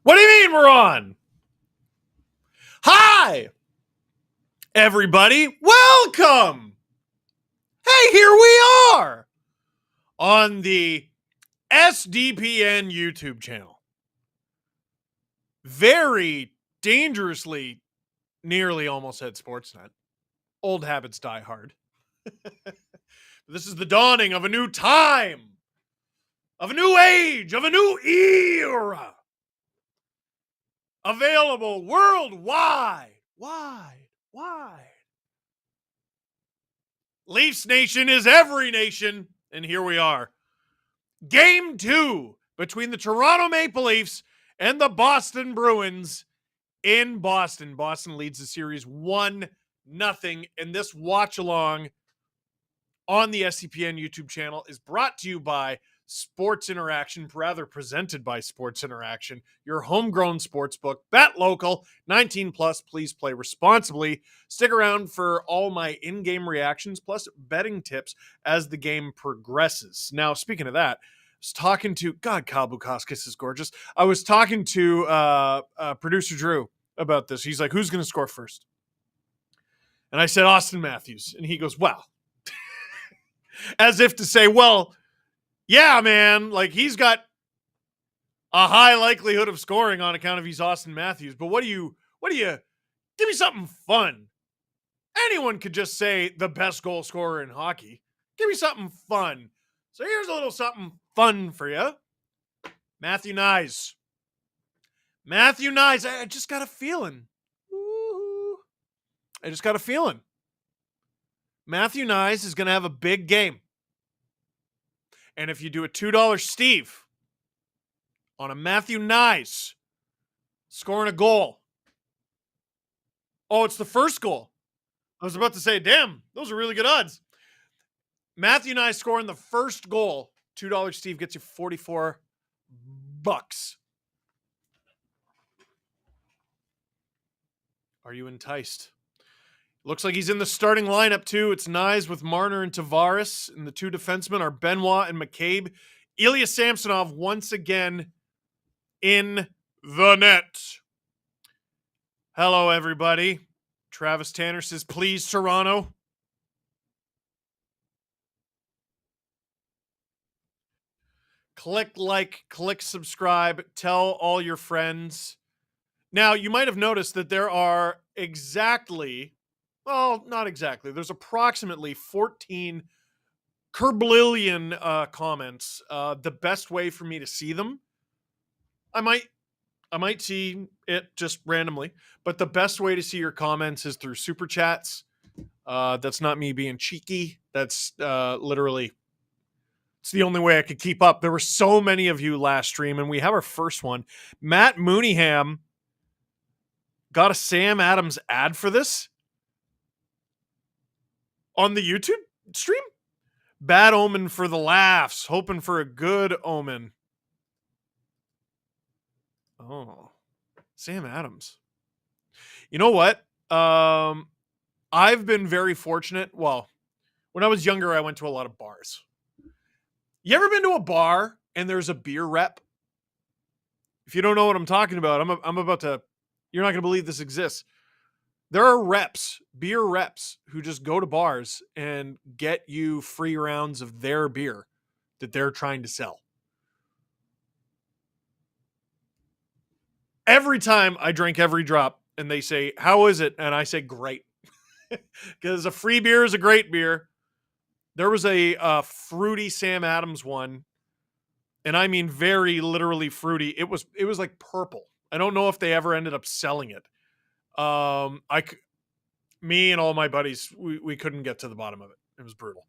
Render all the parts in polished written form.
What do you mean we're on? Hi, everybody. Welcome. Hey, here we are on the SDPN YouTube channel. Very dangerously, nearly almost said Sportsnet. Old habits die hard. This is the dawning of a new time, of a new age, of a new era. Available worldwide. Wide. Leafs Nation is every nation, and here we are. Game 2 between the Toronto Maple Leafs and the Boston Bruins in Boston. Boston leads the series 1-0, and this watch-along on the SCPN YouTube channel is brought to you by Sports Interaction, rather presented by Sports Interaction, your homegrown sports book. Bet local, 19 plus, please play responsibly. Stick around for all my in-game reactions plus betting tips as the game progresses. Now, speaking of that, I was talking to, God, Kyle Bukauskas is gorgeous. I was talking to producer Drew about this. He's like, who's going to score first? And I said, Austin Matthews. And he goes, well, as if to say, well, yeah, man, like he's got a high likelihood of scoring on account of he's Austin Matthews. But what do you, give me something fun. Anyone could just say the best goal scorer in hockey. Give me something fun. So here's a little something fun for you. Matthew Nyes. I just got a feeling. I just got a feeling. Matthew Nyes is going to have a big game. And if you do a $2 Steve on a Matthew Nyes scoring a goal. Oh, it's the first goal. I was about to say, damn, those are really good odds. Matthew Nyes scoring the first goal, $2 Steve gets you $44. Are you enticed? Looks like he's in the starting lineup, too. It's Nyes with Marner and Tavares, and the two defensemen are Benoit and McCabe. Ilya Samsonov once again in the net. Hello, everybody. Travis Tanner says, please, Toronto. Click like, click subscribe, tell all your friends. Now, you might have noticed that there are exactly... Well, not exactly. There's approximately 14 kerbillion comments. The best way for me to see them, I might see it just randomly, but the best way to see your comments is through super chats. That's not me being cheeky. That's literally, it's the only way I could keep up. There were so many of you last stream, and we have our first one. Matt Mooneyham got a Sam Adams ad for this on the YouTube stream. Bad omen for the laughs. Hoping for a good omen. Oh, Sam Adams. You know what? I've been very fortunate. Well, when I was younger, I went to a lot of bars. You ever been to a bar and there's a beer rep? If you don't know what I'm talking about, I'm about to, you're not going to believe this exists. There are reps, beer reps, who just go to bars and get you free rounds of their beer that they're trying to sell. Every time I drink every drop and they say, how is it? And I say, great. Because a free beer is a great beer. There was a fruity Sam Adams one. And I mean very literally fruity. It was like purple. I don't know if they ever ended up selling it. Me and all my buddies, we couldn't get to the bottom of it. It was brutal.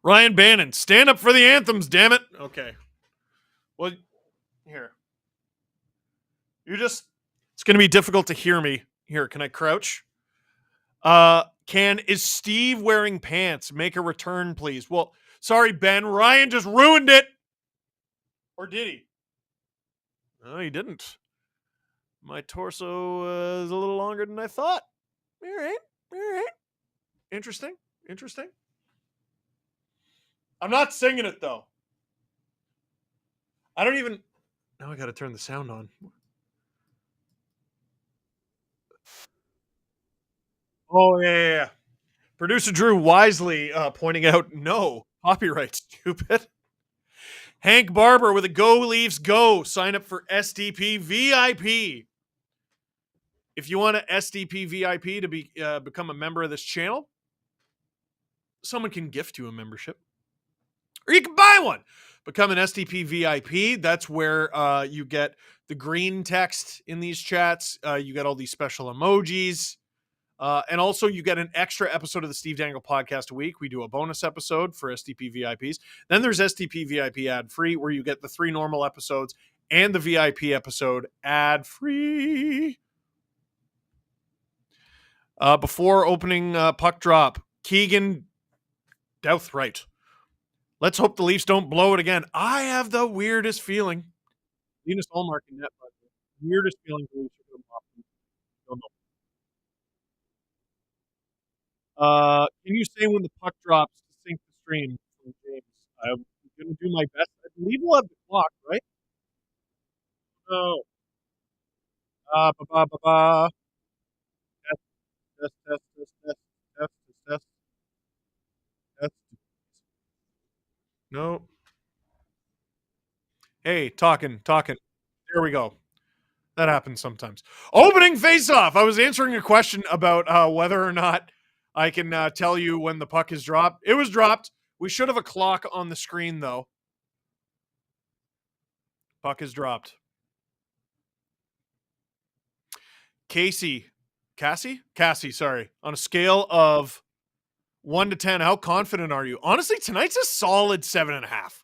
Ryan Bannon, stand up for the anthems, damn it. Okay. Well, here. It's going to be difficult to hear me. Here, can I crouch? Is Steve wearing pants? Make a return, please. Well, sorry, Ben. Ryan just ruined it. Or did he? No, he didn't. My torso is a little longer than I thought. All right. Interesting. I'm not singing it, though. I don't even... Now I got to turn the sound on. Oh, yeah. Producer Drew wisely pointing out, no, copyright, stupid. Hank Barber with a Go Leafs Go. Sign up for SDP VIP. If you want a SDP VIP to become a member of this channel, someone can gift you a membership. Or you can buy one. Become an SDP VIP. That's where you get the green text in these chats. You get all these special emojis. And also, you get an extra episode of the Steve Dangle podcast a week. We do a bonus episode for SDP VIPs. Then there's SDP VIP ad free, where you get the 3 normal episodes and the VIP episode ad free. Before opening puck drop, Keegan Douthright. Let's hope the Leafs don't blow it again. I have the weirdest feeling. Linus Ullmark in net. Weirdest feeling the Leafs are going to blow it. Don't know. Can you say when the puck drops to sync the stream from James? I'm going to do my best. I believe we'll have the clock, right? Oh. Ba ba ba ba. Test, test, test, test, test, test, test, test. No. Hey, talking. There we go. That happens sometimes. Opening face-off. I was answering a question about whether or not I can tell you when the puck is dropped. It was dropped. We should have a clock on the screen, though. Puck is dropped. Cassie, sorry. On a scale of 1 to 10, how confident are you? Honestly, tonight's a solid 7.5.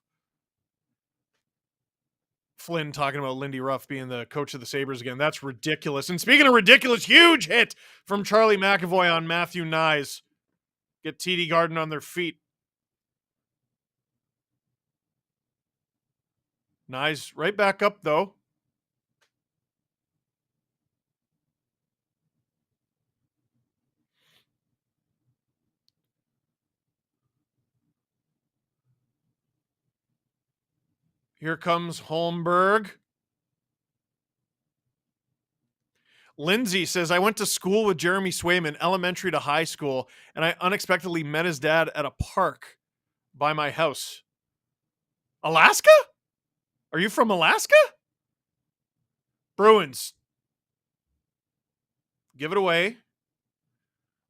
Flynn talking about Lindy Ruff being the coach of the Sabres again. That's ridiculous. And speaking of ridiculous, huge hit from Charlie McAvoy on Matthew Nyes. Get TD Garden on their feet. Nyes right back up, though. Here comes Holmberg. Lindsay says, I went to school with Jeremy Swayman, elementary to high school, and I unexpectedly met his dad at a park by my house. Alaska? Are you from Alaska? Bruins. Give it away.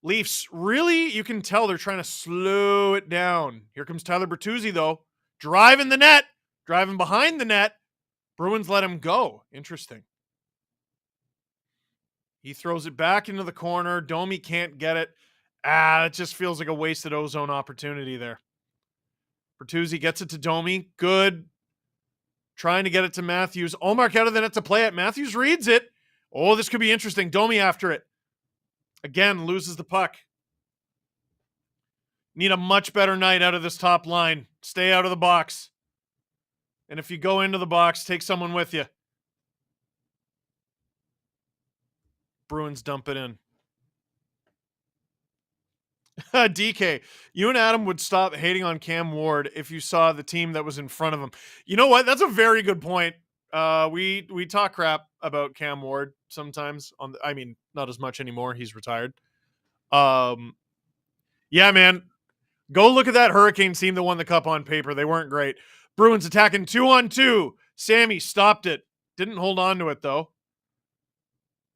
Leafs, really, you can tell they're trying to slow it down. Here comes Tyler Bertuzzi, though. Driving the net. Driving behind the net. Bruins let him go. Interesting. He throws it back into the corner. Domi can't get it. It just feels like a wasted ozone opportunity there. Bertuzzi gets it to Domi. Good. Trying to get it to Matthews. Ullmark out of the net to play it. Matthews reads it. Oh, this could be interesting. Domi after it. Again, loses the puck. Need a much better night out of this top line. Stay out of the box. And if you go into the box, take someone with you. Bruins dump it in. DK, you and Adam would stop hating on Cam Ward if you saw the team that was in front of him. You know what? That's a very good point. We talk crap about Cam Ward sometimes. I mean, not as much anymore. He's retired. Yeah, man. Go look at that Hurricanes team that won the cup on paper. They weren't great. Bruins attacking 2-on-2. Sammy stopped it. Didn't hold on to it, though.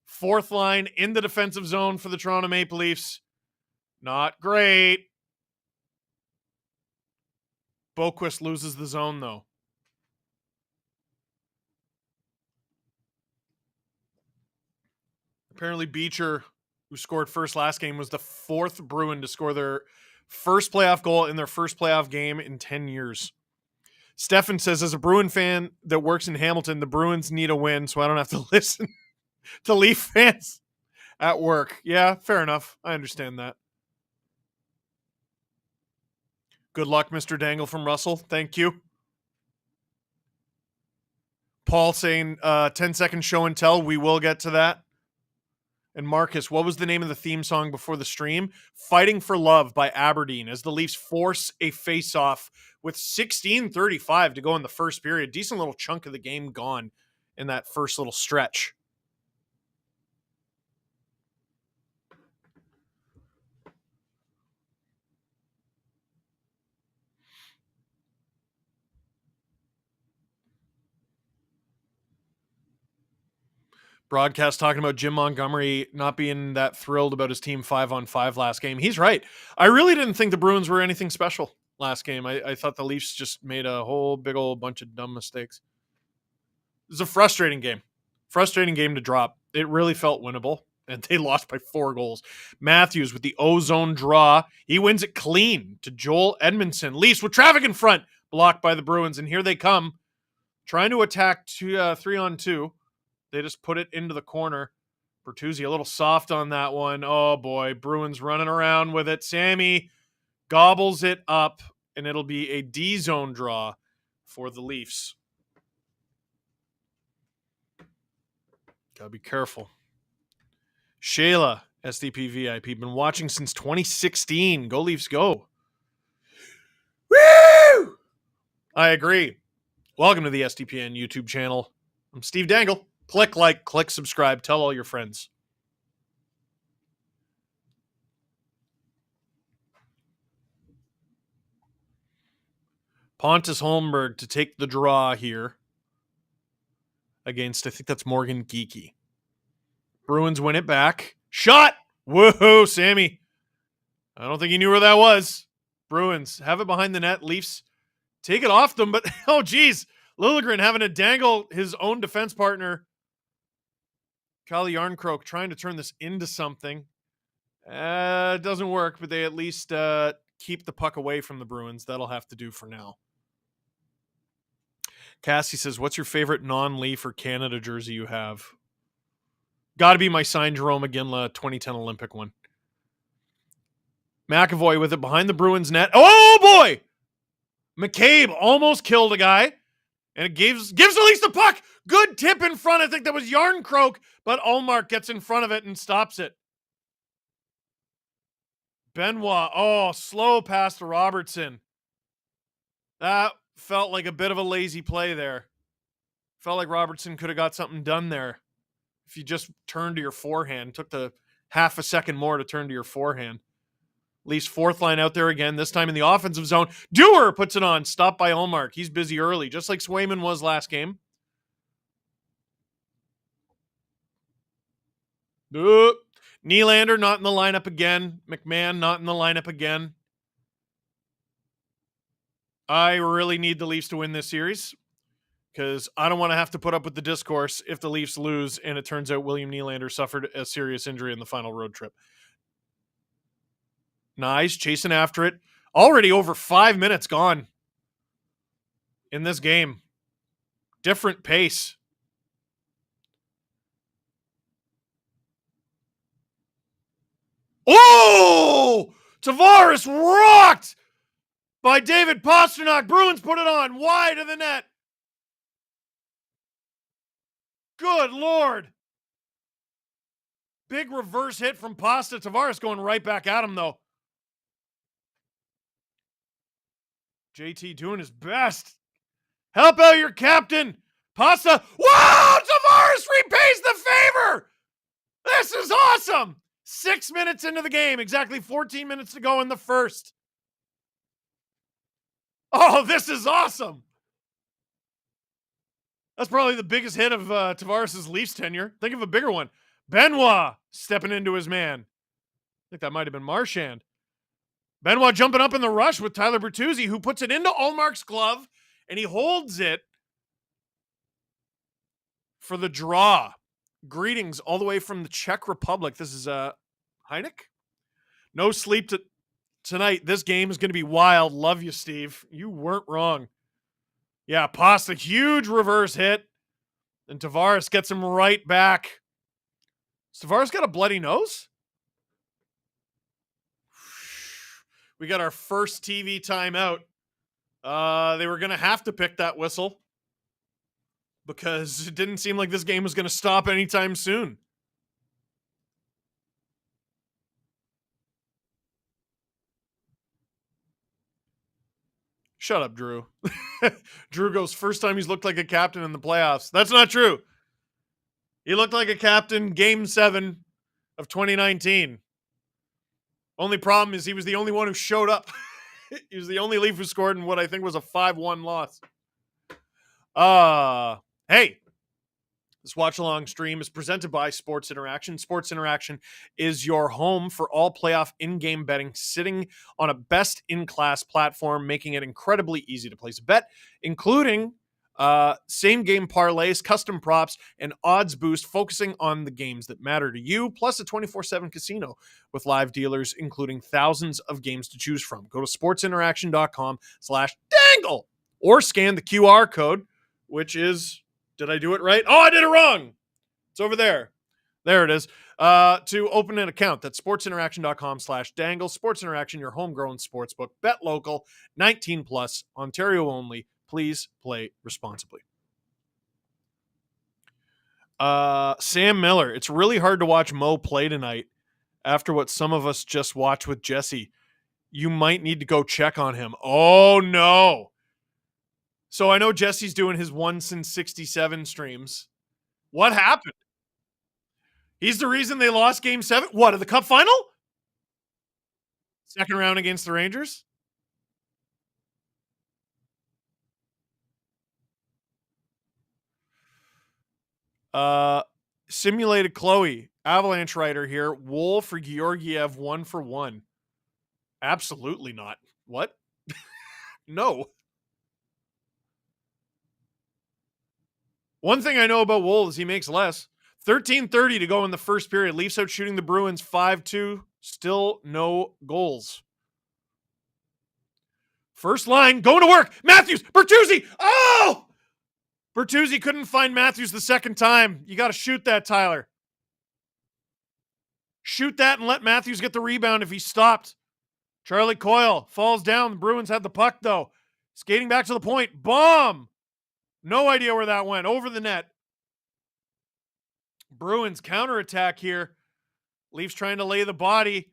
Fourth line in the defensive zone for the Toronto Maple Leafs. Not great. Boquist loses the zone, though. Apparently, Beecher, who scored first last game, was the 4th Bruin to score their first playoff goal in their first playoff game in 10 years. Stefan says, as a Bruin fan that works in Hamilton, the Bruins need a win, so I don't have to listen to Leaf fans at work. Yeah, fair enough. I understand that. Good luck, Mr. Dangle from Russell. Thank you. Paul saying 10-second show and tell. We will get to that. And Marcus, what was the name of the theme song before the stream? Fighting for Love by Aberdeen, as the Leafs force a face-off with 16:35 to go in the first period. Decent little chunk of the game gone in that first little stretch. Broadcast talking about Jim Montgomery not being that thrilled about his team 5-on-5 last game. He's right. I really didn't think the Bruins were anything special last game. I thought the Leafs just made a whole big old bunch of dumb mistakes. It was a frustrating game. Frustrating game to drop. It really felt winnable, and they lost by 4 goals. Matthews with the O-zone draw. He wins it clean to Joel Edmondson. Leafs with traffic in front, blocked by the Bruins, and here they come, trying to attack 3-on-2. They just put it into the corner. Bertuzzi a little soft on that one. Oh, boy. Bruins running around with it. Sammy gobbles it up, and it'll be a D-zone draw for the Leafs. Gotta be careful. Shayla, SDP VIP, been watching since 2016. Go Leafs, go. Woo! I agree. Welcome to the SDPN YouTube channel. I'm Steve Dangle. Click like, click subscribe, tell all your friends. Pontus Holmberg to take the draw here against, I think that's Morgan Geekie. Bruins win it back. Shot! Whoa, Sammy. I don't think he knew where that was. Bruins have it behind the net. Leafs take it off them, but oh, geez. Liljegren having to dangle his own defense partner. Kyle Yarncroke trying to turn this into something. It doesn't work, but they at least keep the puck away from the Bruins. That'll have to do for now. Cassie says, what's your favorite non-Leaf or Canada jersey you have? Got to be my signed Jerome McGinley 2010 Olympic one. McAvoy with it behind the Bruins net. Oh, boy! McCabe almost killed a guy. And it gives the Leafs the puck. Good tip in front. I think that was Yarncroke, but Ullmark gets in front of it and stops it. Benoit, slow pass to Robertson. That felt like a bit of a lazy play there. Felt like Robertson could have got something done there if you just turned to your forehand. Took the half a second more to turn to your forehand. Leafs fourth line out there again, this time in the offensive zone. Dewar puts it on, stopped by Ullmark. He's busy early, just like Swayman was last game. Nylander not in the lineup again. McMahon not in the lineup again. I really need the Leafs to win this series because I don't want to have to put up with the discourse if the Leafs lose and it turns out William Nylander suffered a serious injury in the final road trip. Nice, chasing after it. Already over 5 minutes gone in this game. Different pace. Oh! Tavares rocked by David Pastrnak. Bruins put it on wide of the net. Good Lord. Big reverse hit from Pasta. Tavares going right back at him, though. JT doing his best. Help out your captain. Pasta. Wow! Tavares repays the favor. This is awesome. 6 minutes into the game. Exactly 14 minutes to go in the first. Oh, this is awesome. That's probably the biggest hit of Tavares' Leafs tenure. Think of a bigger one. Benoit stepping into his man. I think that might have been Marchand. Benoit jumping up in the rush with Tyler Bertuzzi, who puts it into Ullmark's glove, and he holds it for the draw. Greetings all the way from the Czech Republic. This is Heineck. No sleep tonight. This game is going to be wild. Love you, Steve. You weren't wrong. Yeah, Pasta, huge reverse hit. And Tavares gets him right back. Has Tavares got a bloody nose? We got our first TV timeout. They were going to have to pick that whistle because it didn't seem like this game was going to stop anytime soon. Shut up, Drew. Drew goes, first time he's looked like a captain in the playoffs. That's not true. He looked like a captain game 7 of 2019. Only problem is he was the only one who showed up. He was the only Leaf who scored in what I think was a 5-1 loss. Hey, this watch along stream is presented by Sports Interaction. Sports Interaction is your home for all playoff in-game betting, sitting on a best-in-class platform, making it incredibly easy to place a bet, including same-game parlays, custom props, and odds boost, focusing on the games that matter to you, plus a 24/7 casino with live dealers, including thousands of games to choose from. Go to sportsinteraction.com/dangle or scan the QR code, which is... Did I do it right? Oh, I did it wrong. It's over there. There it is. To open an account, that's sportsinteraction.com/dangle. Sports Interaction, your homegrown sportsbook. Bet local, 19 plus, Ontario only. Please play responsibly. Sam Miller. It's really hard to watch Mo play tonight after what some of us just watched with Jesse. You might need to go check on him. Oh, no. So I know Jesse's doing his 1 since 67 streams. What happened? He's the reason they lost game 7. What, of the cup final? Second round against the Rangers? Simulated Chloe, Avalanche writer here. Wool for Georgiev 1-for-1. Absolutely not. What? No. One thing I know about Wool is he makes less. 13:30 to go in the first period. Leafs out shooting the Bruins 5-2. Still no goals. First line, going to work. Matthews, Bertuzzi. Oh! Bertuzzi couldn't find Matthews the second time. You got to shoot that, Tyler. Shoot that and let Matthews get the rebound if he stopped. Charlie Coyle falls down. The Bruins had the puck, though. Skating back to the point. Bomb! No idea where that went. Over the net. Bruins counterattack here. Leafs trying to lay the body.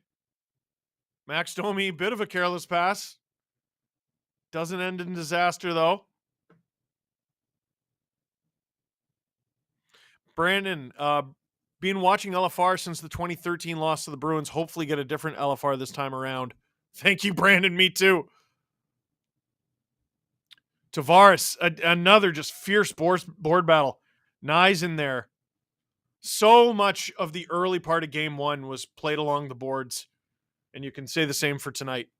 Max Domi, bit of a careless pass. Doesn't end in disaster, though. Brandon, been watching LFR since the 2013 loss to the Bruins. Hopefully get a different LFR this time around. Thank you, Brandon. Me too. Tavares, another just fierce board battle. Nye's in there. So much of the early part of game 1 was played along the boards, and you can say the same for tonight.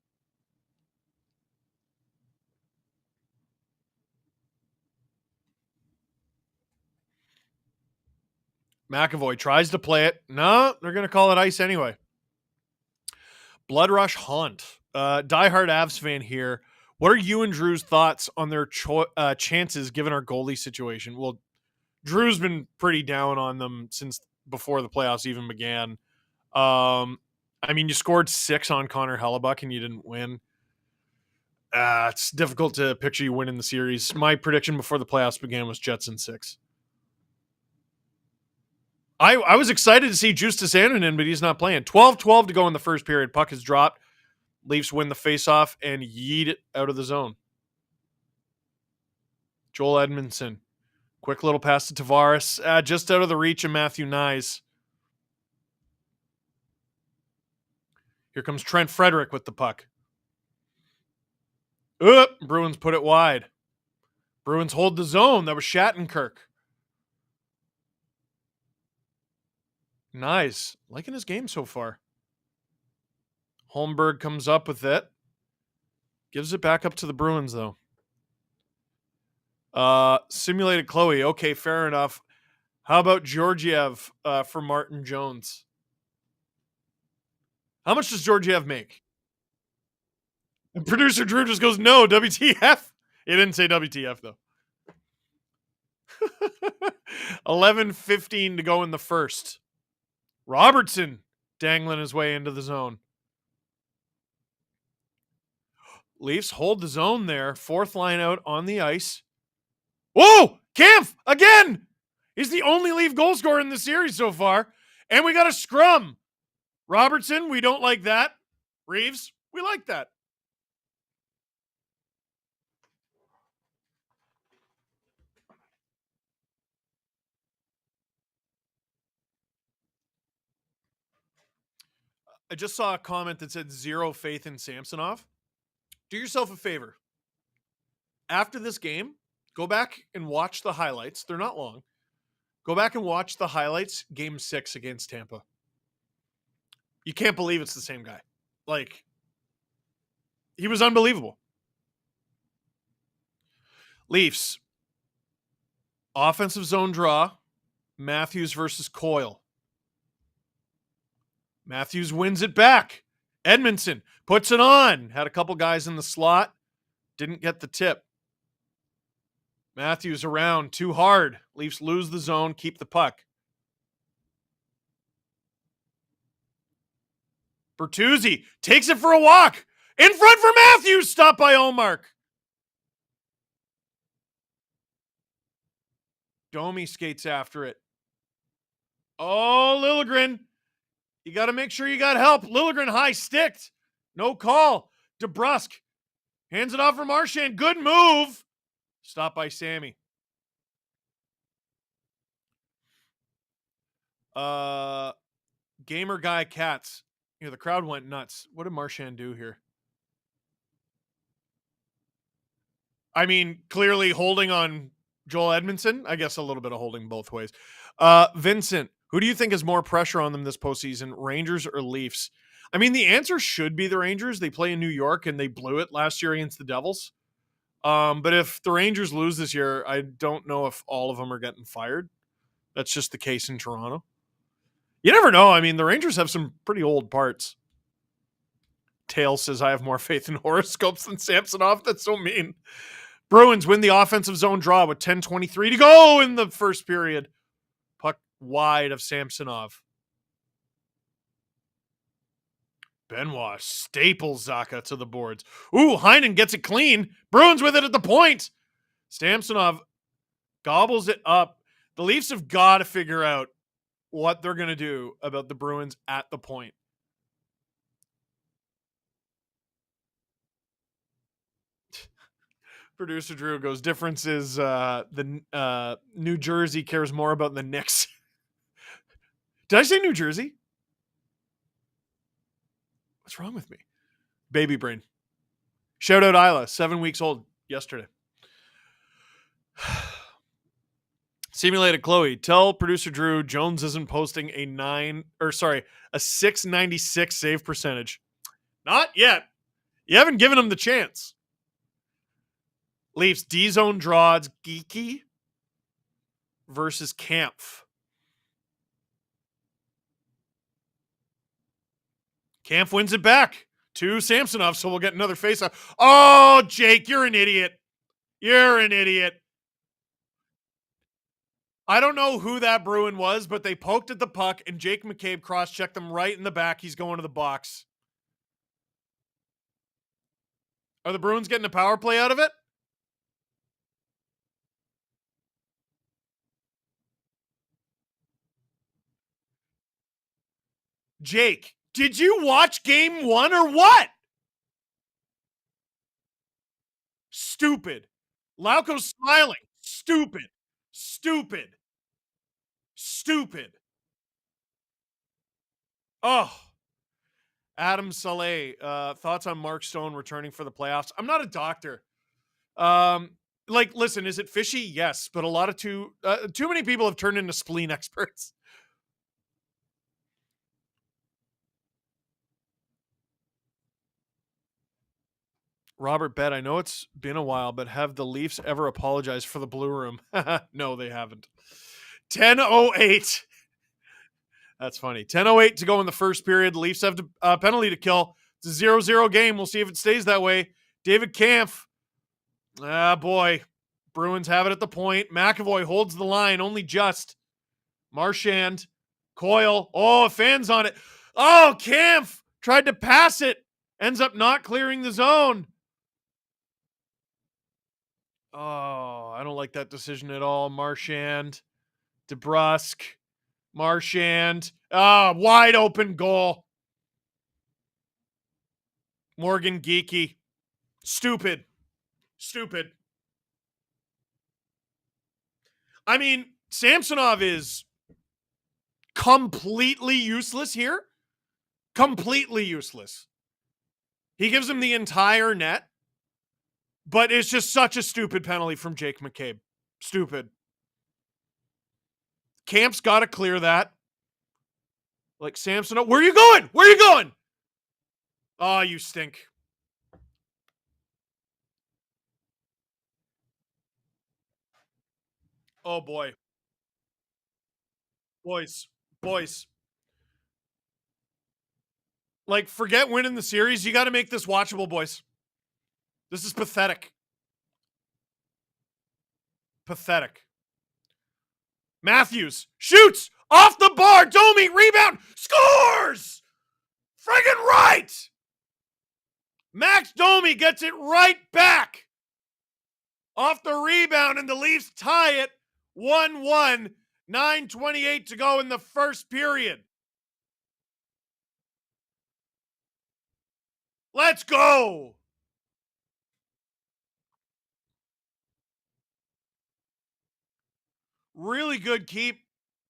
McAvoy tries to play it. No, they're going to call it ice anyway. Blood Rush Hunt. Diehard Avs fan here. What are you and Drew's thoughts on their chances given our goalie situation? Well, Drew's been pretty down on them since before the playoffs even began. I mean, you scored 6 on Connor Hellebuck and you didn't win. It's difficult to picture you winning the series. My prediction before the playoffs began was Jets in 6. I was excited to see Justus Annunen, but he's not playing. 12-12 to go in the first period. Puck is dropped. Leafs win the faceoff and yeet it out of the zone. Joel Edmondson. Quick little pass to Tavares. Just out of the reach of Matthew Nyes. Here comes Trent Frederick with the puck. Bruins put it wide. Bruins hold the zone. That was Shattenkirk. Nice. Liking his game so far. Holmberg comes up with it. Gives it back up to the Bruins, though. Simulated Chloe. Okay, fair enough. How about Georgiev for Martin Jones? How much does Georgiev make? And producer Drew just goes, no, WTF. He didn't say WTF, though. 11:15 to go in the first. Robertson dangling his way into the zone. Leafs hold the zone there. Fourth line out on the ice. Whoa! Kampf again! He's the only Leaf goal scorer in the series so far. And we got a scrum. Robertson, we don't like that. Reeves, we like that. I just saw a comment that said zero faith in Samsonov. Do yourself a favor. After this game, go back and watch the highlights. They're not long. Go back and watch the highlights, game 6 against Tampa. You can't believe it's the same guy. Like, he was unbelievable. Leafs. Offensive zone draw. Matthews versus Coyle. Matthews wins it back. Edmondson puts it on. Had a couple guys in the slot. Didn't get the tip. Matthews around too hard. Leafs lose the zone, keep the puck. Bertuzzi takes it for a walk. In front for Matthews. Stopped by Olmark. Domi skates after it. Oh, Liljegren. You got to make sure you got help. Liljegren high sticked. No call. DeBrusk hands it off for Marchand. Good move. Stopped by Sammy. Gamer guy Cats. You know, the crowd went nuts. What did Marchand do here? I mean, clearly holding on Joel Edmondson. I guess a little bit of holding both ways. Vincent, who do you think has more pressure on them this postseason, Rangers or Leafs? I mean, the answer should be the Rangers. They play in New York, and they blew it last year against the Devils. But if the Rangers lose this year, I don't know if all of them are getting fired. That's just the case in Toronto. You never know. I mean, the Rangers have some pretty old parts. Tail says, I have more faith in horoscopes than Samsonov. That's so mean. Bruins win the offensive zone draw with 10:23 to go in the first period. Puck wide of Samsonov. Benoit staples Zacha to the boards. Ooh, Heinen gets it clean. Bruins with it at the point. Samsonov gobbles it up. The Leafs have got to figure out what they're going to do about the Bruins at the point. Producer Drew goes, difference is the New Jersey cares more about the Knicks. Did I say New Jersey? What's wrong with me? Baby brain. Shout out Isla, 7 weeks old yesterday. Simulated Chloe, tell producer Drew Jones isn't posting a 696 save percentage. Not yet. You haven't given him the chance. Leafs D-zone draws Geeky versus Kampf. Kampf wins it back to Samsonov, so we'll get another faceoff. Oh, Jake, you're an idiot. You're an idiot. I don't know who that Bruin was, but they poked at the puck, and Jake McCabe cross-checked him right in the back. He's going to the box. Are the Bruins getting a power play out of it? Jake, did you watch game 1 or what? Stupid. Lauko's smiling. Stupid. Stupid. Stupid. Oh. Adam Saleh, thoughts on Mark Stone returning for the playoffs? I'm not a doctor. Listen, is it fishy? Yes, but a lot of too many people have turned into spleen experts. Robert Bett, I know it's been a while, but have the Leafs ever apologized for the blue room? No, they haven't. 10:08. That's funny. 10:08 to go in the first period. The Leafs have a penalty to kill. It's a 0-0 game. We'll see if it stays that way. David Kampf. Ah, boy. Bruins have it at the point. McAvoy holds the line only just. Marchand. Coyle. Oh, a fan's on it. Oh, Kampf tried to pass it. Ends up not clearing the zone. Oh, I don't like that decision at all. Marchand. DeBrusk. Marchand. Wide open goal. Morgan Geeky. Stupid. Stupid. I mean, Samsonov is completely useless here. Completely useless. He gives him the entire net, but it's just such a stupid penalty from Jake McCabe. Stupid. Camp's got to clear that. Like Samson, where are you going? Where are you going? Oh, you stink. Oh, boy. Boys. Like, forget winning the series. You got to make this watchable, boys. This is pathetic. Pathetic. Matthews shoots off the bar. Domi, rebound, scores! Friggin' right! Max Domi gets it right back off the rebound, and the Leafs tie it 1-1. 9:28 to go in the first period. Let's go! Really good keep.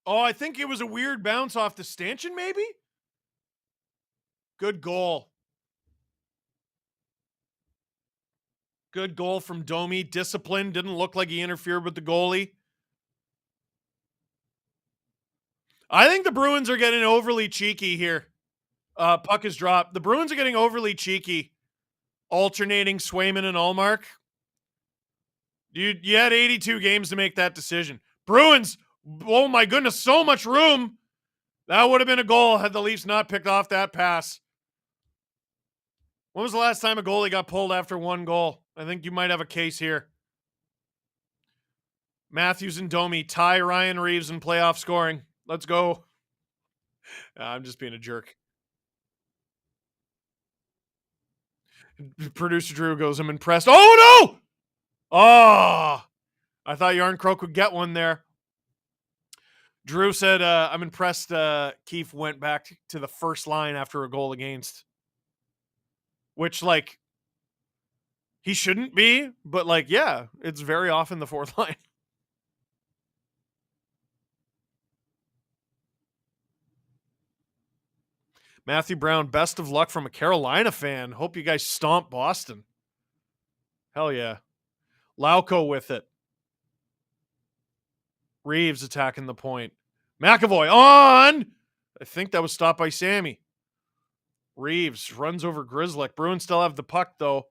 Oh, I think it was a weird bounce off the stanchion, maybe? Good goal. Good goal from Domi. Disciplined. Didn't look like he interfered with the goalie. I think the Bruins are getting overly cheeky here. Puck is dropped. The Bruins are getting overly cheeky. Alternating Swayman and Ullmark. You had 82 games to make that decision. Bruins, oh my goodness, so much room. That would have been a goal had the Leafs not picked off that pass. When was the last time a goalie got pulled after one goal? I think you might have a case here. Matthews and Domi tie Ryan Reeves in playoff scoring. Let's go. I'm just being a jerk. Producer Drew goes, I'm impressed. Oh, no! Oh, I thought Yarn Croak would get one there. Drew said, I'm impressed Keefe went back to the first line after a goal against. Which, like, he shouldn't be, but, like, yeah, it's very often the fourth line. Matthew Brown, best of luck from a Carolina fan. Hope you guys stomp Boston. Hell yeah. Lauko with it. Reeves attacking the point. McAvoy on! I think that was stopped by Sammy. Reeves runs over Grzelcyk. Bruins still have the puck, though.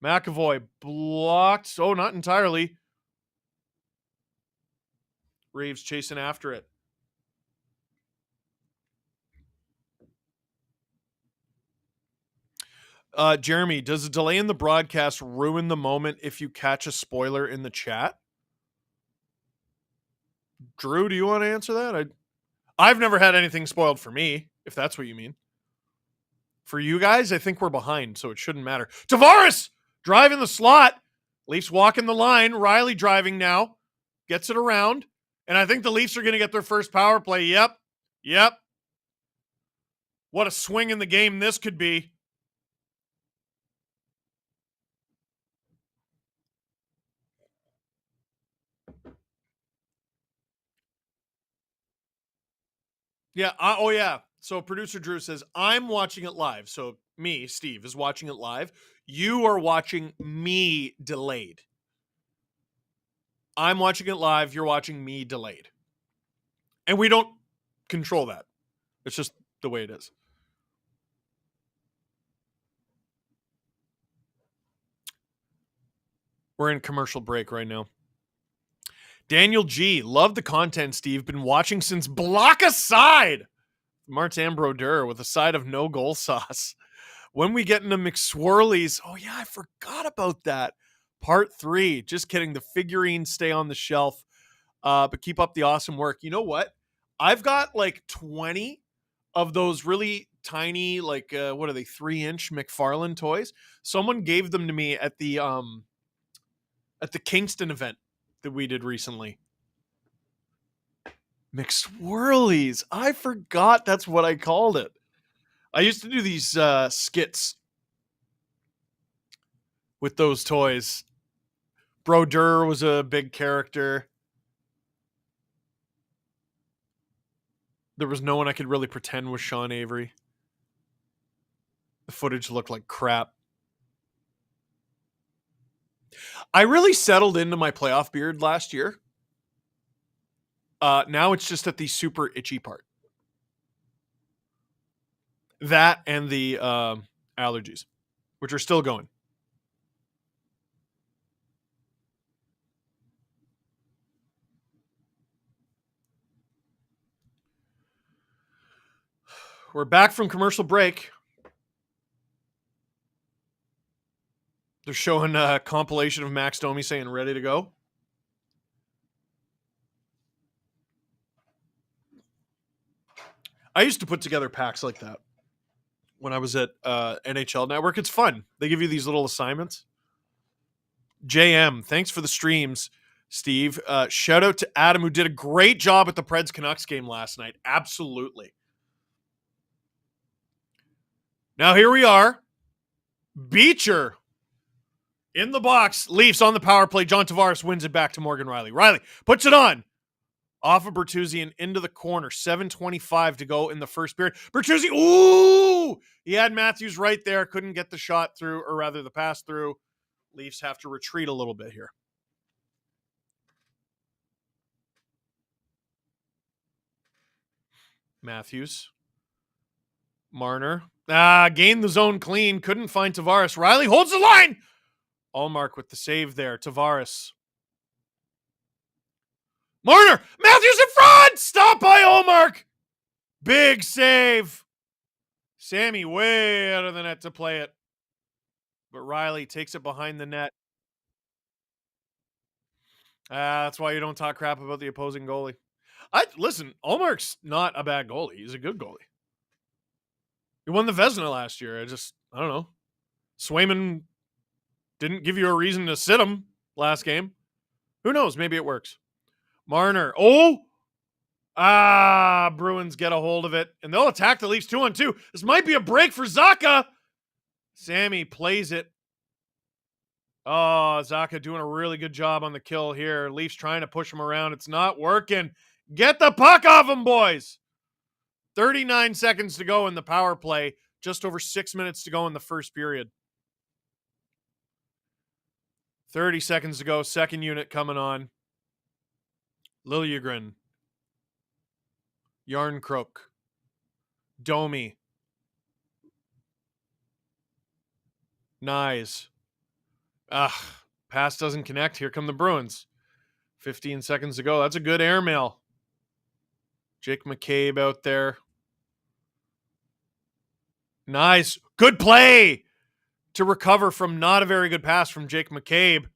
McAvoy blocked. Oh, not entirely. Reeves chasing after it. Jeremy, does a delay in the broadcast ruin the moment if you catch a spoiler in the chat? Drew, do you want to answer that? I've never had anything spoiled for me, if that's what you mean. For you guys, I think we're behind, so it shouldn't matter. Tavares driving the slot. Leafs walking the line. Riley driving now. Gets it around. And I think the Leafs are going to get their first power play. Yep. What a swing in the game this could be. Yeah. Oh, yeah. So producer Drew says, I'm watching it live. So me, Steve, is watching it live. You are watching me delayed. I'm watching it live. You're watching me delayed. And we don't control that. It's just the way it is. We're in commercial break right now. Daniel G. Love the content, Steve. Been watching since Block Aside. Martin Brodeur with a side of no goal sauce. When we get into McSwirlies, oh yeah, I forgot about that. Part 3. Just kidding. The figurines stay on the shelf. But keep up the awesome work. You know what? I've got like 20 of those really tiny, like what are they, 3-inch McFarlane toys. Someone gave them to me at the Kingston event that we did recently. McSwirlies. I forgot that's what I called it. I used to do these skits with those toys. Brodeur was a big character. There was no one I could really pretend was Sean Avery. The footage looked like crap. I really settled into my playoff beard last year. Now it's just at the super itchy part. That and the allergies, which are still going. We're back from commercial break. They're showing a compilation of Max Domi saying ready to go. I used to put together packs like that when I was at NHL Network. It's fun. They give you these little assignments. JM, thanks for the streams, Steve. Shout out to Adam, who did a great job at the Preds Canucks game last night. Absolutely. Now here we are. Beecher in the box. Leafs on the power play. John Tavares wins it back to Morgan Rielly. Rielly puts it on. Off of Bertuzzi and into the corner. 7:25 to go in the first period. Bertuzzi, ooh! He had Matthews right there. Couldn't get the shot through, or rather the pass through. Leafs have to retreat a little bit here. Matthews. Marner. Gained the zone clean. Couldn't find Tavares. Rielly holds the line. Ullmark with the save there. Tavares. Marner. Matthews in front. Stop by Ullmark. Big save. Sammy way out of the net to play it. But Rielly takes it behind the net. That's why you don't talk crap about the opposing goalie. Listen, Ullmark's not a bad goalie. He's a good goalie. He won the Vezina last year. I don't know. Swayman didn't give you a reason to sit him last game. Who knows? Maybe it works. Marner. Bruins get a hold of it, and they'll attack the Leafs 2-on-2. This might be a break for Zacha. Sammy plays it. Oh, Zacha doing a really good job on the kill here. Leafs trying to push him around. It's not working. Get the puck off him, boys. 39 seconds to go in the power play. Just over 6 minutes to go in the first period. 30 seconds to go. Second unit coming on. Liljegren. Yarncroak. Domi. Nyes. Pass doesn't connect. Here come the Bruins. 15 seconds to go. That's a good airmail. Jake McCabe out there. Nice. Good play to recover from not a very good pass from Jake McCabe.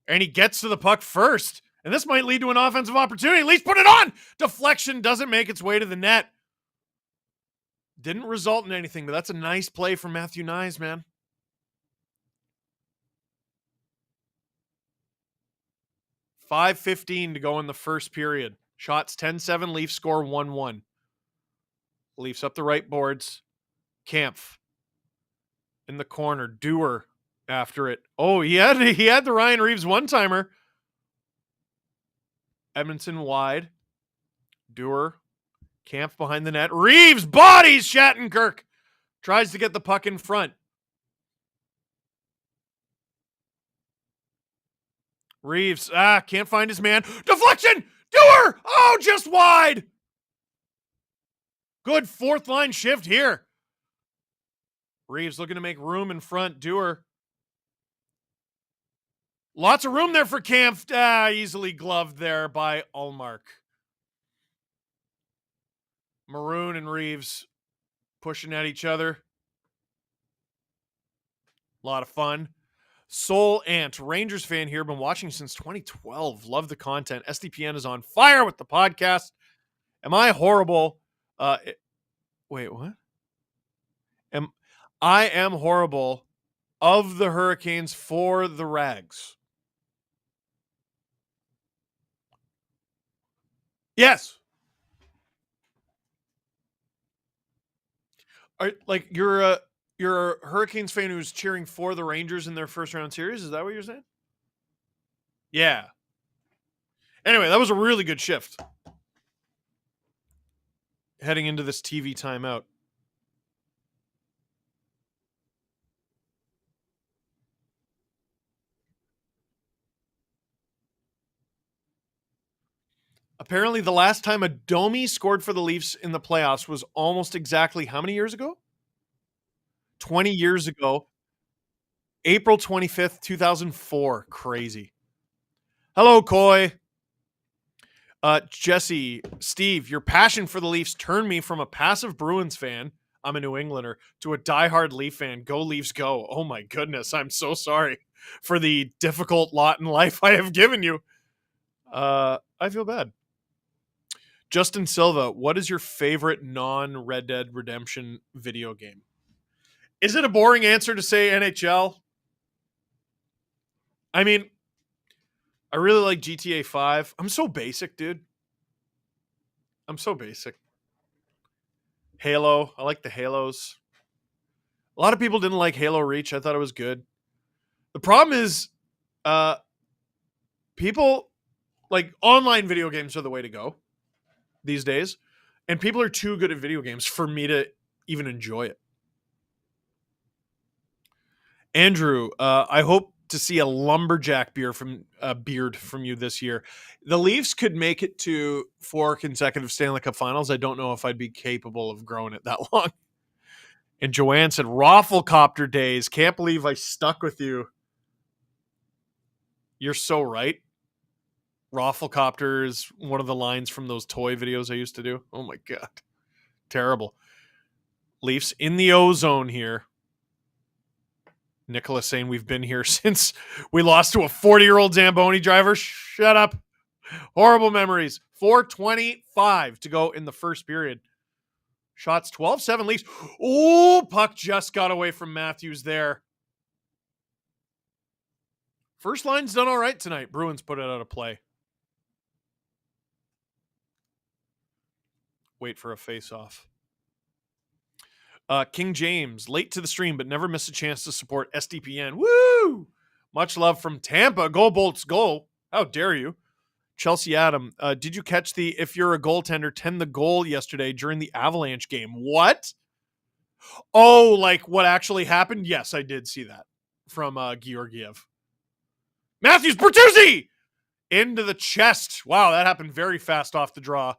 And he gets to the puck first. And this might lead to an offensive opportunity. At least put it on. Deflection doesn't make its way to the net. Didn't result in anything, but that's a nice play from Matthew Nyes, man. $5:15 to go in the first period. Shots 10-7. Leafs score 1-1. Leafs up the right boards. Kampf in the corner. Dewar after it. Oh, he had the Ryan Reeves one-timer. Edmondson wide. Dewar. Kampf behind the net. Reeves bodies Shattenkirk. Tries to get the puck in front. Reeves, can't find his man. Deflection! Dewar! Oh, just wide! Good fourth line shift here. Reeves looking to make room in front. Dewar. Lots of room there for Kampf. Easily gloved there by Ullmark. Maroon and Reeves pushing at each other. A lot of fun. Soul Ant, Rangers fan here. Been watching since 2012. Love the content. SDPN is on fire with the podcast. Am I horrible? Wait, what? I am horrible of the Hurricanes for the Rags. Yes. You're a Hurricanes fan who's cheering for the Rangers in their first round series. Is that what you're saying? Yeah. Anyway, that was a really good shift. Heading into this TV timeout. Apparently, the last time a Domi scored for the Leafs in the playoffs was almost exactly how many years ago? 20 years ago, April 25th, 2004. Crazy. Hello, Coy. Jesse, Steve, your passion for the Leafs turned me from a passive Bruins fan, I'm a New Englander, to a diehard Leaf fan. Go Leafs, go. Oh my goodness, I'm so sorry for the difficult lot in life I have given you. I feel bad. Justin Silva, what is your favorite non-Red Dead Redemption video game? Is it a boring answer to say NHL? I mean, I really like GTA 5. I'm so basic, dude. I'm so basic. Halo. I like the Halos. A lot of people didn't like Halo Reach. I thought it was good. The problem is, people like online video games are the way to go these days, and people are too good at video games for me to even enjoy it. Andrew, I hope to see a lumberjack beard from you this year. The Leafs could make it to 4 consecutive Stanley Cup Finals. I don't know if I'd be capable of growing it that long. And Joanne said, Rafflecopter days. Can't believe I stuck with you. You're so right. Rafflecopter is one of the lines from those toy videos I used to do. Oh my God. Terrible. Leafs in the ozone here. Nicholas saying we've been here since we lost to a 40-year-old Zamboni driver. Shut up. Horrible memories. 4:25 to go in the first period. Shots 12-7 Leafs. Oh, puck just got away from Matthews there. First line's done all right tonight. Bruins put it out of play. Wait for a face-off. King James, late to the stream, but never missed a chance to support SDPN. Woo! Much love from Tampa. Go Bolts, go. How dare you? Chelsea Adam, did you catch the if you're a goaltender, 10 the goal yesterday during the Avalanche game? What? Oh, like what actually happened? Yes, I did see that from Georgiev. Matthews, Bertuzzi! Into the chest. Wow, that happened very fast off the draw.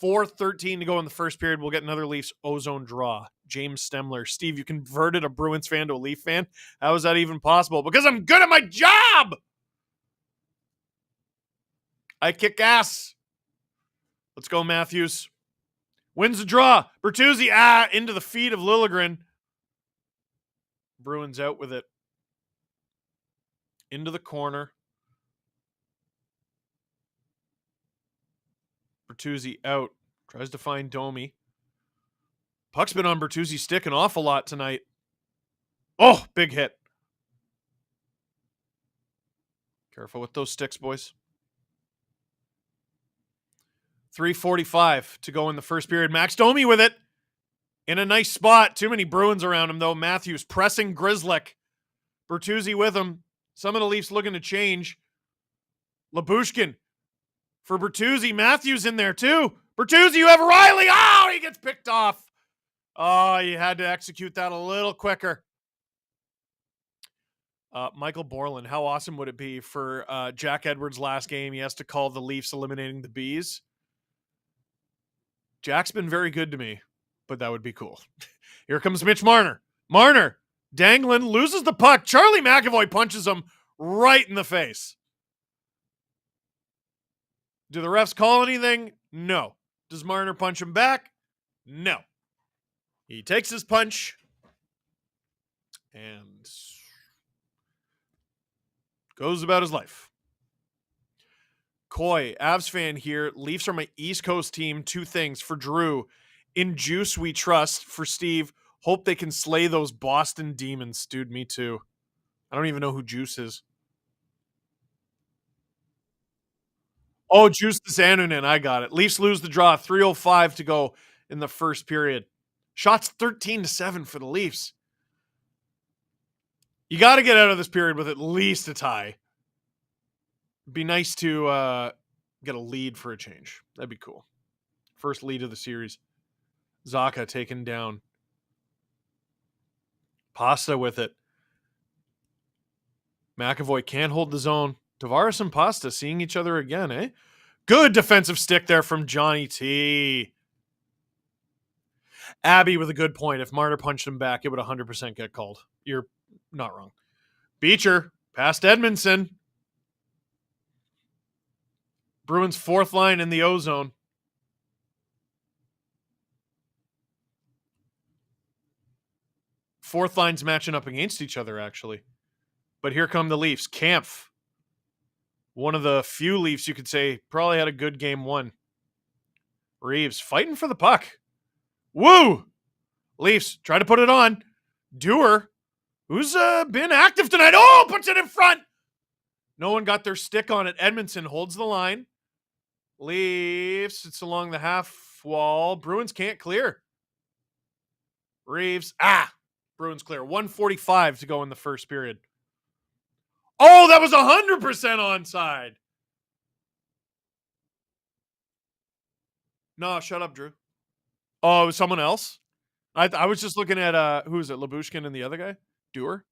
4:13 to go in the first period. We'll get another Leafs ozone draw. James Stemler. Steve, you converted a Bruins fan to a Leaf fan? How is that even possible? Because I'm good at my job! I kick ass. Let's go, Matthews. Wins the draw. Bertuzzi, into the feet of Liljegren. Bruins out with it. Into the corner. Bertuzzi out. Tries to find Domi. Puck's been on Bertuzzi's stick an awful lot tonight. Oh, big hit. Careful with those sticks, boys. 3:45 to go in the first period. Max Domi with it. In a nice spot. Too many Bruins around him, though. Matthews pressing Grzelcyk. Bertuzzi with him. Some of the Leafs looking to change. Labushkin for Bertuzzi. Matthews in there, too. Bertuzzi, you have Riley. Oh, he gets picked off. Oh, you had to execute that a little quicker. Michael Borland, how awesome would it be for Jack Edwards' last game? He has to call the Leafs eliminating the Bees. Jack's been very good to me, but that would be cool. Here comes Mitch Marner. Marner, dangling, loses the puck. Charlie McAvoy punches him right in the face. Do the refs call anything? No. Does Marner punch him back? No. He takes his punch and goes about his life. Coy, Avs fan here. Leafs are my East Coast team. 2 things. For Drew, in Juice we trust. For Steve, hope they can slay those Boston Demons. Dude, me too. I don't even know who Juice is. Oh, Juice the Zanunin. I got it. Leafs lose the draw. 3:05 to go in the first period. Shots 13-7 for the Leafs. You got to get out of this period with at least a tie. It'd be nice to get a lead for a change. That'd be cool. First lead of the series. Zacha taken down. Pasta with it. McAvoy can't hold the zone. Tavares and Pasta seeing each other again, eh? Good defensive stick there from Johnny T. Abby with a good point. If Marner punched him back, it would 100% get called. You're not wrong. Beecher past Edmondson. Bruins fourth line in the O-zone. Fourth line's matching up against each other, actually. But here come the Leafs. Kampf. One of the few Leafs you could say probably had a good game one. Reeves fighting for the puck. Woo! Leafs try to put it on. Dewar, who's been active tonight. Oh, puts it in front. No one got their stick on it. Edmondson holds the line. Leafs, it's along the half wall. Bruins can't clear. Reeves, Bruins clear. 1:45 to go in the first period. Oh, that was 100% onside. No, shut up, Drew. Oh, it was someone else? I was just looking at, who is it, Labushkin and the other guy? Dewar?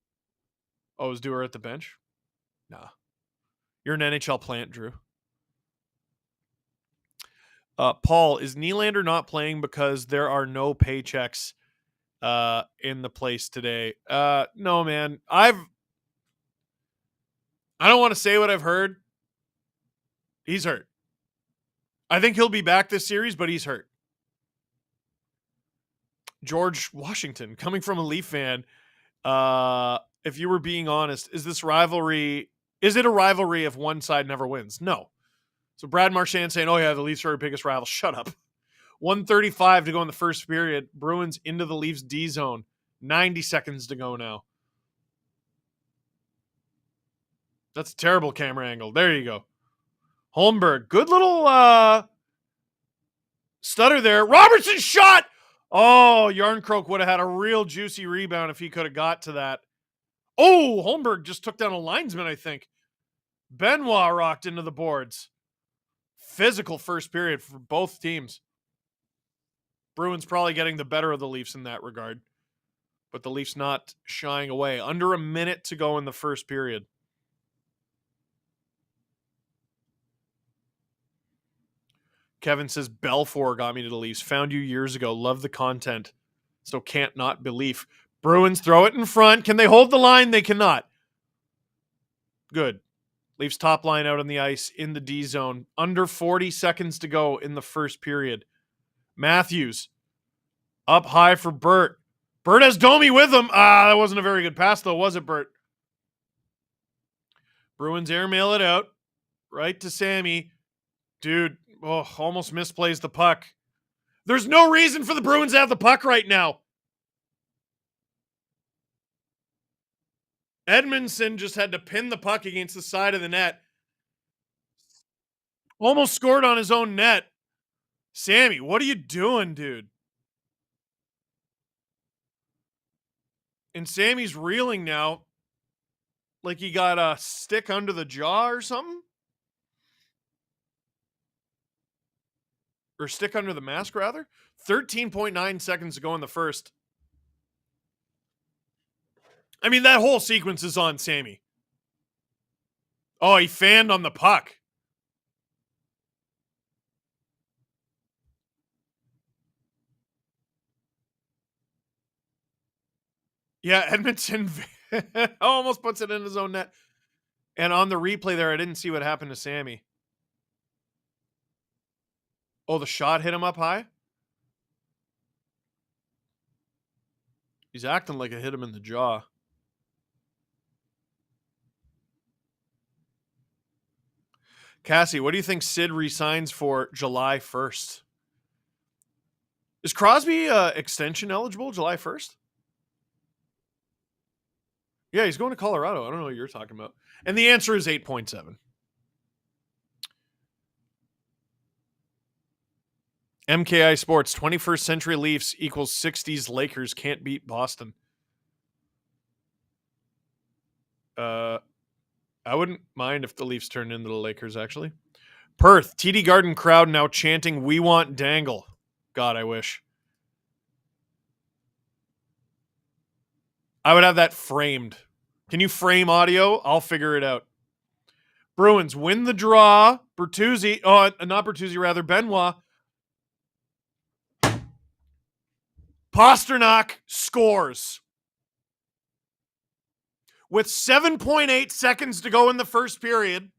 Oh, is Dewar at the bench? Nah. You're an NHL plant, Drew. Paul, is Nylander not playing because there are no paychecks in the place today? No, man. I don't want to say what I've heard. He's hurt. I think he'll be back this series, but he's hurt. George Washington, coming from a Leaf fan, if you were being honest, is it a rivalry if one side never wins? No. So Brad Marchand saying, oh yeah, the Leafs are our biggest rival. Shut up. 1:35 to go in the first period. Bruins into the Leafs D zone. 90 seconds to go now. That's a terrible camera angle. There you go. Holmberg. Good little stutter there. Robertson shot! Oh, Yarncroke would have had a real juicy rebound if he could have got to that. Oh, Holmberg just took down a linesman, I think. Benoit rocked into the boards. Physical first period for both teams. Bruins probably getting the better of the Leafs in that regard. But the Leafs not shying away. Under a minute to go in the first period. Kevin says, Belfour got me to the Leafs. Found you years ago. Love the content. So can't not believe. Bruins throw it in front. Can they hold the line? They cannot. Good. Leafs top line out on the ice in the D zone. Under 40 seconds to go in the first period. Matthews up high for Burt. Burt has Domi with him. That wasn't a very good pass, though, was it, Burt? Bruins airmail it out. Right to Sammy. Dude, almost misplays the puck. There's no reason for the Bruins to have the puck right now. Edmondson just had to pin the puck against the side of the net. Almost scored on his own net. Sammy, what are you doing, dude? And Sammy's reeling now. Like he got a stick under the jaw or something. Or stick under the mask, rather. 13.9 seconds to go in the first. I mean, that whole sequence is on Sammy. Oh, he fanned on the puck. Yeah, Edmondson almost puts it in his own net. And on the replay there, I didn't see what happened to Sammy. Oh, the shot hit him up high? He's acting like it hit him in the jaw. Cassie, what do you think Sid resigns for July 1st? Is Crosby extension eligible July 1st? Yeah, he's going to Colorado. I don't know what you're talking about. And the answer is 8.7. MKI Sports, 21st century Leafs equals 60s Lakers can't beat Boston. I wouldn't mind if the Leafs turned into the Lakers, actually. Perth, TD Garden crowd now chanting, "We want Dangle." God, I wish. I would have that framed. Can you frame audio? I'll figure it out. Bruins win the draw. Bertuzzi, not Bertuzzi, rather Benoit. Pastrnak scores. With 7.8 seconds to go in the first period,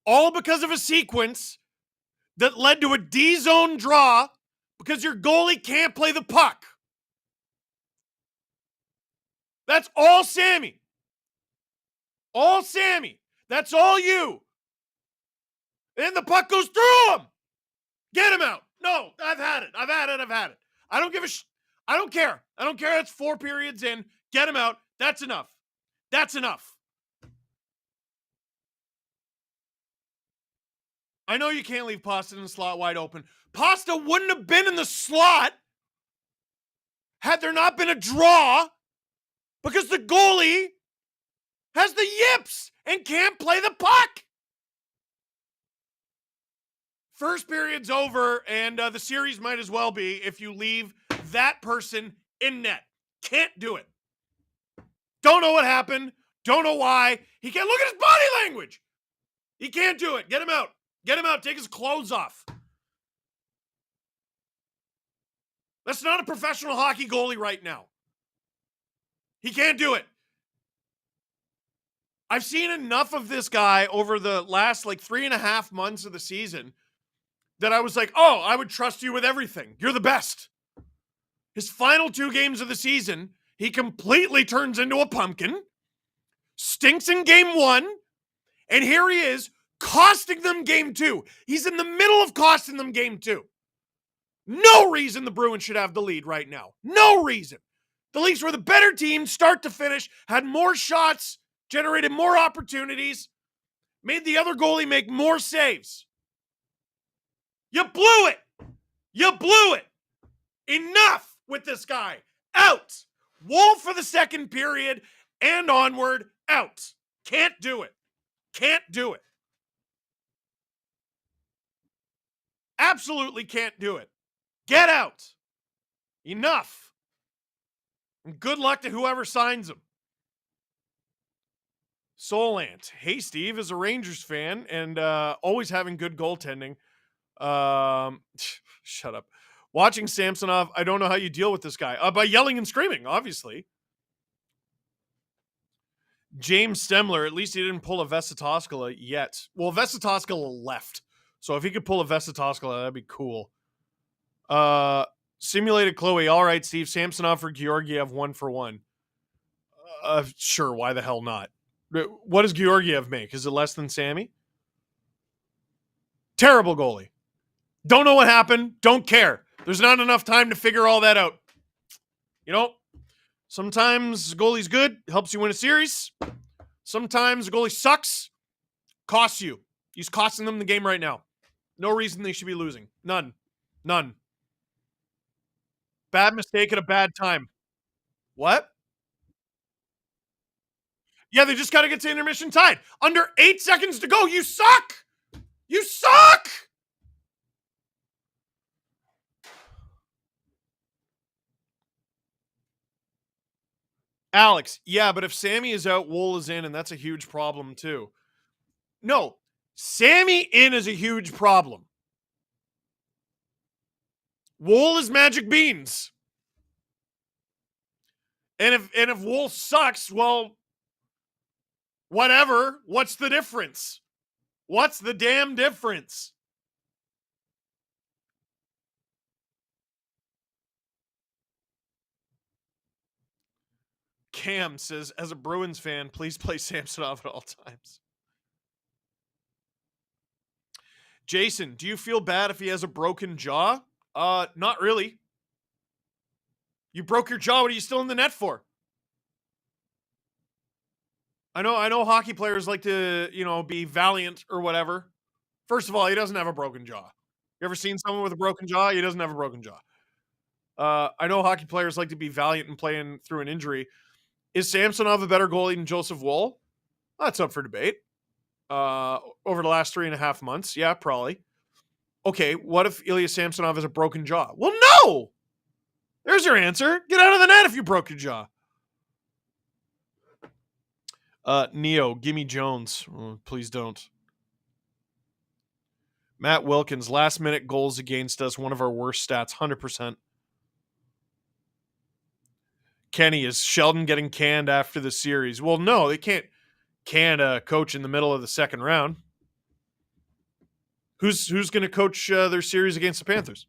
all because of a sequence that led to a D-zone draw because your goalie can't play the puck. That's all Sammy. All Sammy. That's all you. And the puck goes through him. Get him out. No, I've had it. I don't give a I don't care. It's 4 periods in. Get him out. That's enough. I know you can't leave Pasta in the slot wide open. Pasta wouldn't have been in the slot had there not been a draw because the goalie has the yips and can't play the puck. First period's over, and the series might as well be if you leave that person in net. Can't do it. Don't know what happened. Don't know why. He can't look at his body language. He can't do it. Get him out. Take his clothes off. That's not a professional hockey goalie right now. He can't do it. I've seen enough of this guy over the last 3.5 months of the season that I was like, oh, I would trust you with everything. You're the best. His final 2 games of the season, he completely turns into a pumpkin, stinks in game 1, and here he is costing them game 2. He's in the middle of costing them game 2. No reason the Bruins should have the lead right now. No reason. The Leafs were the better team, start to finish, had more shots, generated more opportunities, made the other goalie make more saves. You blew it. Enough with this guy. Out. Wolf for the second period and onward. Out. Can't do it. Absolutely can't do it. Get out. Enough. And good luck to whoever signs him. Solant. Hey, Steve, as a Rangers fan and always having good goaltending. Shut up. Watching Samsonov, I don't know how you deal with this guy. By yelling and screaming, obviously. James Stemler, at least he didn't pull a Vesatoskala yet. Well, Vesatoskala left. So if he could pull a Vesatoskala, that'd be cool. Simulated Chloe. All right, Steve. Samsonov for Georgiev 1-for-1. Sure, why the hell not? What does Georgiev make? Is it less than Sammy? Terrible goalie. Don't know what happened. Don't care. There's not enough time to figure all that out. You know, sometimes goalie's good, helps you win a series. Sometimes the goalie sucks, costs you. He's costing them the game right now. No reason they should be losing. None. Bad mistake at a bad time. What? Yeah, they just got to get to intermission tied. Under 8 seconds to go. You suck. Alex, yeah, but if Sammy is out, Wool is in, and that's a huge problem too. No, Sammy in is a huge problem. Wool is magic beans. And if Wool sucks, well, whatever. What's the difference? What's the damn difference? Cam says, as a Bruins fan, please play Samsonov at all times. Jason, do you feel bad if he has a broken jaw? Not really. You broke your jaw. What are you still in the net for? I know hockey players like to, be valiant or whatever. First of all, he doesn't have a broken jaw. You ever seen someone with a broken jaw? He doesn't have a broken jaw. I know hockey players like to be valiant and playing through an injury. Is Samsonov a better goalie than Joseph Woll? That's up for debate. Over the last 3.5 months, yeah, probably. Okay, what if Ilya Samsonov has a broken jaw? Well, no! There's your answer. Get out of the net if you broke your jaw. Neo, gimme Jones. Oh, please don't. Matt Wilkins, last minute goals against us, one of our worst stats, 100%. Kenny, is Sheldon getting canned after the series? Well, no, they can't can a coach in the middle of the second round. Who's going to coach their series against the Panthers?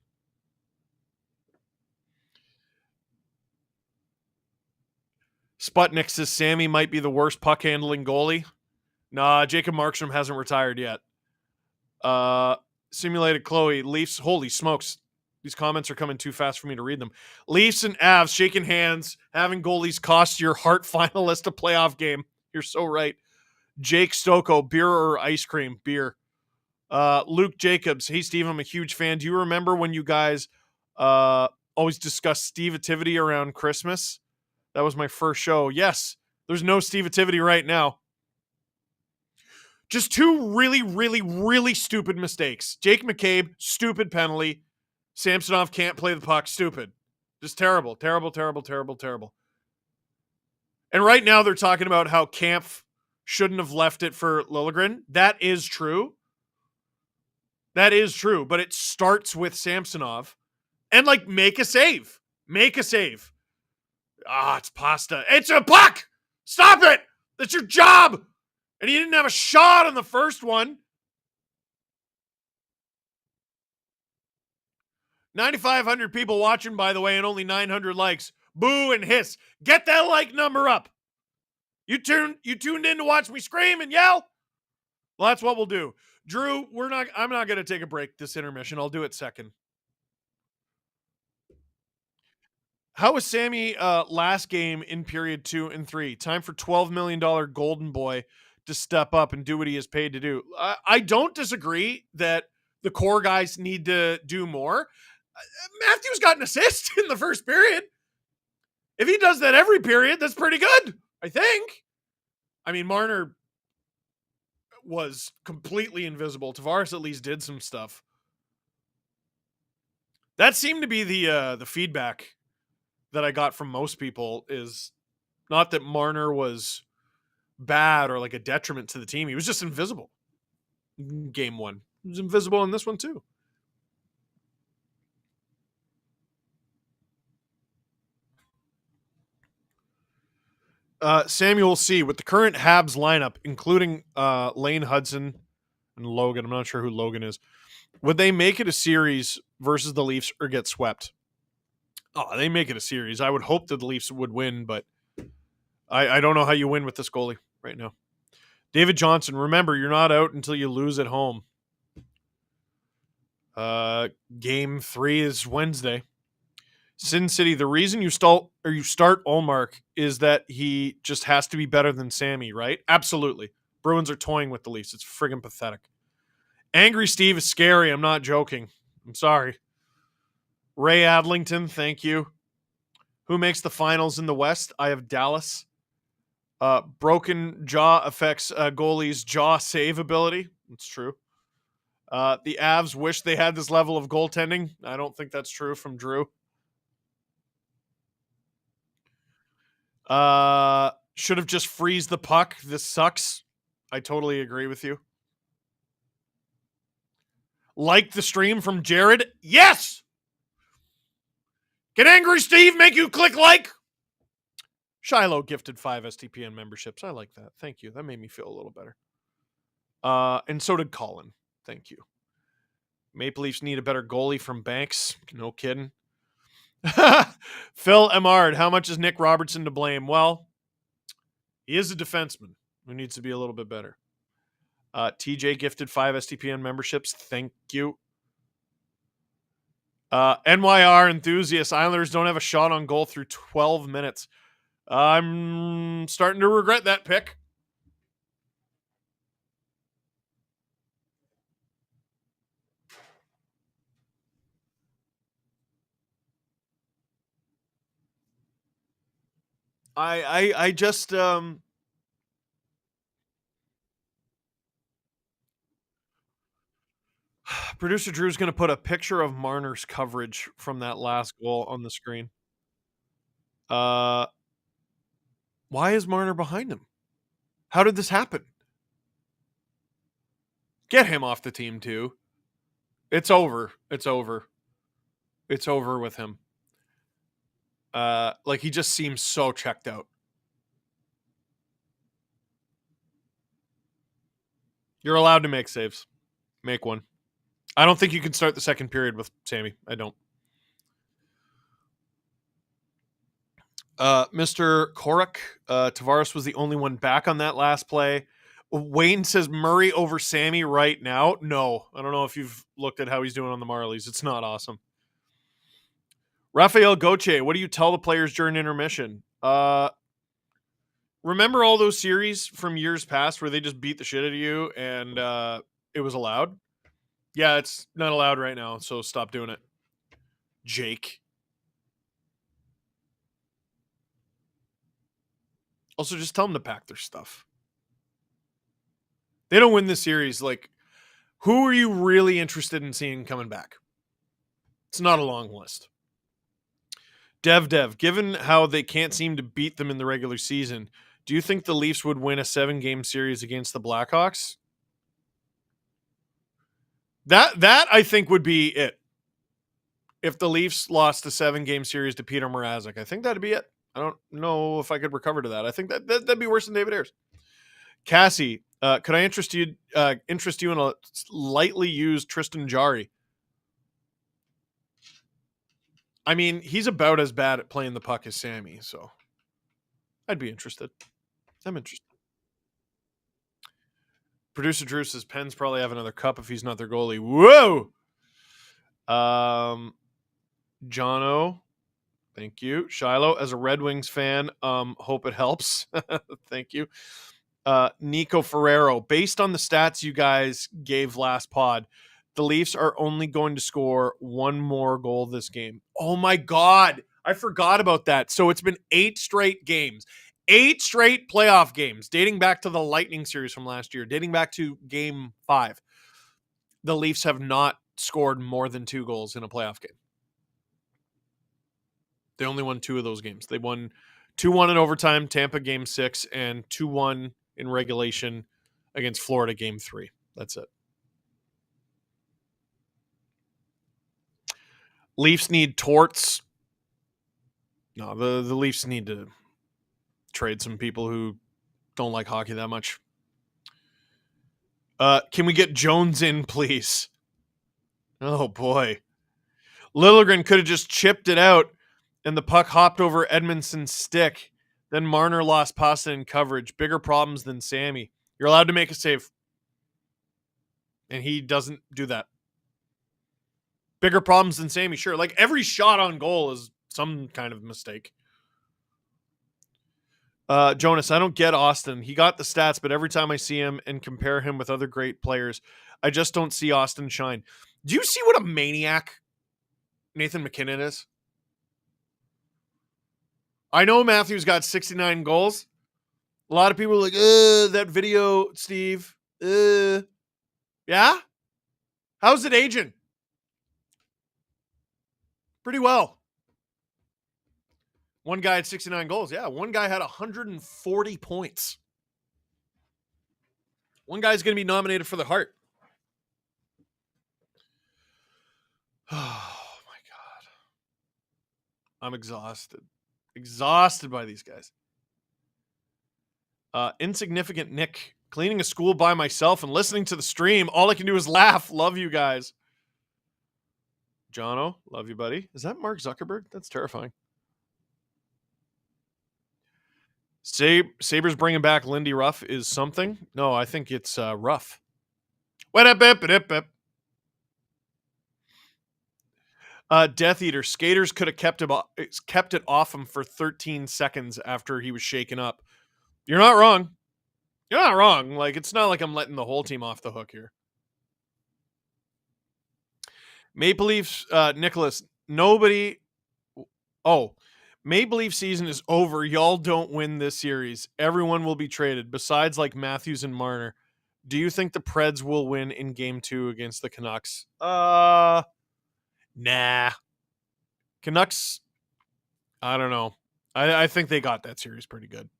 Sputnik says Sammy might be the worst puck handling goalie. Nah, Jacob Markstrom hasn't retired yet. Simulated Chloe, Leafs, holy smokes. These comments are coming too fast for me to read them. Leafs and Avs shaking hands, having goalies cost your Hart finalist a playoff game. You're so right. Jake Stocco, beer or ice cream? Beer. Luke Jacobs, hey Steve, I'm a huge fan. Do you remember when you guys always discuss Steve Activity around Christmas? That was my first show. Yes, there's no Steve Activity right now. Just two really, really, really stupid mistakes. Jake McCabe, stupid penalty. Samsonov can't play the puck, stupid. Just terrible, terrible, terrible, terrible, terrible. And right now they're talking about how Kampf shouldn't have left it for Liljegren. That is true. That is true, but it starts with Samsonov. And, like, make a save. Make a save. It's pasta. It's a puck! Stop it! That's your job! And he didn't have a shot on the first one. 9,500 people watching, by the way, and only 900 likes. Boo and hiss. Get that like number up. You tuned in to watch me scream and yell? Well, that's what we'll do. Drew, I'm not going to take a break this intermission. I'll do it second. How was Sammy last game in period 2 and 3? Time for $12 million golden boy to step up and do what he is paid to do. I don't disagree that the core guys need to do more. Matthews got an assist in the first period. If he does that every period, that's pretty good, I think. I mean, Marner was completely invisible. Tavares at least did some stuff. That seemed to be the feedback that I got from most people, is not that Marner was bad or like a detriment to the team. He was just invisible. Game 1. He was invisible in this one too. Samuel C. With the current Habs lineup, including Lane Hudson and Logan, I'm not sure who Logan is, would they make it a series versus the Leafs or get swept? Oh, they make it a series. I would hope that the Leafs would win, but I don't know how you win with this goalie right now. David Johnson, remember, you're not out until you lose at home. Game 3 is Wednesday. Sin City, the reason you start Ullmark is that he just has to be better than Sammy, right? Absolutely. Bruins are toying with the Leafs. It's friggin' pathetic. Angry Steve is scary. I'm not joking. I'm sorry. Ray Adlington, thank you. Who makes the finals in the West? I have Dallas. Broken jaw affects goalie's jaw save ability. It's true. The Avs wish they had this level of goaltending. I don't think that's true from Drew. Should have just freeze the puck. This sucks. I totally agree with you. Like the stream from Jared? Yes! Can Angry Steve make you click like? Shiloh gifted 5 STPN memberships. I like that. Thank you. That made me feel a little better. And so did Colin. Thank you. Maple Leafs need a better goalie from Banks. No kidding. Phil Emard, how much is Nick Robertson to blame? Well, he is a defenseman who needs to be a little bit better. TJ gifted 5 STPN memberships. Thank you. NYR enthusiasts, Islanders don't have a shot on goal through 12 minutes. I'm starting to regret that pick. I just producer Drew's going to put a picture of Marner's coverage from that last goal on the screen. Why is Marner behind him? How did this happen? Get him off the team too. It's over. It's over. It's over with him. Like he just seems so checked out. You're allowed to make saves. Make one. I don't think you can start the second period with Sammy. I don't. Mr. Koruk, Tavares was the only one back on that last play. Wayne says Murray over Sammy right now. No, I don't know if you've looked at how he's doing on the Marlies. It's not awesome. Rafael Gauthier, what do you tell the players during intermission? Remember all those series from years past where they just beat the shit out of you and it was allowed? Yeah, it's not allowed right now, so stop doing it. Jake. Also, just tell them to pack their stuff. They don't win this series. Like, who are you really interested in seeing coming back? It's not a long list. Dev, given how they can't seem to beat them in the regular season, do you think the Leafs would win a 7-game series against the Blackhawks? That I think would be it. If the Leafs lost a 7-game series to Peter Mrazek, I think that'd be it. I don't know if I could recover to that. I think that'd be worse than David Ayres. Cassie, could I interest you in a lightly used Tristan Jarry? I mean, he's about as bad at playing the puck as Sammy, so I'd be interested. I'm interested. Producer Drew says Pens probably have another cup if he's not their goalie. Whoa! Jono, thank you. Shiloh, as a Red Wings fan, hope it helps. Thank you. Nico Ferrero, based on the stats you guys gave last pod, the Leafs are only going to score one more goal this game. Oh my God. I forgot about that. So it's been 8 straight games, 8 straight playoff games, dating back to the Lightning series from last year, dating back to game 5. The Leafs have not scored more than 2 goals in a playoff game. They only won 2 of those games. They won 2-1 in overtime, Tampa game 6, and 2-1 in regulation against Florida game 3. That's it. Leafs need Torts. No, the Leafs need to trade some people who don't like hockey that much. Can we get Jones in, please? Oh, boy. Liljegren could have just chipped it out, and the puck hopped over Edmondson's stick. Then Marner lost pasta in coverage. Bigger problems than Sammy. You're allowed to make a save. And he doesn't do that. Bigger problems than Sammy, sure. Like, every shot on goal is some kind of mistake. Jonas, I don't get Austin. He got the stats, but every time I see him and compare him with other great players, I just don't see Austin shine. Do you see what a maniac Nathan McKinnon is? I know Matthews got 69 goals. A lot of people are like, that video, Steve. Yeah? How's it aging? Pretty well. One guy had 69 goals. Yeah, one guy had 140 points. One guy's going to be nominated for the Hart. Oh, my God. I'm exhausted. Exhausted by these guys. Insignificant Nick, cleaning a school by myself and listening to the stream. All I can do is laugh. Love you guys. Jono, love you, buddy. Is that Mark Zuckerberg? That's terrifying. Sabres bringing back Lindy Ruff is something. No, I think it's Ruff. Death Eater. Skaters could have kept it off him for 13 seconds after he was shaken up. You're not wrong. You're not wrong. Like, it's not like I'm letting the whole team off the hook here. Maple Leafs, Nicholas, nobody. Oh, Maple Leaf season is over. Y'all don't win this series. Everyone will be traded, besides like Matthews and Marner. Do you think the Preds will win in game 2 against the Canucks? Nah. Canucks, I don't know. I think they got that series pretty good.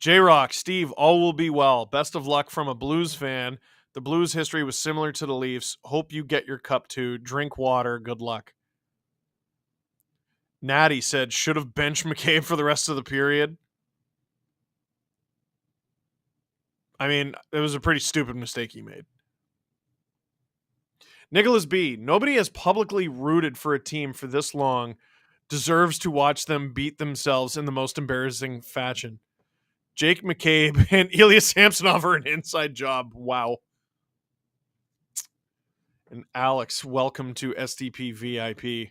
J-Rock, Steve, all will be well. Best of luck from a Blues fan. The Blues history was similar to the Leafs. Hope you get your cup too. Drink water. Good luck. Natty said, should have benched McCabe for the rest of the period. I mean, it was a pretty stupid mistake he made. Nicholas B, nobody has publicly rooted for a team for this long deserves to watch them beat themselves in the most embarrassing fashion. Jake McCabe and Ilya Samsonov are an inside job. Wow. And Alex, welcome to SDP VIP.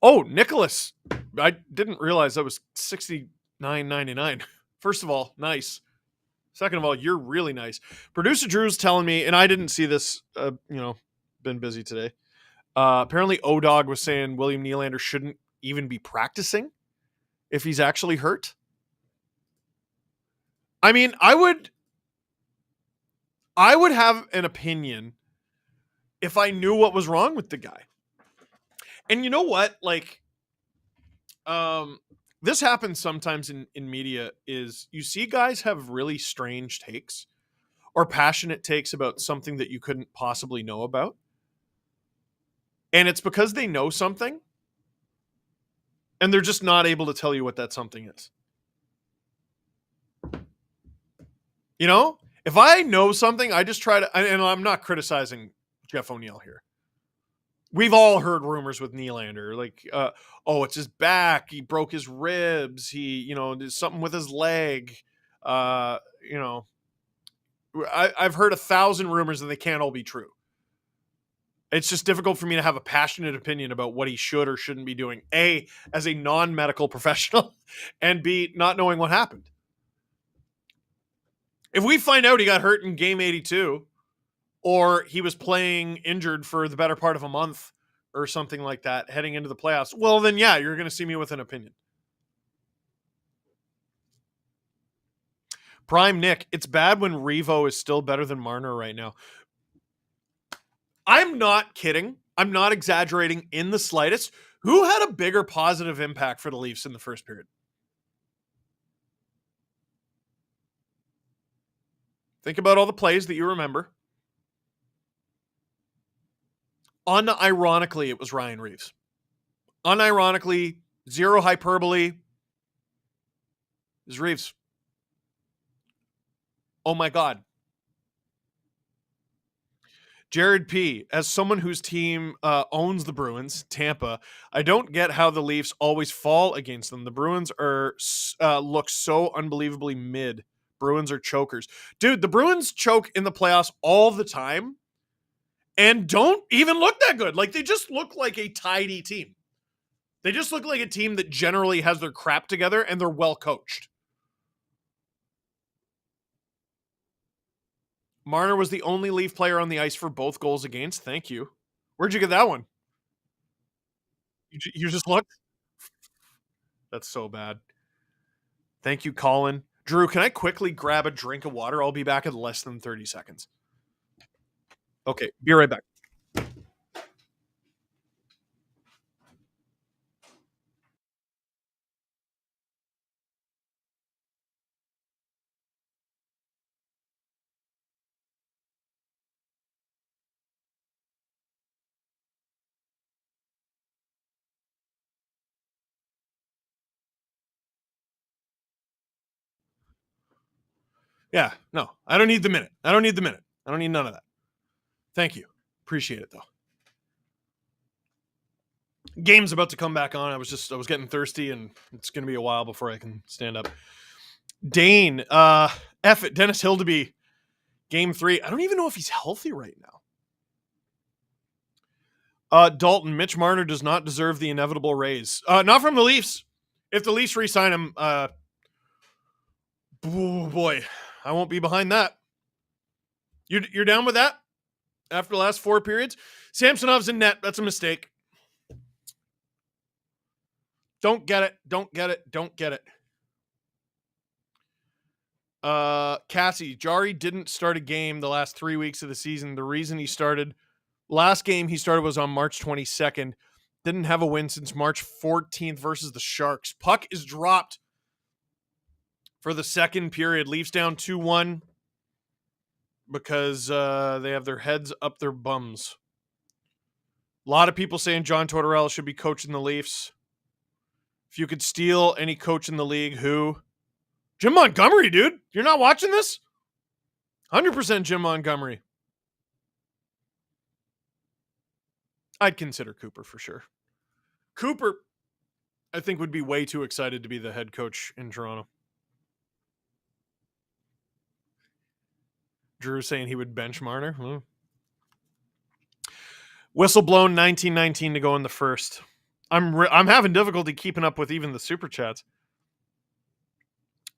Oh, Nicholas. I didn't realize that was $69.99. First of all, nice. Second of all, you're really nice. Producer Drew's telling me, and I didn't see this, been busy today. Apparently, O-Dog was saying William Nylander shouldn't even be practicing if he's actually hurt. I mean, I would have an opinion if I knew what was wrong with the guy. And you know what? Like, this happens sometimes in media is you see guys have really strange takes or passionate takes about something that you couldn't possibly know about. And it's because they know something and they're just not able to tell you what that something is. You know, if I know something, I just try to, and I'm not criticizing Jeff O'Neill here. We've all heard rumors with Nylander, like, it's his back. He broke his ribs. He, did something with his leg. I've heard 1,000 rumors and they can't all be true. It's just difficult for me to have a passionate opinion about what he should or shouldn't be doing. A, as a non-medical professional, and B, not knowing what happened. If we find out he got hurt in game 82, or he was playing injured for the better part of a month or something like that heading into the playoffs, well, then, yeah, you're going to see me with an opinion. Prime Nick, it's bad when Revo is still better than Marner right now. I'm not kidding. I'm not exaggerating in the slightest. Who had a bigger positive impact for the Leafs in the first period? Think about all the plays that you remember. Unironically, it was Ryan Reeves. Unironically, zero hyperbole. It was Reeves. Oh my God. Jared P., as someone whose team owns the Bruins, Tampa, I don't get how the Leafs always fall against them. The Bruins look so unbelievably mid. Bruins are chokers. Dude, the Bruins choke in the playoffs all the time and don't even look that good. Like, they just look like a tidy team. They just look like a team that generally has their crap together and they're well coached. Marner was the only Leaf player on the ice for both goals against. Thank you. Where'd you get that one? You just looked? That's so bad. Thank you, Colin. Drew, can I quickly grab a drink of water? I'll be back in less than 30 seconds. Okay, be right back. Yeah, no, I don't need the minute. I don't need none of that. Thank you. Appreciate it, though. Game's about to come back on. I was getting thirsty, and it's going to be a while before I can stand up. Dane, F it, Dennis Hildeby, game 3. I don't even know if he's healthy right now. Dalton, Mitch Marner does not deserve the inevitable raise. Not from the Leafs. If the Leafs re-sign him, oh boy, I won't be behind that. You're down with that? After the last 4 periods? Samsonov's in net. That's a mistake. Don't get it. Cassie, Jari didn't start a game the last 3 weeks of the season. The reason he started Last game he started was on March 22nd. Didn't have a win since March 14th versus the Sharks. Puck is dropped for the second period. Leafs down 2-1 because they have their heads up their bums. A lot of people saying John Tortorella should be coaching the Leafs. If you could steal any coach in the league, who? Jim Montgomery, dude. You're not watching this? 100% Jim Montgomery. I'd consider Cooper for sure. Cooper, I think, would be way too excited to be the head coach in Toronto. Drew saying he would bench Marner. Whistle blown 1919 to go in the first. I'm having difficulty keeping up with even the super chats.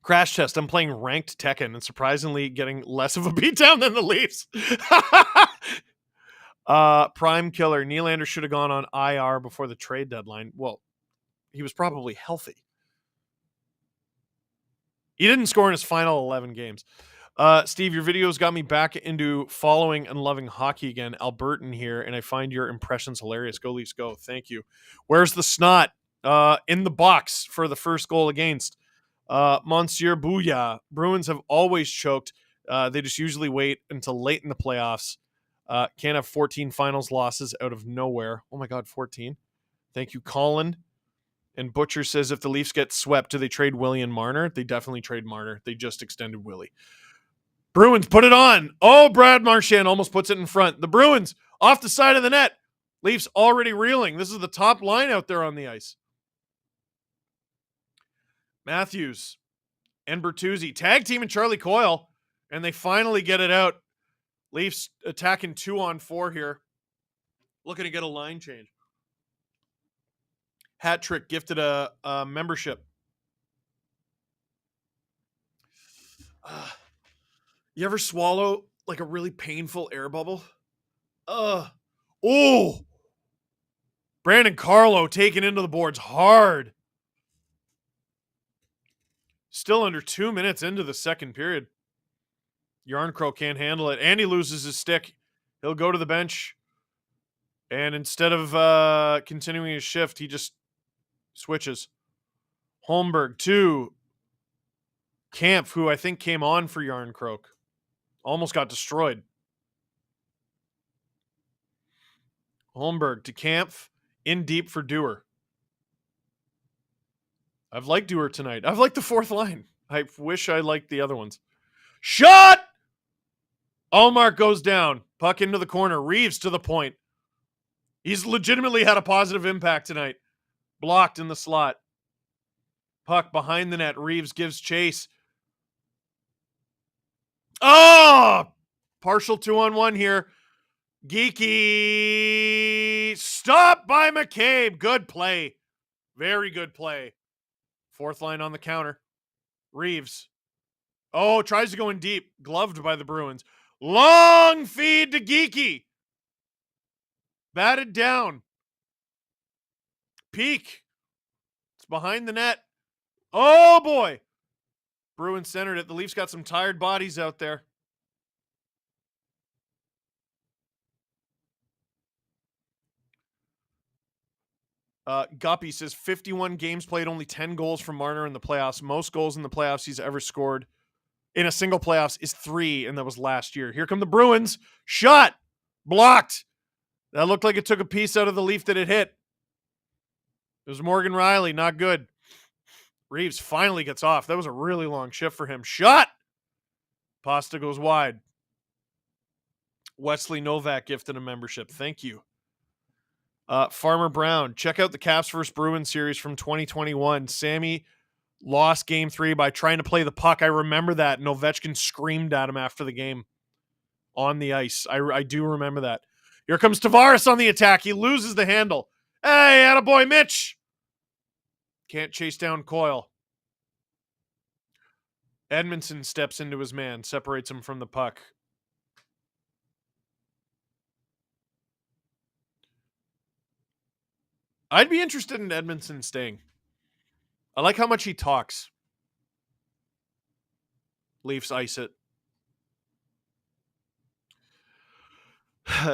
Crash test. I'm playing ranked Tekken and surprisingly getting less of a beatdown than the Leafs. Prime killer. Nylander should have gone on IR before the trade deadline. Well, he was probably healthy. He didn't score in his final 11 games. Steve, your videos got me back into following and loving hockey again. Albertan here, and I find your impressions hilarious. Go Leafs, go. Thank you. Where's the snot? In the box for the first goal against. Monsieur Booyah. Bruins have always choked. They just usually wait until late in the playoffs. Can't have 14 finals losses out of nowhere. Oh my God, 14. Thank you, Colin. And Butcher says if the Leafs get swept, do they trade Willie and Marner? They definitely trade Marner. They just extended Willie. Bruins put it on. Oh, Brad Marchand almost puts it in front. The Bruins off the side of the net. Leafs already reeling. This is the top line out there on the ice. Matthews and Bertuzzi tag team and Charlie Coyle, and they finally get it out. Leafs attacking 2-on-4 here. Looking to get a line change. Hat Trick gifted a membership. You ever swallow like a really painful air bubble? Oh. Brandon Carlo taken into the boards hard. Still under 2 minutes into the second period. Yarncrow can't handle it. And he loses his stick. He'll go to the bench. And instead of continuing his shift, he just switches. Holmberg to Kampf, who I think came on for Yarncrow. Almost got destroyed. Holmberg to Kampf. In deep for Dewar. I've liked Dewar tonight. I've liked the fourth line. I wish I liked the other ones. Shot! Allmark goes down. Puck into the corner. Reeves to the point. He's legitimately had a positive impact tonight. Blocked in the slot. Puck behind the net. Reeves gives chase. Oh! Partial 2-on-1 here. Geeky. Stop by McCabe. Good play. Very good play. Fourth line on the counter. Reeves. Oh, tries to go in deep. Gloved by the Bruins. Long feed to Geeky. Batted down. Peak. It's behind the net. Oh, boy. Bruins centered it. The Leafs got some tired bodies out there. Guppy says 51 games played, only 10 goals from Marner in the playoffs. Most goals in the playoffs he's ever scored in a single playoffs is 3, and that was last year. Here come the Bruins. Shot. Blocked. That looked like it took a piece out of the Leaf that it hit. It was Morgan Riley. Not good. Reeves finally gets off. That was a really long shift for him. Shot. Pasta goes wide. Wesley Novak gifted a membership. Thank you. Farmer Brown, check out the Caps vs. Bruins series from 2021. Sammy lost game 3 by trying to play the puck. I remember that. And Ovechkin screamed at him after the game on the ice. I do remember that. Here comes Tavares on the attack. He loses the handle. Hey, attaboy, Mitch. Can't chase down Coyle. Edmondson steps into his man, separates him from the puck. I'd be interested in Edmondson staying. I like how much he talks. Leafs ice it.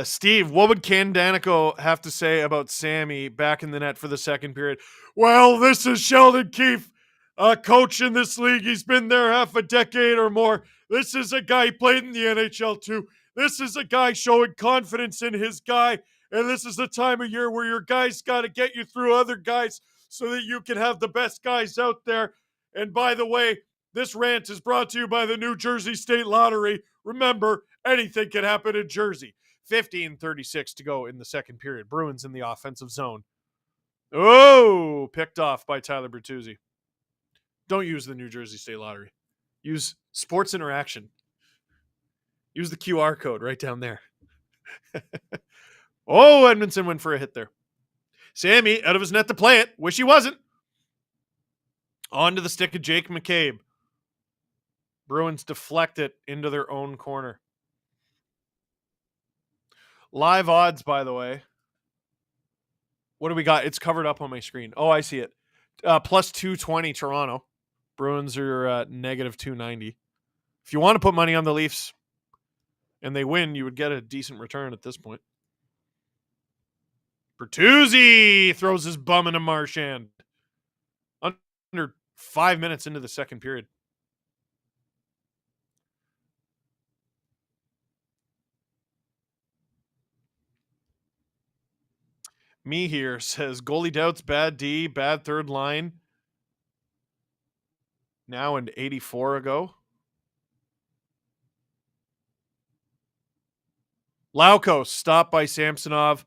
Steve, what would Ken Danico have to say about Sammy back in the net for the second period? Well, this is Sheldon Keefe, a coach in this league. He's been there half a decade or more. This is a guy who played in the NHL too. This is a guy showing confidence in his guy. And this is the time of year where your guys got to get you through other guys so that you can have the best guys out there. And by the way, this rant is brought to you by the New Jersey State Lottery. Remember, anything can happen in Jersey. 15:36 to go in the second period. Bruins in the offensive zone. Oh, picked off by Tyler Bertuzzi. Don't use the New Jersey State Lottery. Use Sports Interaction. Use the QR code right down there. Oh, Edmondson went for a hit there. Sammy out of his net to play it. Wish he wasn't. On to the stick of Jake McCabe. Bruins deflect it into their own corner. Live odds, by the way. What do we got? It's covered up on my screen. Oh, I see it. Plus 220 Toronto. Bruins are negative 290. If you want to put money on the Leafs and they win, you would get a decent return at this point. Bertuzzi throws his bum into Marchand. Under 5 minutes into the second period. Me here says goalie doubts, bad D, bad third line. Now and 84 ago. Laukos stopped by Samsonov.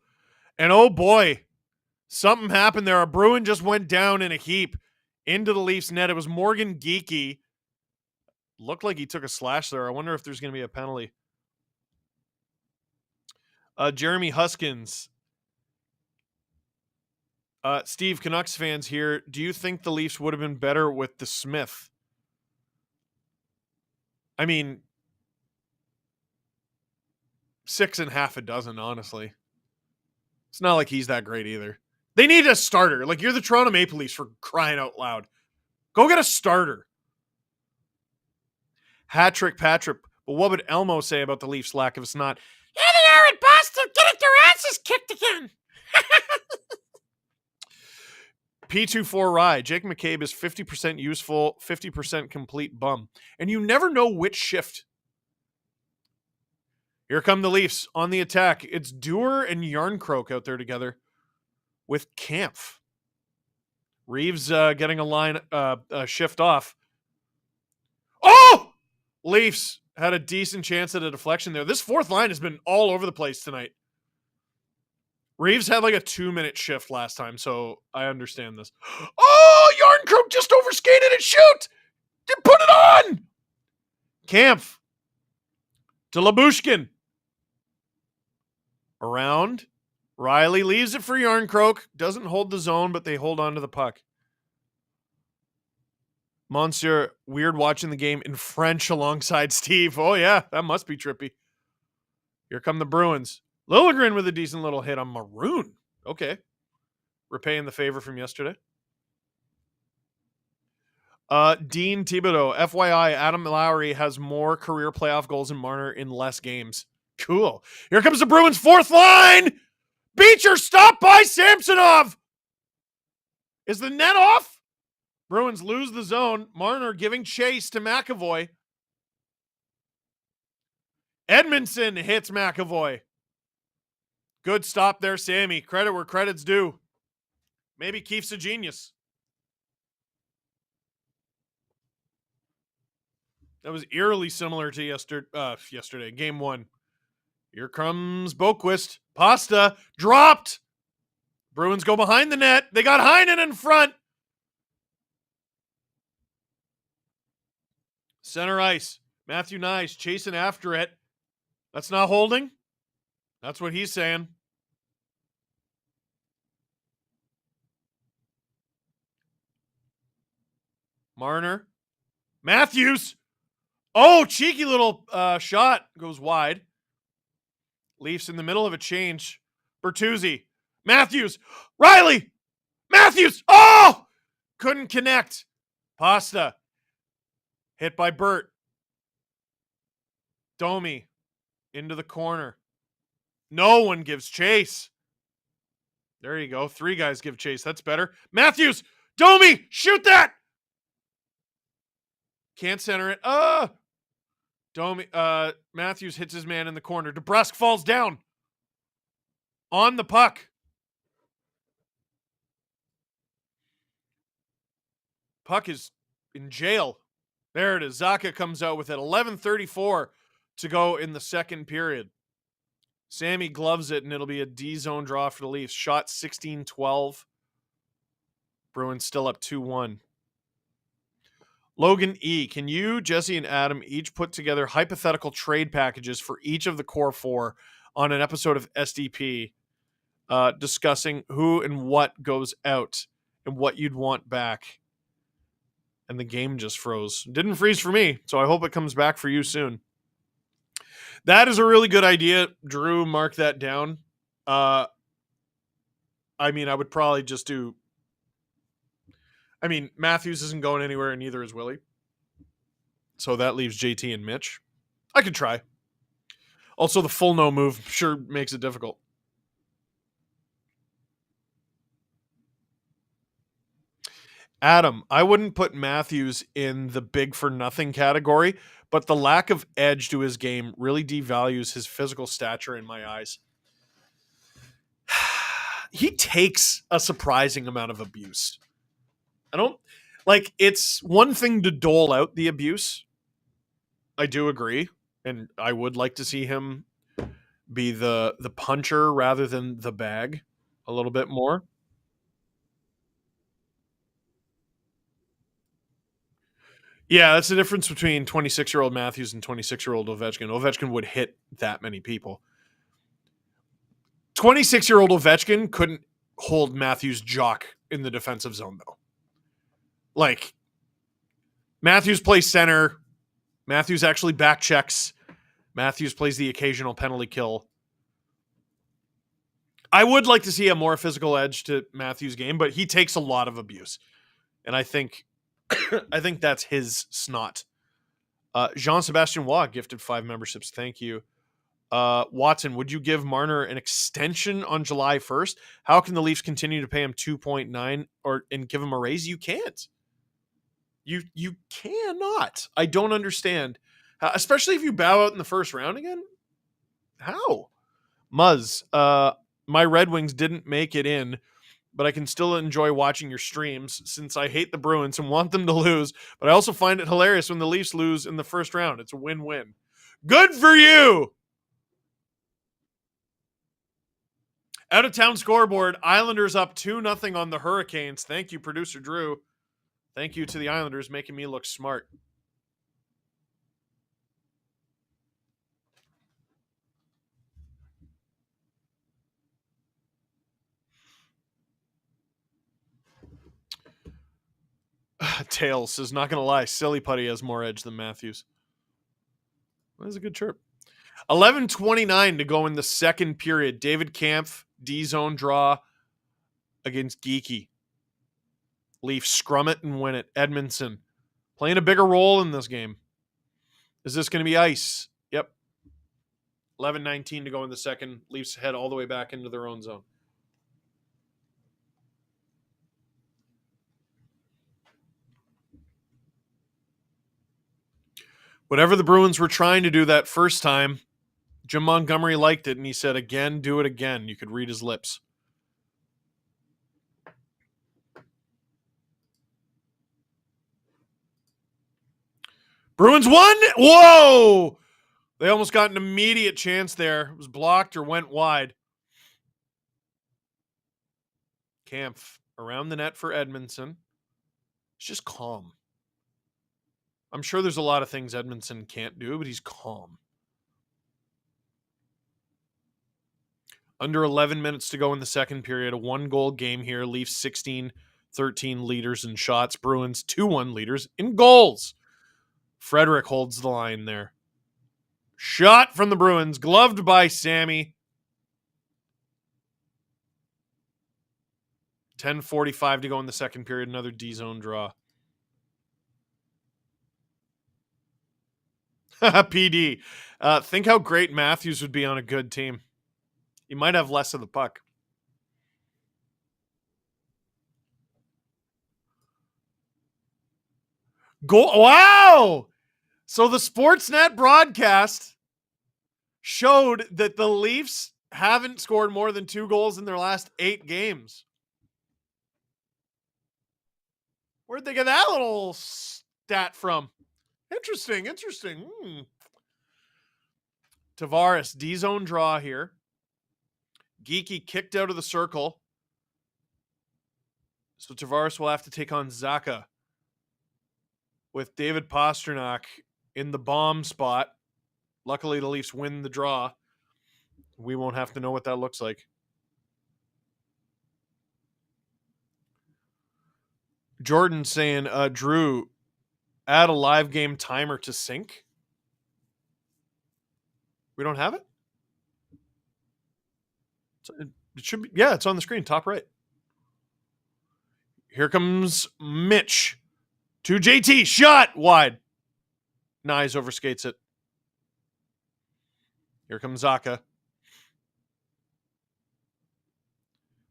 And oh boy, something happened there. A Bruin just went down in a heap into the Leafs net. It was Morgan Geekie. Looked like he took a slash there. I wonder if there's going to be a penalty. Jeremy Huskins. Steve, Canucks fans here. Do you think the Leafs would have been better with the Smith? I mean, 6 and half a dozen, honestly. It's not like he's that great either. They need a starter. Like, you're the Toronto Maple Leafs, for crying out loud. Go get a starter. Hat-trick Patrick. But what would Elmo say about the Leafs' lack of snot? Here they are in Boston, getting their asses kicked again. P24 Rye. Jake McCabe is 50% useful, 50% complete bum. And you never know which shift. Here come the Leafs on the attack. It's Dewar and Yarncroke out there together with Kampf. Reeves getting a shift off. Oh! Leafs had a decent chance at a deflection there. This fourth line has been all over the place tonight. Reeves had like a 2-minute shift last time, so I understand this. Oh, Yarncroke just overskated and shoot! Put it on! Kampf to Labushkin. Around. Riley leaves it for Yarncroke. Doesn't hold the zone, but they hold on to the puck. Monsieur, weird watching the game in French alongside Steve. Oh, yeah, that must be trippy. Here come the Bruins. Liljegren with a decent little hit on Maroon. Okay. Repaying the favor from yesterday. Dean Thibodeau. FYI, Adam Lowry has more career playoff goals than Marner in less games. Cool. Here comes the Bruins' fourth line. Beecher stopped by Samsonov. Is the net off? Bruins lose the zone. Marner giving chase to McAvoy. Edmondson hits McAvoy. Good stop there, Sammy. Credit where credit's due. Maybe Keefe's a genius. That was eerily similar to yesterday, game one. Here comes Boquist. Pasta dropped. Bruins go behind the net. They got Heinen in front. Center ice. Matthew Nyes chasing after it. That's not holding. That's what he's saying. Marner. Matthews. Oh, cheeky little shot. Goes wide. Leafs in the middle of a change. Bertuzzi. Matthews. Riley. Matthews. Oh! Couldn't connect. Pasta. Hit by Burt. Domi. Into the corner. No one gives chase. There you go. 3 guys give chase. That's better. Matthews, Domi, shoot that. Can't center it. Domi, Matthews hits his man in the corner. DeBrusque falls down on the puck. Puck is in jail. There it is. Zacha comes out with it. 11:34 to go in the second period. Sammy gloves it, and it'll be a D-zone draw for the Leafs. Shot 16-12. Bruins still up 2-1. Logan E., can you, Jesse, and Adam each put together hypothetical trade packages for each of the core 4 on an episode of SDP discussing who and what goes out and what you'd want back? And the game just froze. Didn't freeze for me, so I hope it comes back for you soon. That is a really good idea. Drew, mark that down. I would probably just do... Matthews isn't going anywhere, and neither is Willie. So that leaves JT and Mitch. I could try. Also, the full no move sure makes it difficult. Adam, I wouldn't put Matthews in the big for nothing category, but the lack of edge to his game really devalues his physical stature in my eyes. He takes a surprising amount of abuse. It's one thing to dole out the abuse. I do agree. And I would like to see him be the puncher rather than the bag a little bit more. Yeah, that's the difference between 26-year-old Matthews and 26-year-old Ovechkin. Ovechkin would hit that many people. 26-year-old Ovechkin couldn't hold Matthews' jock in the defensive zone, though. Matthews plays center. Matthews actually back checks. Matthews plays the occasional penalty kill. I would like to see a more physical edge to Matthews' game, but he takes a lot of abuse. And I think that's his snot. Jean-Sebastien Waugh gifted 5 memberships. Thank you. Watson, would you give Marner an extension on July 1st? How can the Leafs continue to pay him 2.9 and give him a raise? You can't. You cannot. I don't understand. Especially if you bow out in the first round again. How? Muzz, my Red Wings didn't make it in, but I can still enjoy watching your streams since I hate the Bruins and want them to lose, but I also find it hilarious when the Leafs lose in the first round. It's a win-win. Good for you! Out-of-town scoreboard. Islanders up 2-0 on the Hurricanes. Thank you, producer Drew. Thank you to the Islanders, making me look smart. Tails says, not going to lie, Silly Putty has more edge than Matthews. That's a good chirp. 11:29 to go in the second period. David Kampf, D-zone draw against Geeky. Leafs scrum it and win it. Edmondson playing a bigger role in this game. Is this going to be ice? Yep. 11:19 to go in the second. Leafs head all the way back into their own zone. Whatever the Bruins were trying to do that first time, Jim Montgomery liked it, and he said, again, do it again. You could read his lips. Bruins won! Whoa! They almost got an immediate chance there. It was blocked or went wide. Kampf around the net for Edmondson. It's just calm. I'm sure there's a lot of things Edmondson can't do, but he's calm. Under 11 minutes to go in the second period. A 1-goal game here. Leafs 16-13 leaders in shots. Bruins 2-1 leaders in goals. Frederick holds the line there. Shot from the Bruins. Gloved by Sammy. 10:45 to go in the second period. Another D-zone draw. PD. Think how great Matthews would be on a good team. He might have less of the puck. Go! Wow! So the Sportsnet broadcast showed that the Leafs haven't scored more than 2 goals in their last 8 games. Where'd they get that little stat from? Interesting. Tavares, D-zone draw here. Geeky kicked out of the circle. So Tavares will have to take on Zacha with David Pastrnak in the bomb spot. Luckily, the Leafs win the draw. We won't have to know what that looks like. Jordan saying, Drew, add a live game timer to sync. We don't have it? It should be. Yeah, it's on the screen, top right. Here comes Mitch to JT. Shot wide. Nyes overskates it. Here comes Zacha.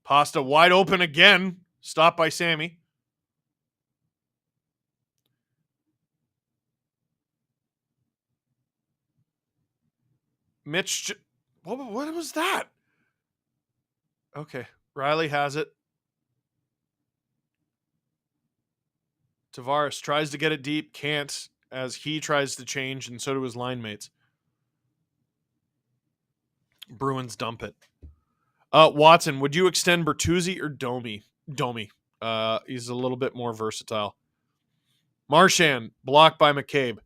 Pasta wide open again. Stopped by Sammy. Mitch. What was that? Okay. Riley has it. Tavares tries to get it deep. Can't, as he tries to change, and so do his line mates. Bruins dump it. Watson, would you extend Bertuzzi or Domi? Domi. He's a little bit more versatile. Marchand, blocked by McCabe.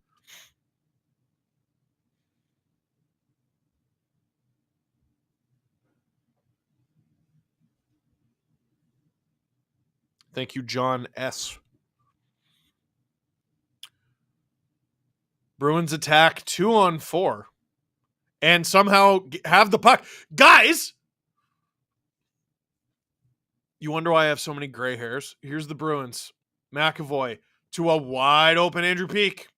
Thank you, John S. Bruins attack 2-on-4 and somehow have the puck. Guys, you wonder why I have so many gray hairs? Here's the Bruins. McAvoy to a wide open Andrew Peeke.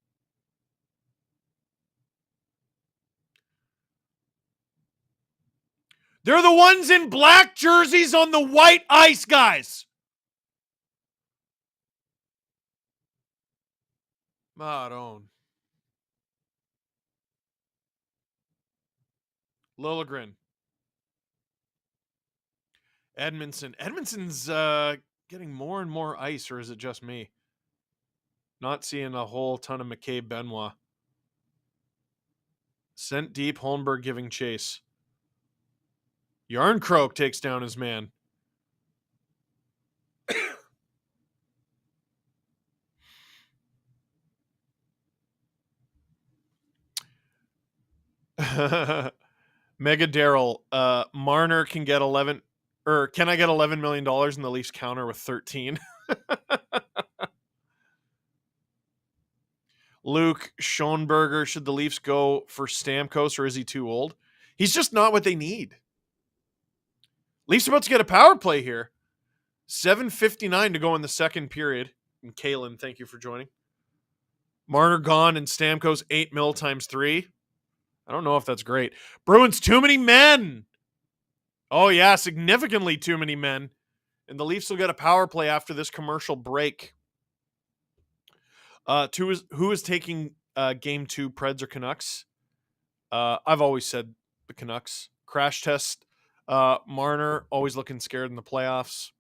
They're the ones in black jerseys on the white ice, guys. Maroon. Liljegren. Edmondson. Edmondson's getting more and more ice, or is it just me? Not seeing a whole ton of McCabe Benoit. Sent deep, Holmberg giving chase. Yarncroak takes down his man. Mega Daryl, Marner can get 11, or can I get $11 million in the Leafs counter with 13? Luke Schoenberger, should the Leafs go for Stamkos, or is he too old? He's just not what they need. Leafs about to get a power play here. 7:59 to go in the second period. And Kalen, thank you for joining. Marner gone and Stamkos 8 mil times 3. I don't know if that's great. Bruins, too many men. Oh, yeah, significantly too many men. And the Leafs will get a power play after this commercial break. Who is taking game 2, Preds or Canucks? I've always said the Canucks. Crash test. Marner, always looking scared in the playoffs.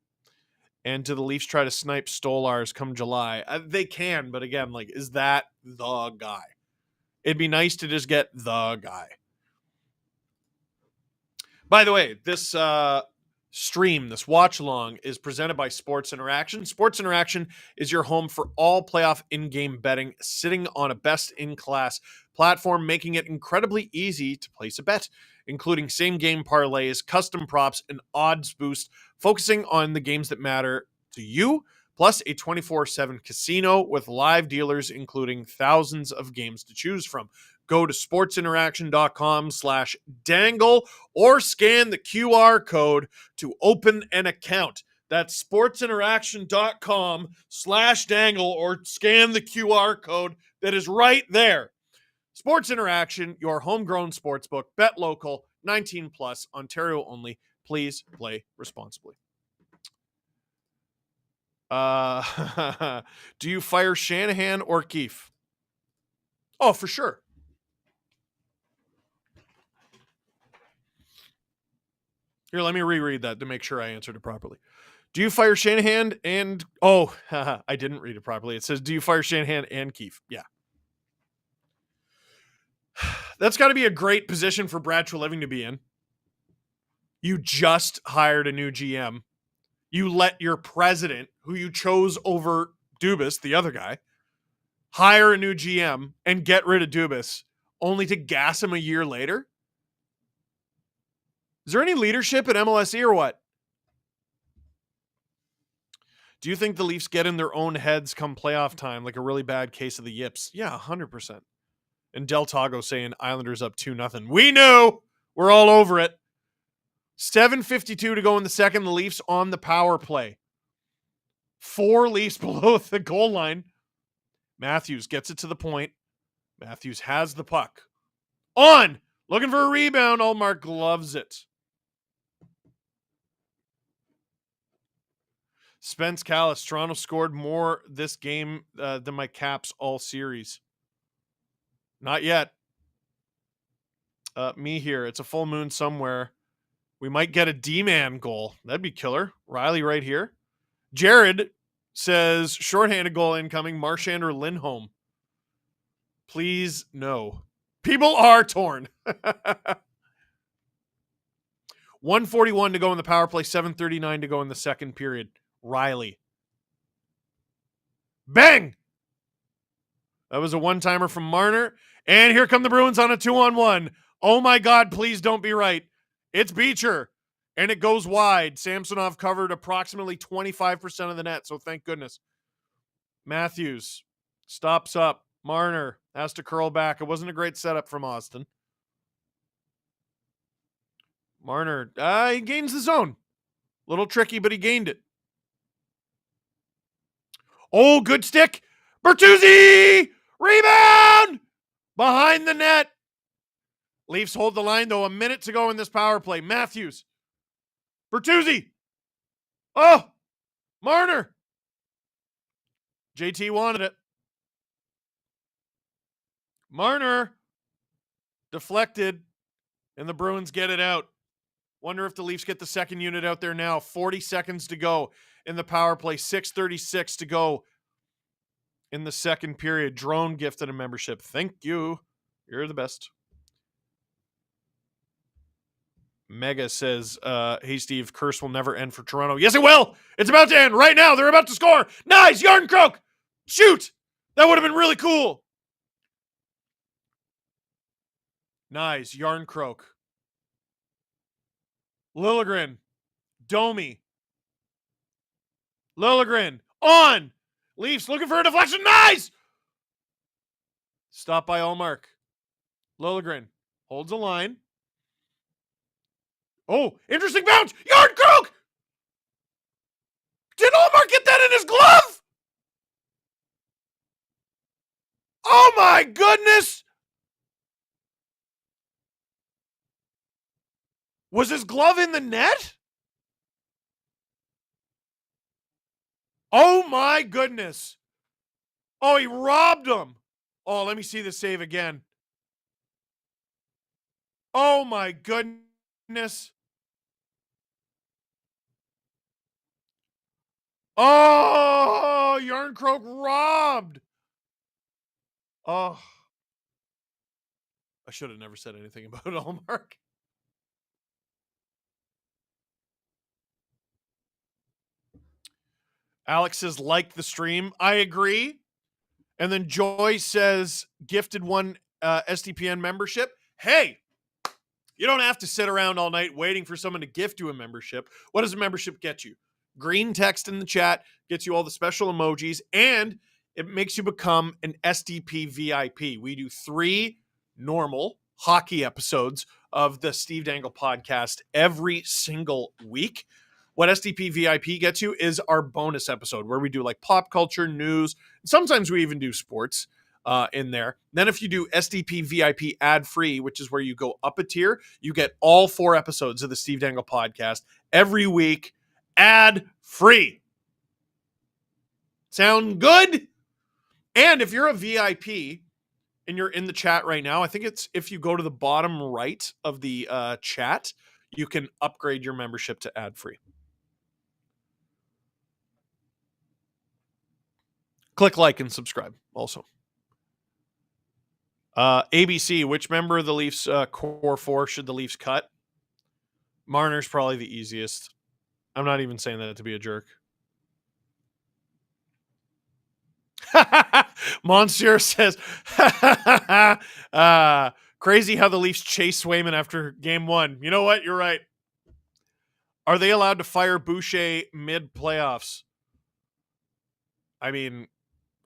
And do the Leafs try to snipe Stolars come July? They can, but again, like, is that the guy? It'd be nice to just get the guy. By the way, this stream, this watch along, is presented by Sports Interaction. Sports Interaction is your home for all playoff in-game betting, sitting on a best-in-class platform, making it incredibly easy to place a bet, including same-game parlays, custom props, and odds boost, focusing on the games that matter to you, plus a 24/7 casino with live dealers, including thousands of games to choose from. Go to sportsinteraction.com/dangle or scan the QR code to open an account. That's sportsinteraction.com/dangle or scan the QR code that is right there. Sports Interaction, your homegrown sportsbook. Bet local. 19 plus, Ontario only. Please play responsibly. Do you fire Shanahan or Keefe? Oh, for sure. Here, let me reread that to make sure I answered it properly. Do you fire Shanahan and... Oh, I didn't read it properly. It says, do you fire Shanahan and Keefe? Yeah. That's got to be a great position for Brad Treliving to be in. You just hired a new GM. You let your president, who you chose over Dubas, the other guy, hire a new GM and get rid of Dubas, only to gas him a year later? Is there any leadership at MLSE or what? Do you think the Leafs get in their own heads come playoff time, like a really bad case of the yips? Yeah, 100%. And Del Tago saying Islanders up 2-0. We knew. We're all over it. 7:52 to go in the second. The Leafs on the power play. 4 Leafs below the goal line. Matthews gets it to the point. Matthews has the puck. On! Looking for a rebound. Allmark gloves it. Spence Callis, Toronto scored more this game than my Caps all series. Not yet. Me here. It's a full moon somewhere. We might get a D-man goal. That'd be killer. Riley right here. Jared says, shorthanded goal incoming, Marchand or Lindholm. Please, no. People are torn. 1:41 to go in the power play, 7:39 to go in the second period. Riley. Bang! That was a one-timer from Marner. And here come the Bruins on a 2-on-1. Oh my God, please don't be right. It's Beecher. And it goes wide. Samsonov covered approximately 25% of the net, so thank goodness. Matthews stops up. Marner has to curl back. It wasn't a great setup from Austin. Marner, he gains the zone. Little tricky, but he gained it. Oh, good stick. Bertuzzi! Rebound! Behind the net. Leafs hold the line, though. A minute to go in this power play. Matthews. Bertuzzi. Oh! Marner. JT wanted it. Marner. Deflected. And the Bruins get it out. Wonder if the Leafs get the second unit out there now. 40 seconds to go in the power play. 6:36 to go in the second period. Drone gifted a membership. Thank you. You're the best. Mega says, hey, Steve, curse will never end for Toronto. Yes, it will. It's about to end right now. They're about to score. Nice. Yardencroke. Shoot. That would have been really cool. Nice. Yardencroke. Liljegren. Domi. Liljegren. On. Leafs looking for a deflection. Nice. Stop by Allmark. Liljegren holds a line. Oh, interesting bounce. Yardencroke. Did Allmark get that in his glove? Oh my goodness. Was his glove in the net? Oh my goodness. Oh, he robbed him. Oh, let me see the save again. Oh my goodness. Oh, Yardencroke robbed. Oh. I should have never said anything about Allmark. Alex says, like the stream. I agree. And then Joy says, gifted one SDPN membership. Hey, you don't have to sit around all night waiting for someone to gift you a membership. What does a membership get you? Green text in the chat gets you all the special emojis, and it makes you become an SDP VIP. We do 3 normal hockey episodes of the Steve Dangle podcast every single week. What SDP VIP gets you is our bonus episode where we do like pop culture, news. Sometimes we even do sports. in there. Then if you do SDP VIP ad free, which is where you go up a tier, you get all 4 episodes of the Steve Dangle podcast every week ad free. Sound good? And if you're a VIP and you're in the chat right now, I think it's if you go to the bottom right of the chat, you can upgrade your membership to ad free. Click like and subscribe also. ABC, which member of the Leafs core 4 should the Leafs cut? Marner's probably the easiest. I'm not even saying that to be a jerk. Monsieur says, crazy how the Leafs chase Swayman after game 1. You know what? You're right. Are they allowed to fire Boucher mid-playoffs? I mean,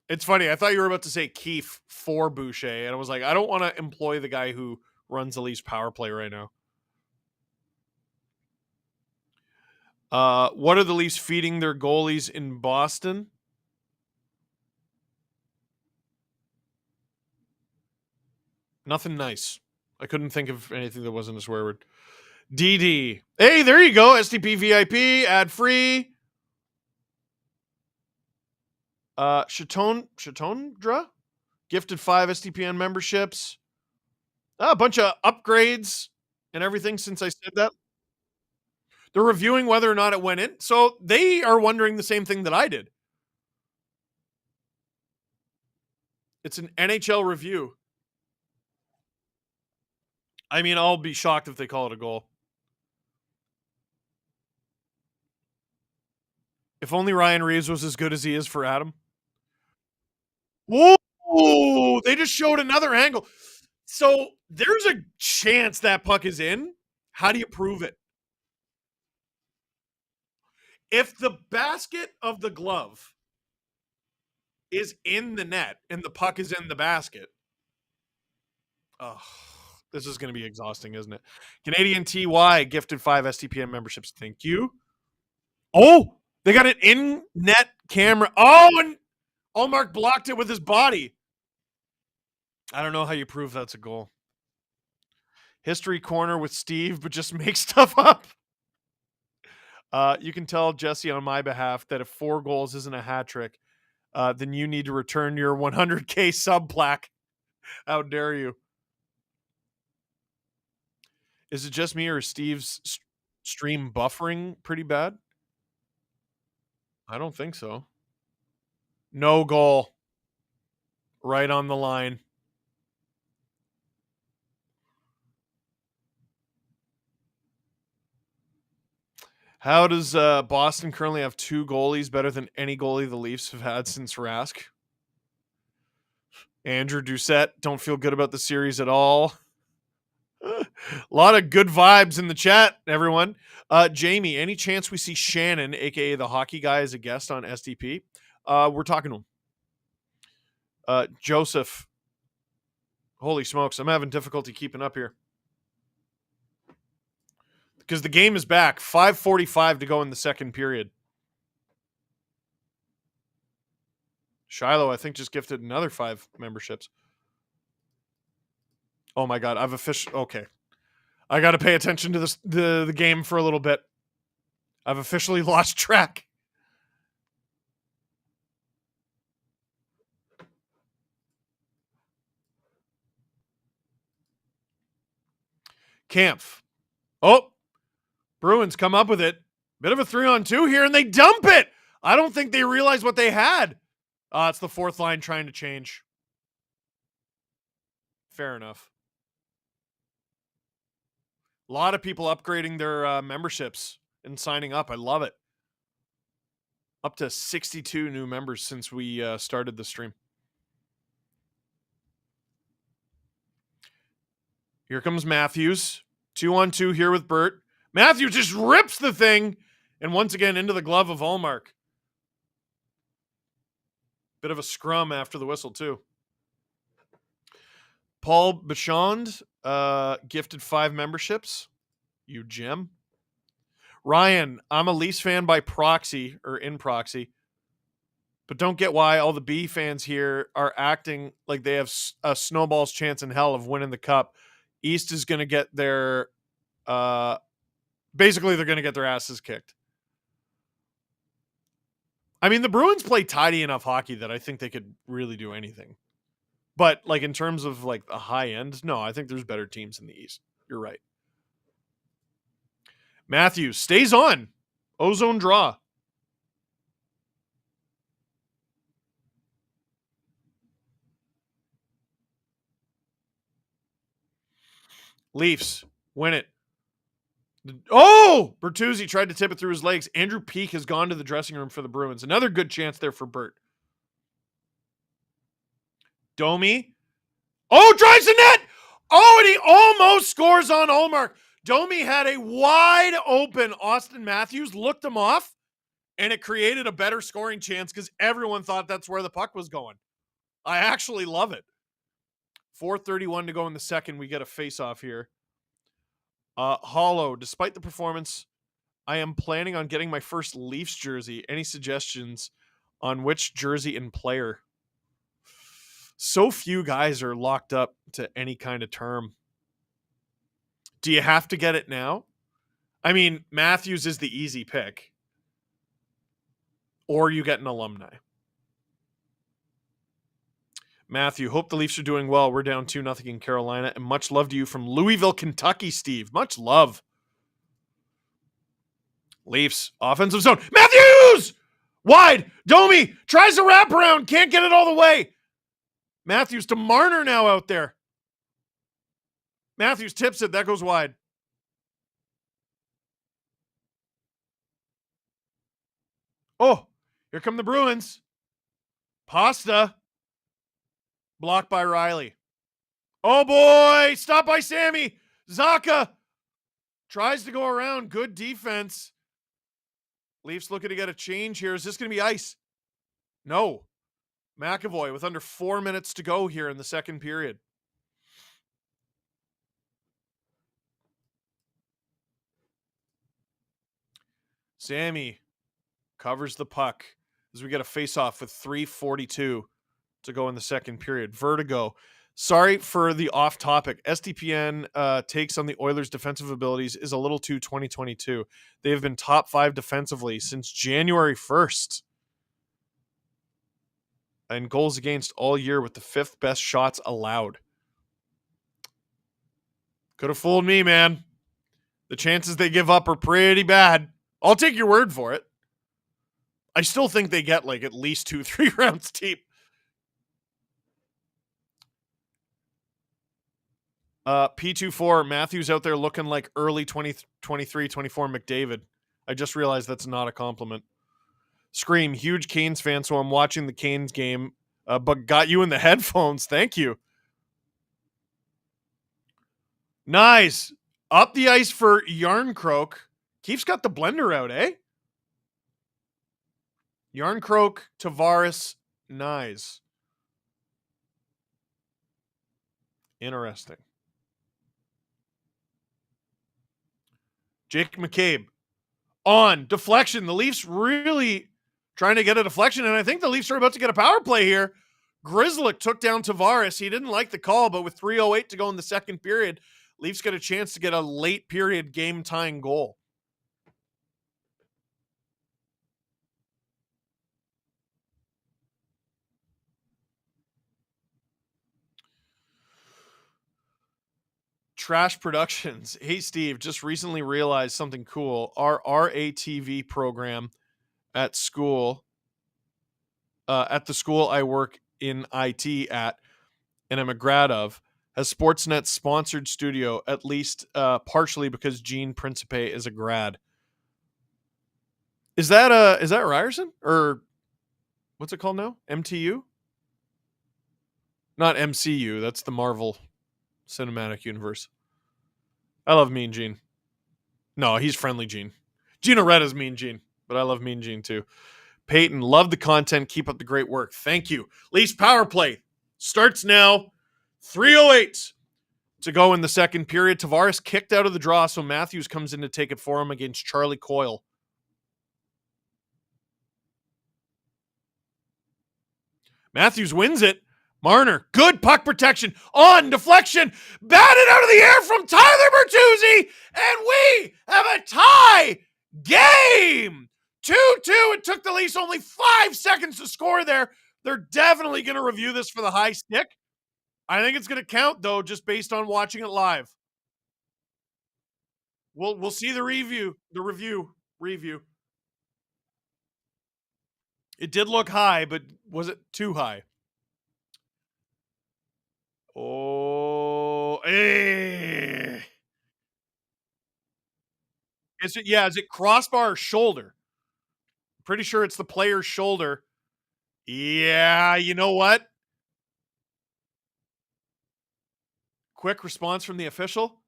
it's funny. I thought you were about to say Keefe for Boucher, and I was like, I don't want to employ the guy who runs the Leafs power play right now. What are the Leafs feeding their goalies in Boston? Nothing nice. I couldn't think of anything that wasn't a swear word. DD. Hey, there you go. STP VIP, ad free. Chatondra gifted 5 STPN memberships. A bunch of upgrades and everything since I said that. They're reviewing whether or not it went in. So they are wondering the same thing that I did. It's an NHL review. I mean, I'll be shocked if they call it a goal. If only Ryan Reeves was as good as he is for Adam. Whoa! They just showed another angle. So there's a chance that puck is in. How do you prove it? If the basket of the glove is in the net and the puck is in the basket, oh, this is going to be exhausting, isn't it? Canadian TY gifted 5 STPN memberships. Thank you. Oh, they got an in-net camera. Oh, and Allmark blocked it with his body. I don't know how you prove that's a goal. History corner with Steve, but just make stuff up. You can tell Jesse on my behalf that if 4 goals isn't a hat trick, then you need to return your 100K sub plaque. How dare you? Is it just me or is Steve's stream buffering pretty bad? I don't think so. No goal. Right on the line. How does Boston currently have 2 goalies better than any goalie the Leafs have had since Rask? Andrew Doucette, don't feel good about the series at all. A lot of good vibes in the chat, everyone. Jamie, any chance we see Shannon, a.k.a. the hockey guy, as a guest on SDP? We're talking to him. Joseph, holy smokes, I'm having difficulty keeping up here. Because the game is back. 5:45 to go in the second period. Shiloh, I think, just gifted another 5 memberships. Oh my God, I've officially... Okay. I got to pay attention to this, the game for a little bit. I've officially lost track. Kampf. Oh, Bruins come up with it. Bit of a 3-on-2 here, and they dump it. I don't think they realized what they had. It's the 4th line trying to change. Fair enough. A lot of people upgrading their memberships and signing up. I love it. Up to 62 new members since we started the stream. Here comes Matthews. 2-on-2 here with Bert. Matthews just rips the thing. And once again, into the glove of Allmark. Bit of a scrum after the whistle, too. Paul Bichond gifted 5 memberships. You Jim. Ryan, I'm a Leafs fan by proxy, or in proxy. but don't get why all the B fans here are acting like they have a snowball's chance in hell of winning the cup. East is going to get their, basically they're going to get their asses kicked. I mean, the Bruins play tidy enough hockey that I think they could really do anything. But like in terms of like the high end, no, I think there's better teams in the East. You're right. Matthews stays on. Ozone draw. Leafs win it. Oh! Bertuzzi tried to tip it through his legs. Andrew Peeke has gone to the dressing room for the Bruins. Another good chance there for Bert. Domi. Oh, drives the net! Oh, and he almost scores on Ullmark. Domi had a wide open Austin Matthews, looked him off, and it created a better scoring chance because everyone thought that's where the puck was going. I actually love it. 4:31 to go in the second. We get a face-off here. Hollow, despite the performance, I am planning on getting my first Leafs jersey. Any suggestions on which jersey and player? So few guys are locked up to any kind of term. Do you have to get it now? I mean, Matthews is the easy pick. Or you get an alumni. Matthew, hope the Leafs are doing well. We're down 2-0 in Carolina. And much love to you from Louisville, Kentucky, Steve. Much love. Leafs, offensive zone. Matthews! Wide. Domi tries to wrap around. Can't get it all the way. Matthews to Marner now out there. Matthews tips it. That goes wide. Oh, here come the Bruins. Pasta. Blocked by Riley. Oh, boy. Stop by Sammy. Zaka tries to go around. Good defense. Leafs looking to get a change here. Is this going to be ice? No. McAvoy with under 4 minutes to go here in the second period. Sammy covers the puck as we get a face-off with 3:42 to go in the second period. Vertigo. Sorry for the off-topic. SDPN takes on the Oilers' defensive abilities is a little too 2022. They have been top 5 defensively since January 1st. And goals against all year with the 5th best shots allowed. Could have fooled me, man. The chances they give up are pretty bad. I'll take your word for it. I still think they get like at least 2-3 rounds deep. P24, Matthews out there looking like early 2023, 24 McDavid. I just realized that's not a compliment. Scream, huge Canes fan, so I'm watching the Canes game, but got you in the headphones. Thank you. Nice. Up the ice for Yarncroak. Keefe's got the blender out, eh? Yarncroak, Tavares, Nice. Interesting. Jake McCabe on deflection. The Leafs really trying to get a deflection, and I think the Leafs are about to get a power play here. Grzelcyk took down Tavares. He didn't like the call, but with 3:08 to go in the second period, Leafs get a chance to get a late period game-tying goal. Trash Productions. Hey, Steve, just recently realized something cool. Our RATV program at school, at the school I work in IT at, and I'm a grad of, has Sportsnet's sponsored studio, at least partially because Gene Principe is a grad. Is that Ryerson? Or what's it called now? MTU? Not MCU. That's the Marvel Cinematic Universe. I love Mean Gene. No, he's friendly Gene. Gina Retta's Mean Gene, but I love Mean Gene too. Peyton, love the content. Keep up the great work. Thank you. Leafs power play starts now. 3:08 to go in the second period. Tavares kicked out of the draw, so Matthews comes in to take it for him against Charlie Coyle. Matthews wins it. Marner, good puck protection, on deflection, batted out of the air from Tyler Bertuzzi, and we have a tie game. 2-2. It took the Leafs only 5 seconds to score there. They're definitely going to review this for the high stick. I think it's going to count, though, just based on watching it live. We'll see the review. It did look high, but was it too high? Oh, Is it crossbar or shoulder? Pretty sure it's the player's shoulder. Yeah, you know what? Quick response from the official.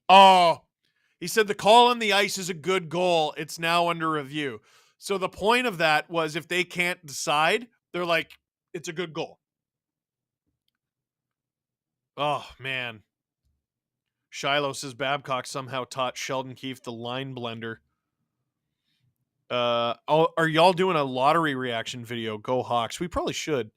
Oh, he said the call on the ice is a good goal. It's now under review. So the point of that was if they can't decide, they're like, it's a good goal. Oh, man. Shiloh says Babcock somehow taught Sheldon Keefe the line blender. Are y'all doing a lottery reaction video? Go Hawks. We probably should.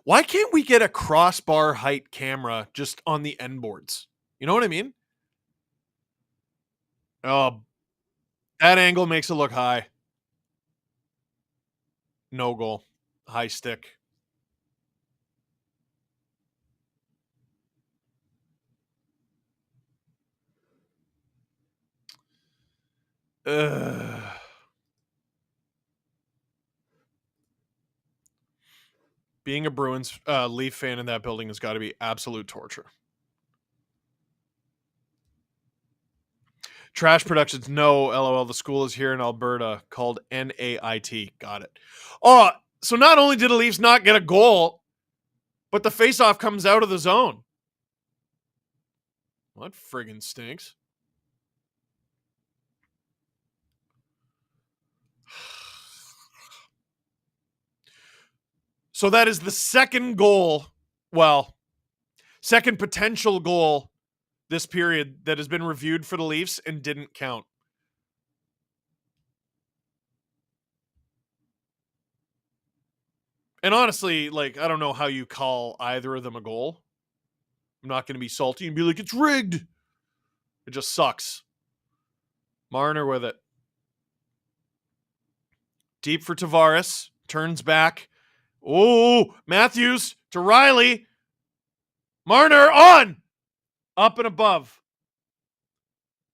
Why can't we get a crossbar height camera just on the end boards? You know what I mean? Oh, that angle makes it look high. No goal. High stick. Ugh. Being a Bruins Leaf fan in that building has got to be absolute torture. Trash Productions, no, LOL. The school is here in Alberta called NAIT. Got it. Oh, so not only did the Leafs not get a goal, but the faceoff comes out of the zone. What friggin' stinks? So that is the second goal, second potential goal this period that has been reviewed for the Leafs and didn't count. And honestly, like, I don't know how you call either of them a goal. I'm not going to be salty and be like, it's rigged. It just sucks. Marner with it. Deep for Tavares. Turns back. Oh, Matthews to Riley. Marner on. Up and above.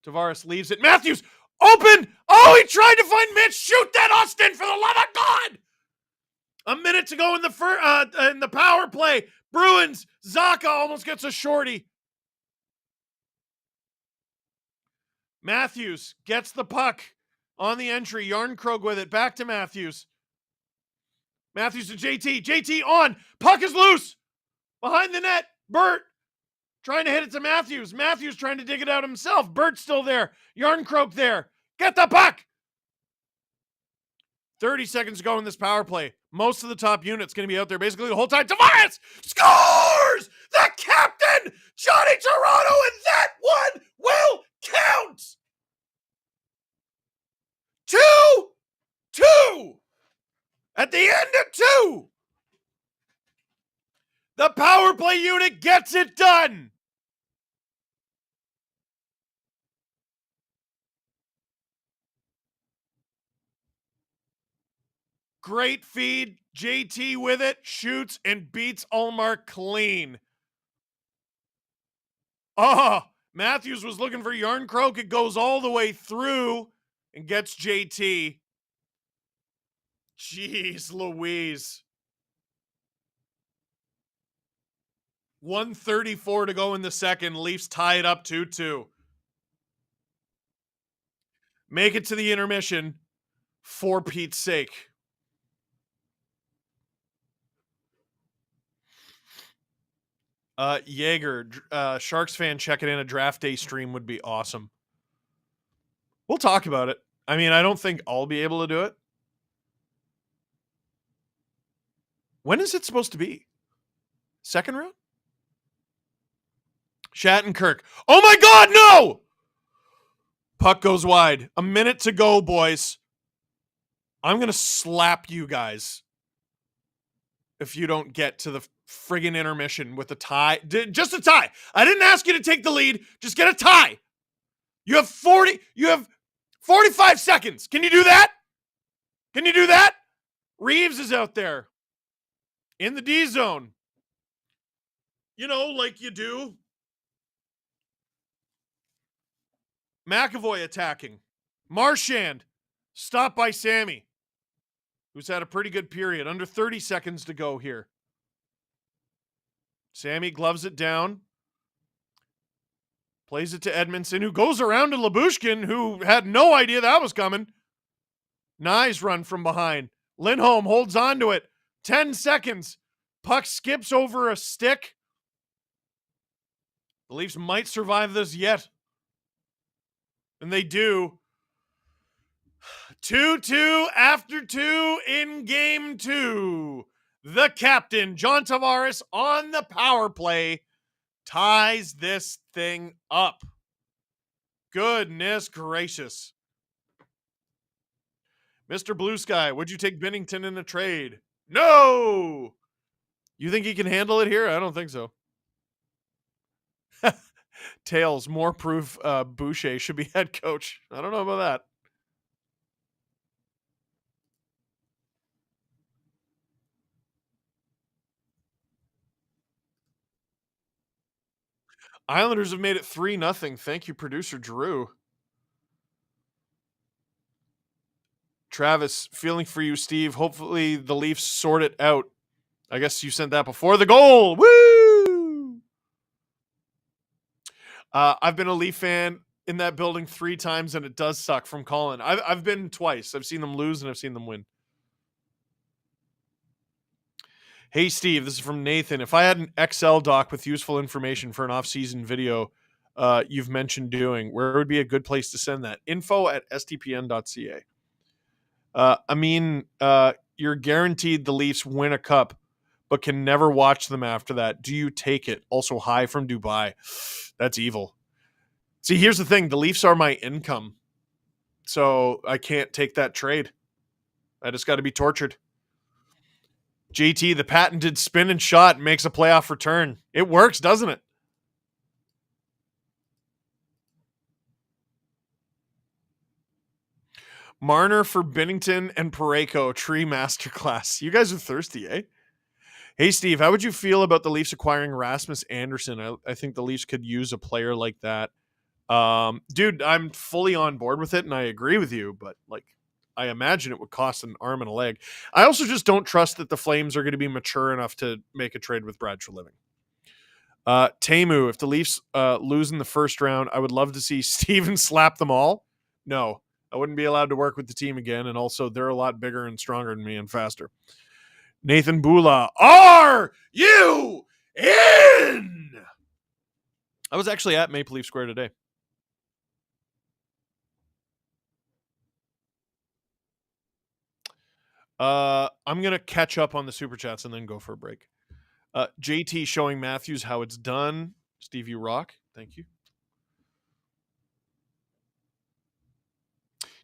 Tavares leaves it. Matthews open. Oh, he tried to find Mitch. Shoot that, Austin, for the love of God. A minute to go in the power play. Bruins. Zaka almost gets a shorty. Matthews gets the puck on the entry. Yarnkrog with it. Back to Matthews. Matthews to JT. JT on. Puck is loose. Behind the net. Burt trying to hit it to Matthews. Matthews trying to dig it out himself. Burt's still there. Yarncroak there. Get the puck. 30 seconds to go in this power play. Most of the top unit's going to be out there basically the whole time. Tavares scores! The captain, Johnny Toronto, and that one will count! 2-2! At the end of 2! The power play unit gets it done! Great feed. JT with it, shoots and beats Ullmark clean. Oh, Matthews was looking for Yarncroak. It goes all the way through and gets JT. Jeez Louise. 1:34 to go in the second. Leafs tie it up 2-2. Make it to the intermission for Pete's sake. Jaeger, Sharks fan checking in a draft day stream would be awesome. We'll talk about it. I mean, I don't think I'll be able to do it. When is it supposed to be? Second round? Shattenkirk. Oh my God, no! Puck goes wide. A minute to go, boys. I'm going to slap you guys if you don't get to the friggin' intermission with a tie. Just a tie. I didn't ask you to take the lead. Just get a tie. You have 45 seconds. Can you do that? Can you do that? Reeves is out there in the D zone. You know, like you do. McAvoy attacking. Marchand stopped by Sammy, who's had a pretty good period. Under 30 seconds to go here. Sammy gloves it down. Plays it to Edmondson, who goes around to Lyubushkin, who had no idea that was coming. Nice run from behind. Lindholm holds on to it. 10 seconds. Puck skips over a stick. The Leafs might survive this yet. And they do. 2-2 after 2 in game 2. The captain, John Tavares, on the power play, ties this thing up. Goodness gracious. Mr. Blue Sky, would you take Binnington in a trade? No! You think he can handle it here? I don't think so. Tails, more proof Boucher should be head coach. I don't know about that. Islanders have made it 3-0. Thank you, producer Drew. Travis, feeling for you, Steve. Hopefully the Leafs sort it out. I guess you sent that before the goal. Woo! I've been a Leaf fan in that building 3 times, and it does suck from Colin. I've been twice. I've seen them lose, and I've seen them win. Hey, Steve, this is from Nathan. If I had an Excel doc with useful information for an off-season video you've mentioned doing, where would be a good place to send that? info@stpn.ca. I mean, you're guaranteed the Leafs win a cup, but can never watch them after that. Do you take it? Also, hi from Dubai. That's evil. See, here's the thing. The Leafs are my income, so I can't take that trade. I just got to be tortured. JT, the patented spin and shot makes a playoff return. It works, doesn't it? Marner for Binnington and Parayko, tree masterclass. You guys are thirsty, eh? Hey, Steve, how would you feel about the Leafs acquiring Rasmus Anderson? I think the Leafs could use a player like that. Dude, I'm fully on board with it, and I agree with you, but like, I imagine it would cost an arm and a leg. I also just don't trust that the Flames are going to be mature enough to make a trade with Brad Treliving. Temu, if the Leafs lose in the first round, I would love to see Steven slap them all. No, I wouldn't be allowed to work with the team again, and also they're a lot bigger and stronger than me and faster. Nathan Bula, are you in? I was actually at Maple Leaf Square today. I'm going to catch up on the Super Chats and then go for a break. JT showing Matthews how it's done. Steve, you rock. Thank you.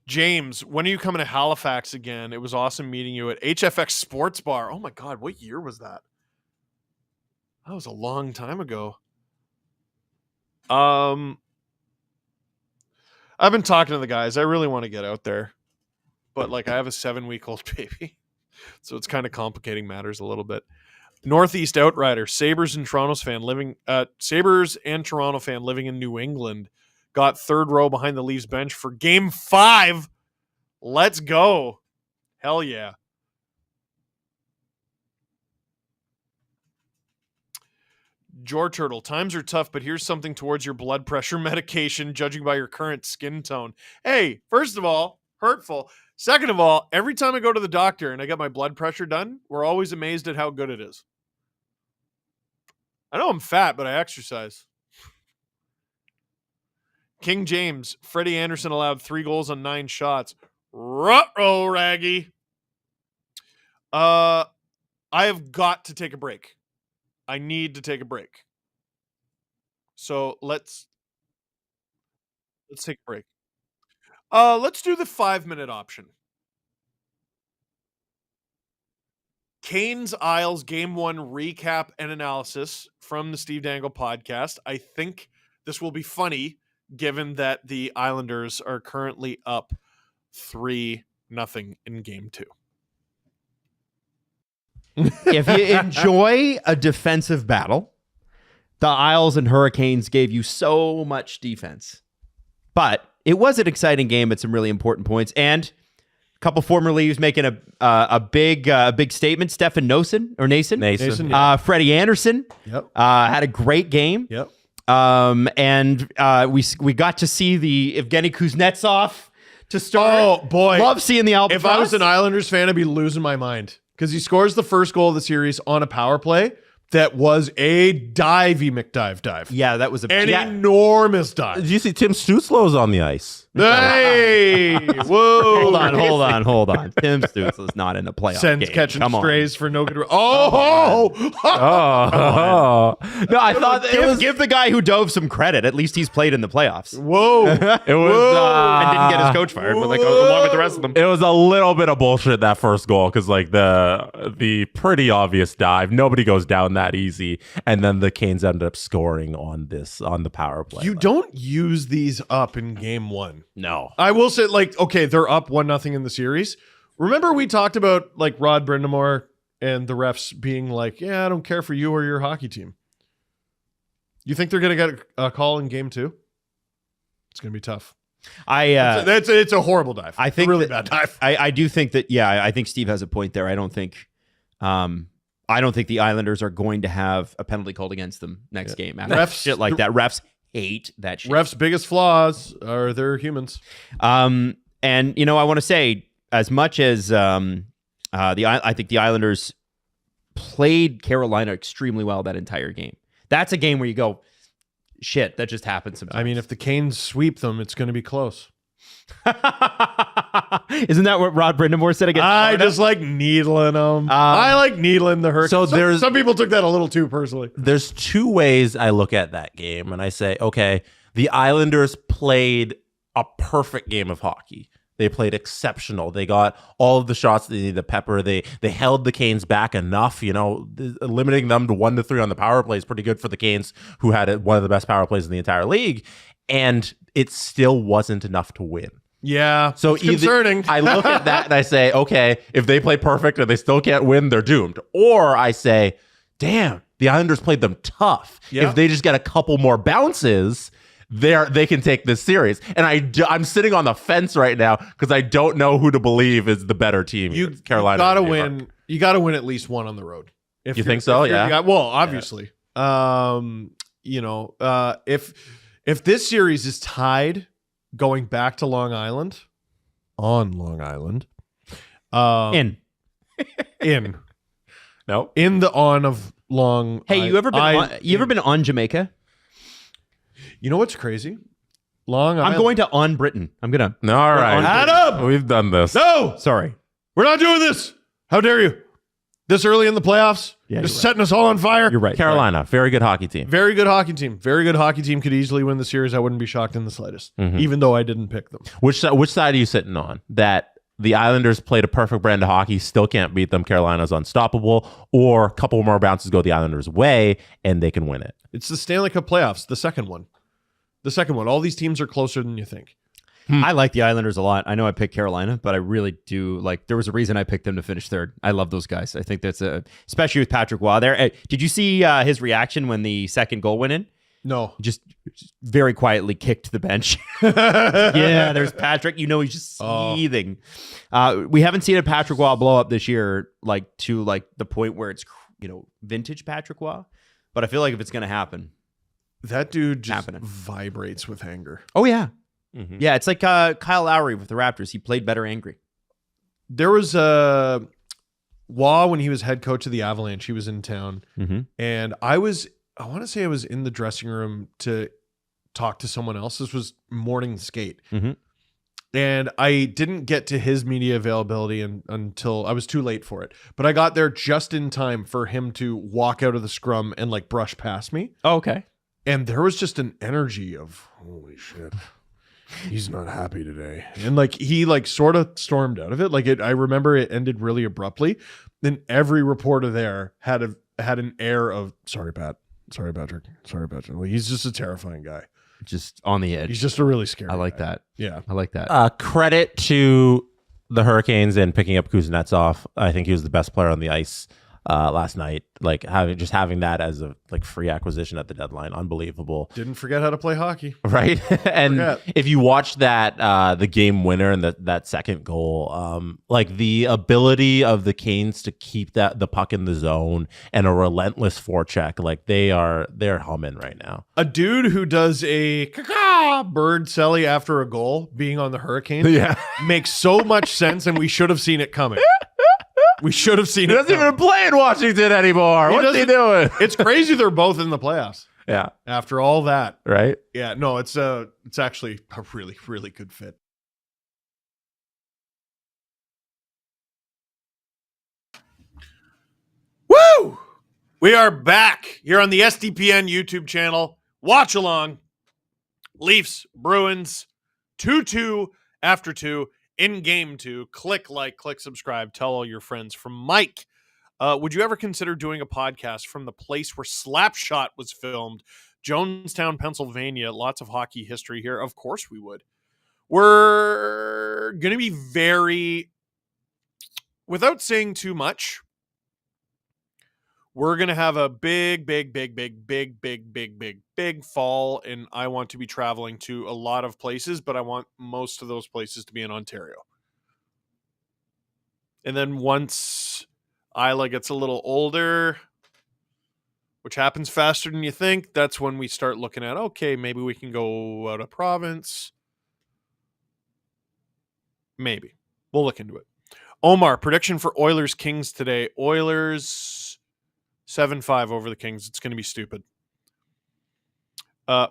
James, when are you coming to Halifax again? It was awesome meeting you at HFX Sports Bar. Oh my God, what year was that? That was a long time ago. I've been talking to the guys. I really want to get out there. But like I have a 7-week-old baby. So it's kind of complicating matters a little bit. Northeast Outrider, Sabres and Toronto fan living in New England, got third row behind the Leafs bench for game 5. Let's go. Hell yeah. Jor Turtle, times are tough, but here's something towards your blood pressure medication, judging by your current skin tone. Hey, first of all, hurtful. Second of all, every time I go to the doctor and I get my blood pressure done, we're always amazed at how good it is. I know I'm fat, but I exercise. King James, Freddie Anderson allowed 3 goals on 9 shots. Ruh-roh, Raggy. I have got to take a break. I need to take a break. So let's take a break. Let's do the 5-minute option. Canes Isles Game 1 recap and analysis from the Steve Dangle podcast. I think this will be funny given that the Islanders are currently up 3-0 in Game 2. If you enjoy a defensive battle, the Isles and Hurricanes gave you so much defense. But it was an exciting game at some really important points. And a couple former leagues making a big statement. Stefan Nason. Yeah. Freddie Anderson had a great game. Yep. And we got to see the Evgeny Kuznetsov to start. Oh, boy. Love seeing the Albatross. If I was an Islanders fan, I'd be losing my mind. Because he scores the first goal of the series on a power play that was a divey McDive dive. Yeah, that was An enormous dive. Did you see Tim Stützle's on the ice? Hey! Whoa! Hold on. Tim Stützle is not in a playoff Sends game. catching Come on. strays for no good. No, I thought it was. give the guy who dove some credit. At least he's played in the playoffs. Whoa! It was. And didn't get his coach fired, but like along with the rest of them. It was a little bit of bullshit that first goal because like the pretty obvious dive, nobody goes down that easy, and then the Canes ended up scoring on the power play. You don't use these up in Game 1. No. I will say, like, okay, they're up 1-0 in the series. Remember we talked about like Rod Brindamore and the refs being like, "Yeah, I don't care for you or your hockey team." You think they're gonna get a call in Game 2? It's gonna be tough. It's a horrible dive. I think a really that- bad dive. I do think that. Yeah, I think Steve has a point there. I don't think the Islanders are going to have a penalty called against them next game. After Refs- shit like that. Refs hate that shit. Refs' biggest flaws are they're humans. And I want to say, as much as I think the Islanders played Carolina extremely well that entire game. That's a game where you go, shit, that just happened sometimes. I mean, if the Canes sweep them, it's going to be close. Isn't that what Rod Brindamore said against I Florida? just like needling them. I like needling the Hurricanes. So some people took that a little too personally. There's two ways I look at that game, and I say, okay, the Islanders played a perfect game of hockey. They played exceptional. They got all of the shots they needed to pepper. They held the Canes back enough. Limiting them to 1-3 on the power play is pretty good for the Canes, who had one of the best power plays in the entire league. And it still wasn't enough to win. Yeah, So it's concerning. I look at that and I say, okay, if they play perfect and they still can't win, they're doomed. Or I say, damn, the Islanders played them tough. Yeah. If they just get a couple more bounces, they can take this series. And I'm sitting on the fence right now because I don't know who to believe is the better team. Carolina. You gotta win. You gotta win at least one on the road. If You you're- think so? if you're- Yeah. Well, obviously. If this series is tied going back to Long Island, on Long Island, In. No. in the on of Long. Hey, you ever been on Jamaica? You know what's crazy? Long I'm Island. going to on Britain. I'm gonna. No, all right. Adam! We've done this. No, Sorry. we're not doing this. How dare you? This early in the playoffs, Yeah, just you're setting us all on fire. You're right. Carolina, very good hockey team. Very good hockey team. Very good hockey team could easily win the series. I wouldn't be shocked in the slightest, even though I didn't pick them. Which side are you sitting on? That the Islanders played a perfect brand of hockey, still can't beat them. Carolina's unstoppable, or a couple more bounces go the Islanders' way and they can win it. It's the Stanley Cup playoffs, the second one. All these teams are closer than you think. I like the Islanders a lot. I know I picked Carolina, but I really do like. There was a reason I picked them to finish third. I love those guys. I think that's especially with Patrick Waugh there. Did you see his reaction when the second goal went in? No. Just very quietly kicked the bench. Yeah, there's Patrick. He's just seething. We haven't seen a Patrick Waugh blow up this year, to the point where it's vintage Patrick Waugh. But I feel like if it's gonna happen, That dude just Happening. vibrates with anger. oh yeah, Mhm. yeah. It's like Kyle Lowry with the Raptors. He played better angry. There was Waugh when he was head coach of the Avalanche. He was in town, Mm-hmm. and I want to say I was in the dressing room to talk to someone else. This was morning skate. Mhm. And I didn't get to his media availability until I was too late for it. But I got there just in time for him to walk out of the scrum and like brush past me. Oh, okay. And there was just an energy of, holy shit, he's not happy today. And like he like sort of stormed out of it. I remember it ended really abruptly. Then every reporter there had an air of, sorry, Pat. Sorry, Patrick. Sorry, Patrick. Like, he's just a terrifying guy. Just on the edge. He's just a really scary I like guy. that. Yeah. I like that. Credit to the Hurricanes and picking up Kuznetsov. I think he was the best player on the ice last night. Like having that as a like free acquisition at the deadline, unbelievable. Didn't forget how to play hockey. Right. And Forget. if you watch that the game winner and that second goal, like the ability of the Canes to keep the puck in the zone and a relentless forecheck, like they're humming right now. A dude who does a caw bird celly after a goal being on the Hurricane makes so much sense, and we should have seen it coming. We should have seen He it doesn't coming. even play in Washington anymore. What's he doing? It's crazy they're both in the playoffs Yeah. after all that. Right. Yeah, no, it's actually a really, really good fit. Woo! We are back here on the SDPN YouTube channel. Watch along. Leafs, Bruins, 2-2 after 2 in game 2. Click like, click subscribe. Tell all your friends. From Mike, would you ever consider doing a podcast from the place where Slapshot was filmed? Jonestown, Pennsylvania. Lots of hockey history here. Of course we would. We're going to be very, without saying too much, we're going to have a big fall, and I want to be traveling to a lot of places, but I want most of those places to be in Ontario. And then once Isla gets a little older, which happens faster than you think, that's when we start looking at, okay, maybe we can go out of province. Maybe. We'll look into it. Omar, prediction for Oilers Kings today. Oilers 7-5 over the Kings. It's going to be stupid.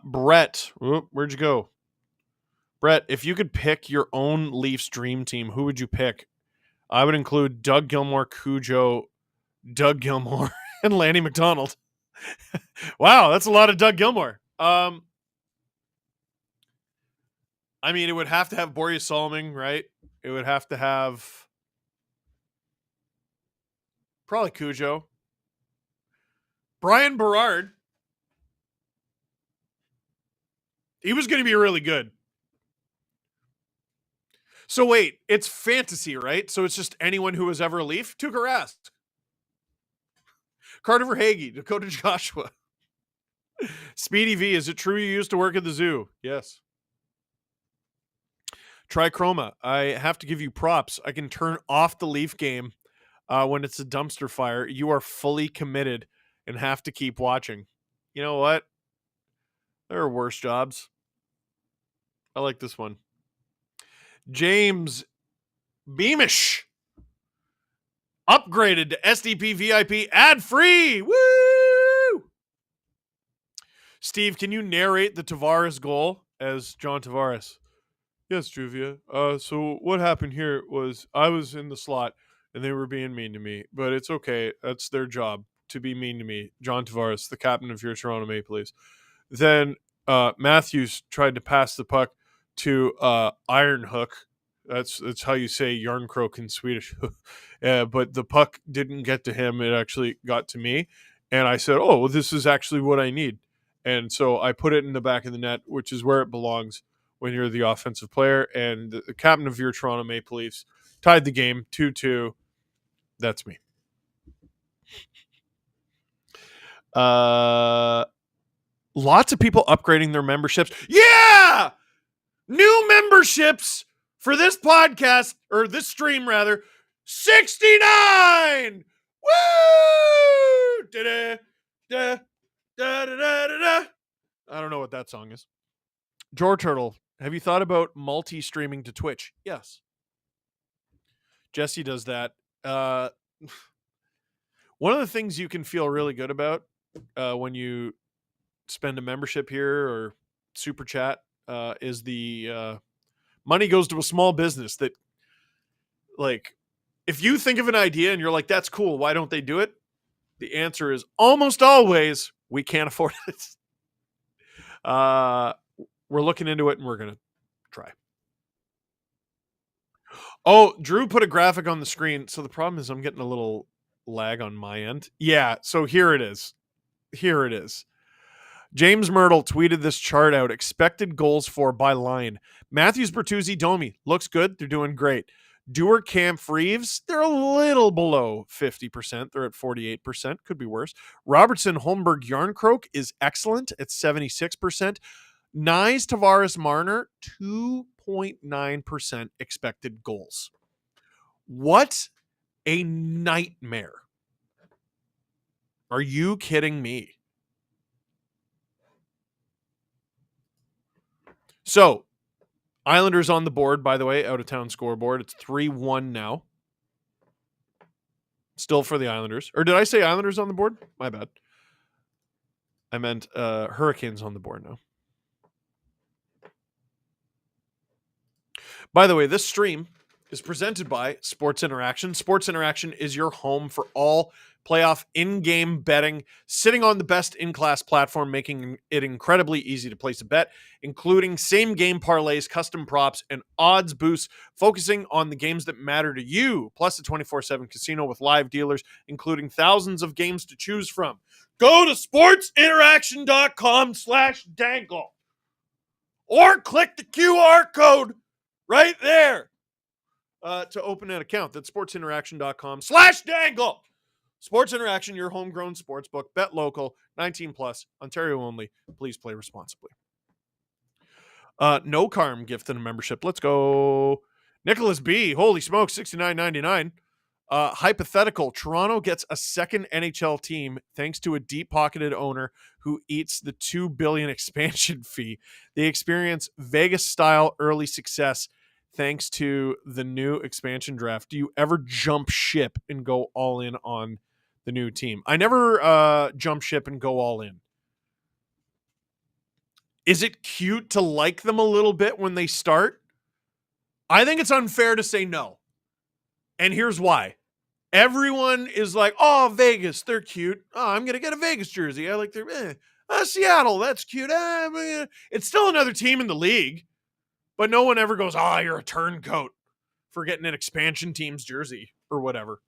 Brett, where'd you go? Brett, if you could pick your own Leafs dream team, who would you pick? I would include Doug Gilmour, Cujo, Doug Gilmour, and Lanny McDonald. Wow, that's a lot of Doug Gilmour. I mean, it would have to have Borje Salming, right? It would have to have probably Cujo. Brian Berard. He was going to be really good. So wait, it's fantasy, right? So it's just anyone who was ever a Leaf? Tuukka Rask. Carter Verhaeghe, Dakota Joshua. Speedy V, is it true you used to work at the zoo? Yes. Trichroma, I have to give you props. I can turn off the Leaf game when it's a dumpster fire. You are fully committed and have to keep watching. You know what? There are worse jobs. I like this one. James Beamish upgraded to SDP VIP ad-free. Woo! Steve, can you narrate the Tavares goal as John Tavares? Yes, Juvia. So what happened here was I was in the slot and they were being mean to me, but it's okay. That's their job to be mean to me. John Tavares, the captain of your Toronto Maple Leafs. Then Matthews tried to pass the puck to Iron Hook. That's how you say Yarncroak in Swedish. But the puck didn't get to him. It actually got to me. And I said, oh, well, this is actually what I need. And so I put it in the back of the net, which is where it belongs when you're the offensive player. And the captain of your Toronto Maple Leafs tied the game 2-2. That's me. Lots of people upgrading their memberships. Yeah! New memberships for this podcast, or this stream rather, 69! Woo! Da-da, da, da, da, da, da, da. I don't know what that song is. Jor Turtle, have you thought about multi-streaming to Twitch? Yes. Jesse does that. One of the things you can feel really good about when you spend a membership here or super chat is the Money goes to a small business that, like, if you think of an idea and you're like, that's cool, why don't they do it? The answer is almost always, we can't afford it. We're looking into it and we're going to try. Oh, Drew put a graphic on the screen. So the problem is I'm getting a little lag on my end. Yeah, so here it is. James Myrtle tweeted this chart out. Expected goals for by line. Matthews, Bertuzzi, Domi. Looks good. They're doing great. Dewar, Camp Reeves, they're a little below 50%. They're at 48%. Could be worse. Robertson, Holmberg, Yarncroke is excellent at 76%. Nyes, Tavares, Marner, 2.9% expected goals. What a nightmare. Are you kidding me? So, Islanders on the board, by the way, out of town scoreboard. It's 3-1 now. Still for the Islanders. Or did I say Islanders on the board? My bad. I meant Hurricanes on the board now. By the way, this stream is presented by Sports Interaction. Sports Interaction is your home for all playoff in-game betting, sitting on the best in-class platform, making it incredibly easy to place a bet, including same-game parlays, custom props, and odds boosts, focusing on the games that matter to you, plus a 24/7 casino with live dealers, including thousands of games to choose from. Go to sportsinteraction.com/dangle or click the QR code right there to open an account. That's sportsinteraction.com/dangle. Sports Interaction, your homegrown sports book. Bet local, 19 plus, Ontario only. Please play responsibly. No Carm gifted a membership. Let's go. Nicholas B. Holy smoke, $69.99. Hypothetical. Toronto gets a second NHL team thanks to a deep-pocketed owner who eats the $2 billion expansion fee. They experience Vegas-style early success thanks to the new expansion draft. Do you ever jump ship and go all in on the new team? I never jump ship and go all in. Is it cute to like them a little bit when they start? I think it's unfair to say no. And here's why. Everyone is like, oh, Vegas, they're cute. Oh, I'm going to get a Vegas jersey. I like their Seattle, that's cute. It's still another team in the league. But no one ever goes, oh, you're a turncoat for getting an expansion team's jersey or whatever.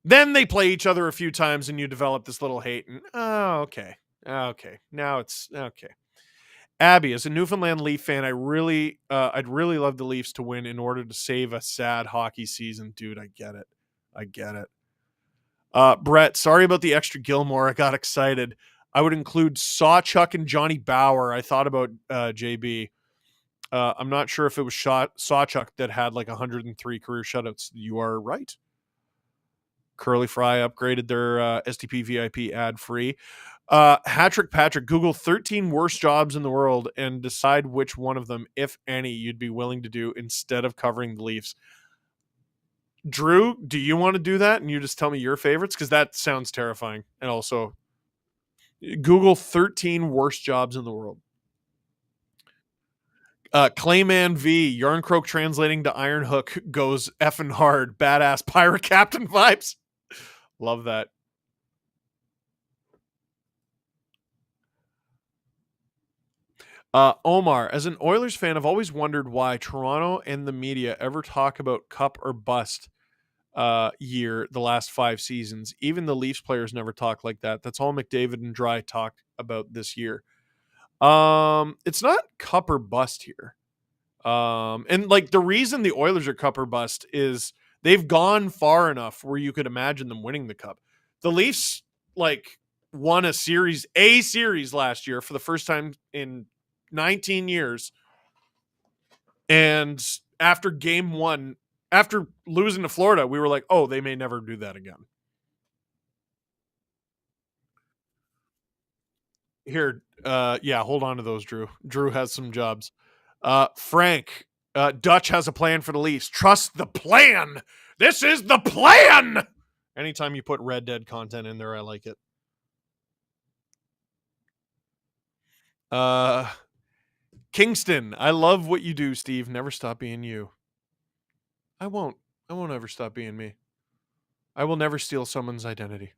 Then they play each other a few times and you develop this little hate. And, oh, okay. Okay. Now it's okay. Abby, as a Newfoundland Leaf fan, I'd really love the Leafs to win in order to save a sad hockey season. Dude, I get it. Brett, sorry about the extra Gilmore. I got excited. I would include Sawchuck and Johnny Bower. I thought about JB. I'm not sure if it was Sawchuck that had like 103 career shutouts. You are right. Curly Fry upgraded their STP VIP ad free. Hattrick Patrick, Google 13 worst jobs in the world and decide which one of them, if any, you'd be willing to do instead of covering the Leafs. Drew, do you want to do that? And you just tell me your favorites? Because that sounds terrifying. And also, Google 13 worst jobs in the world. Clayman V, Yarncroke translating to Iron Hook goes effing hard. Badass pirate captain vibes. Love that. Omar, as an Oilers fan, I've always wondered why Toronto and the media ever talk about cup or bust year the last 5 seasons. Even the Leafs players never talk like that. That's all McDavid and Dry talk about this year. It's not cup or bust here. And like the reason the Oilers are cup or bust is they've gone far enough where you could imagine them winning the cup. The Leafs like won a series last year for the first time in 19 years. And after game 1, after losing to Florida, we were like, oh, they may never do that again. Here, yeah, hold on to those, Drew. Drew has some jobs. Frank, Dutch has a plan for the Leafs. Trust the plan. This is the plan. Anytime you put Red Dead content in there, I like it. Kingston, I love what you do, Steve. Never stop being you. I won't ever stop being me. I will never steal someone's identity.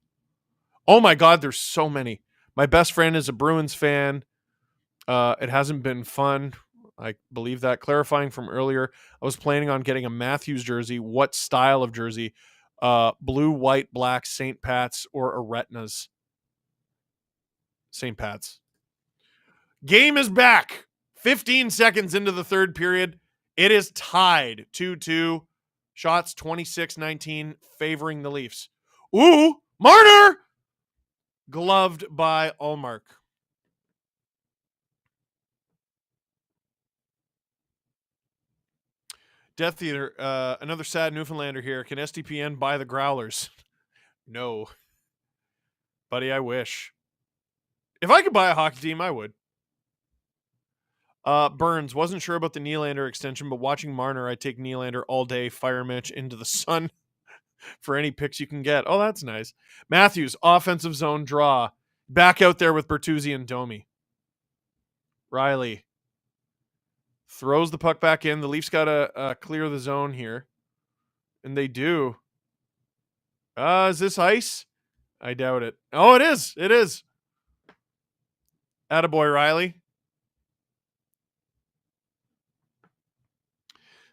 Oh my God, there's so many. My best friend is a Bruins fan. It hasn't been fun. I believe that. Clarifying from earlier, I was planning on getting a Matthews jersey. What style of jersey? Blue, white, black, St. Pat's, or a Retinas? St. Pat's. Game is back. 15 seconds into the third period. It is tied 2-2. Shots 26-19 favoring the Leafs. Ooh, Marner! Gloved by Ullmark. Death Theater, another sad Newfoundlander here. Can SDPN buy the Growlers? No. Buddy, I wish. If I could buy a hockey team, I would. Burns, wasn't sure about the Nylander extension, but watching Marner, I take Nylander all day, fire Mitch into the sun for any picks you can get. Oh, that's nice. Matthews, offensive zone draw. Back out there with Bertuzzi and Domi. Riley throws the puck back in. The Leafs got to clear the zone here. And they do. Is this ice? I doubt it. Oh, it is. It is. Attaboy, Riley.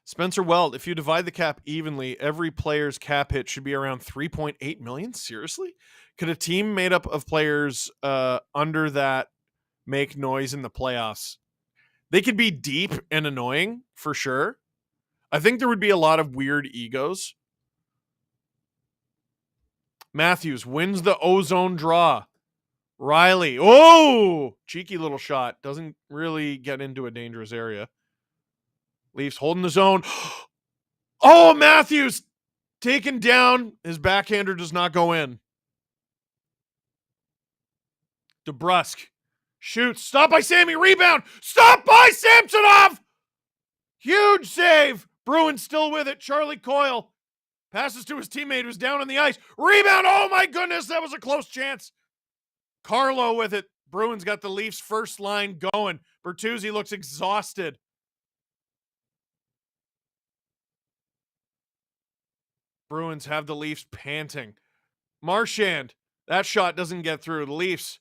Spencer Weld, if you divide the cap evenly, every player's cap hit should be around 3.8 million. Seriously? Could a team made up of players under that make noise in the playoffs? They could be deep and annoying for sure. I think there would be a lot of weird egos. Matthews wins the ozone draw. Riley. Oh, cheeky little shot. Doesn't really get into a dangerous area. Leafs holding the zone. Oh, Matthews taken down. His backhander does not go in. DeBrusk shoots. Stop by Sammy. Rebound. Stop by Samsonov. Huge save. Bruins still with it. Charlie Coyle passes to his teammate who's down on the ice. Rebound. Oh, my goodness. That was a close chance. Carlo with it. Bruins got the Leafs first line going. Bertuzzi looks exhausted. Bruins have the Leafs panting. Marchand, that shot doesn't get through. The Leafs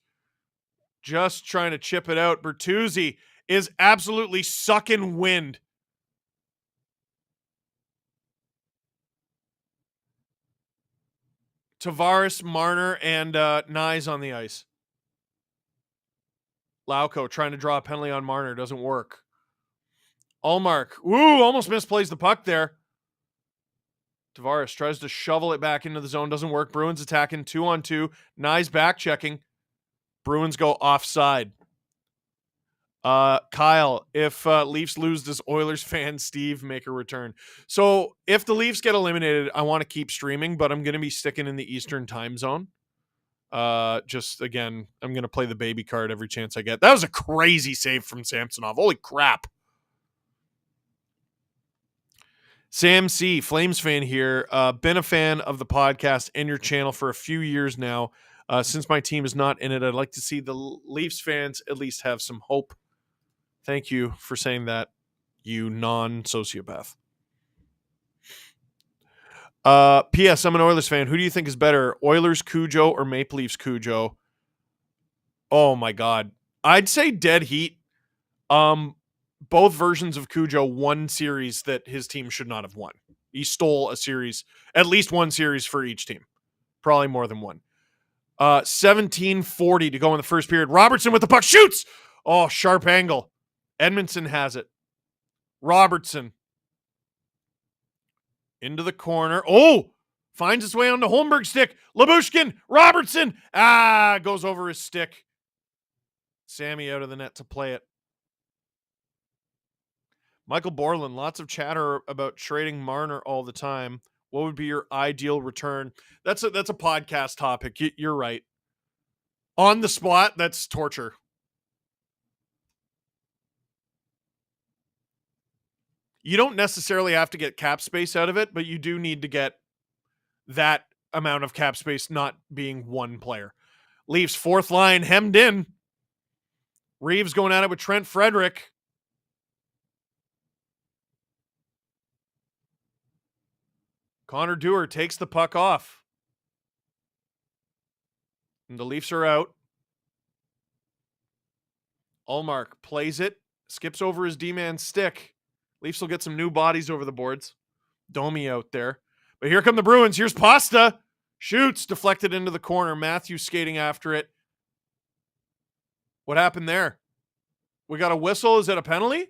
just trying to chip it out. Bertuzzi is absolutely sucking wind. Tavares, Marner, and Nyes on the ice. Lauko trying to draw a penalty on Marner. Doesn't work. Ullmark. Ooh, almost misplays the puck there. Tavares tries to shovel it back into the zone. Doesn't work. Bruins attacking 2-on-2. Nyes back checking. Bruins go offside. Kyle, if Leafs lose, does Oilers fan Steve make a return? So if the Leafs get eliminated, I want to keep streaming, but I'm going to be sticking in the Eastern time zone. Just again, I'm going to play the baby card every chance I get. That was a crazy save from Samsonov. Holy crap. Sam C, Flames fan here. Been a fan of the podcast and your channel for a few years now. Since my team is not in it, I'd like to see the Leafs fans at least have some hope. Thank you for saying that, you non-sociopath. P.S. I'm an Oilers fan. Who do you think is better, Oilers Cujo or Maple Leafs Cujo? Oh my God. I'd say dead heat. Both versions of Cujo won series that his team should not have won. He stole a series, at least one series for each team. Probably more than one. 17:40 to go in the first period. Robertson with the puck. Shoots! Oh, sharp angle. Edmondson has it. Robertson. Into the corner. Oh! Finds his way onto Holmberg's stick. Lyubushkin. Robertson. Goes over his stick. Sammy out of the net to play it. Michael Borland, lots of chatter about trading Marner all the time. What would be your ideal return? That's a podcast topic. You're right. On the spot, that's torture. You don't necessarily have to get cap space out of it, but you do need to get that amount of cap space not being one player. Leafs fourth line hemmed in. Reeves going at it with Trent Frederick. Connor Dewar takes the puck off. And the Leafs are out. Ullmark plays it, skips over his D-man stick. Leafs will get some new bodies over the boards. Domi out there. But here come the Bruins. Here's Pasta. Shoots, deflected into the corner. Matthews skating after it. What happened there? We got a whistle. Is that a penalty?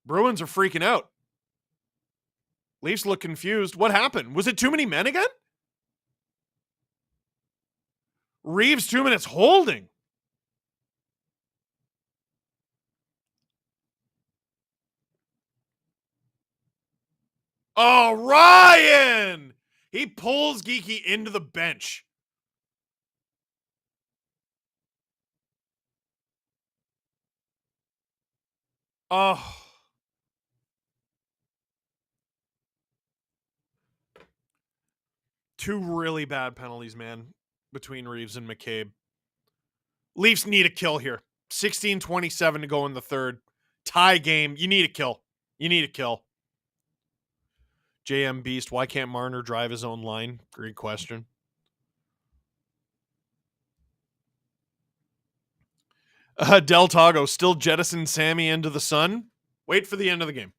Bruins are freaking out. Leafs look confused. What happened? Was it too many men again? Reeves 2 minutes holding. Oh, Ryan! He pulls Geeky into the bench. Oh. Two really bad penalties, man, between Reeves and McCabe. Leafs need a kill here. 16:27 to go in the third. Tie game. You need a kill. You need a kill. JM Beast, why can't Marner drive his own line? Great question. Del Tago, still jettison Sammy into the sun? Wait for the end of the game.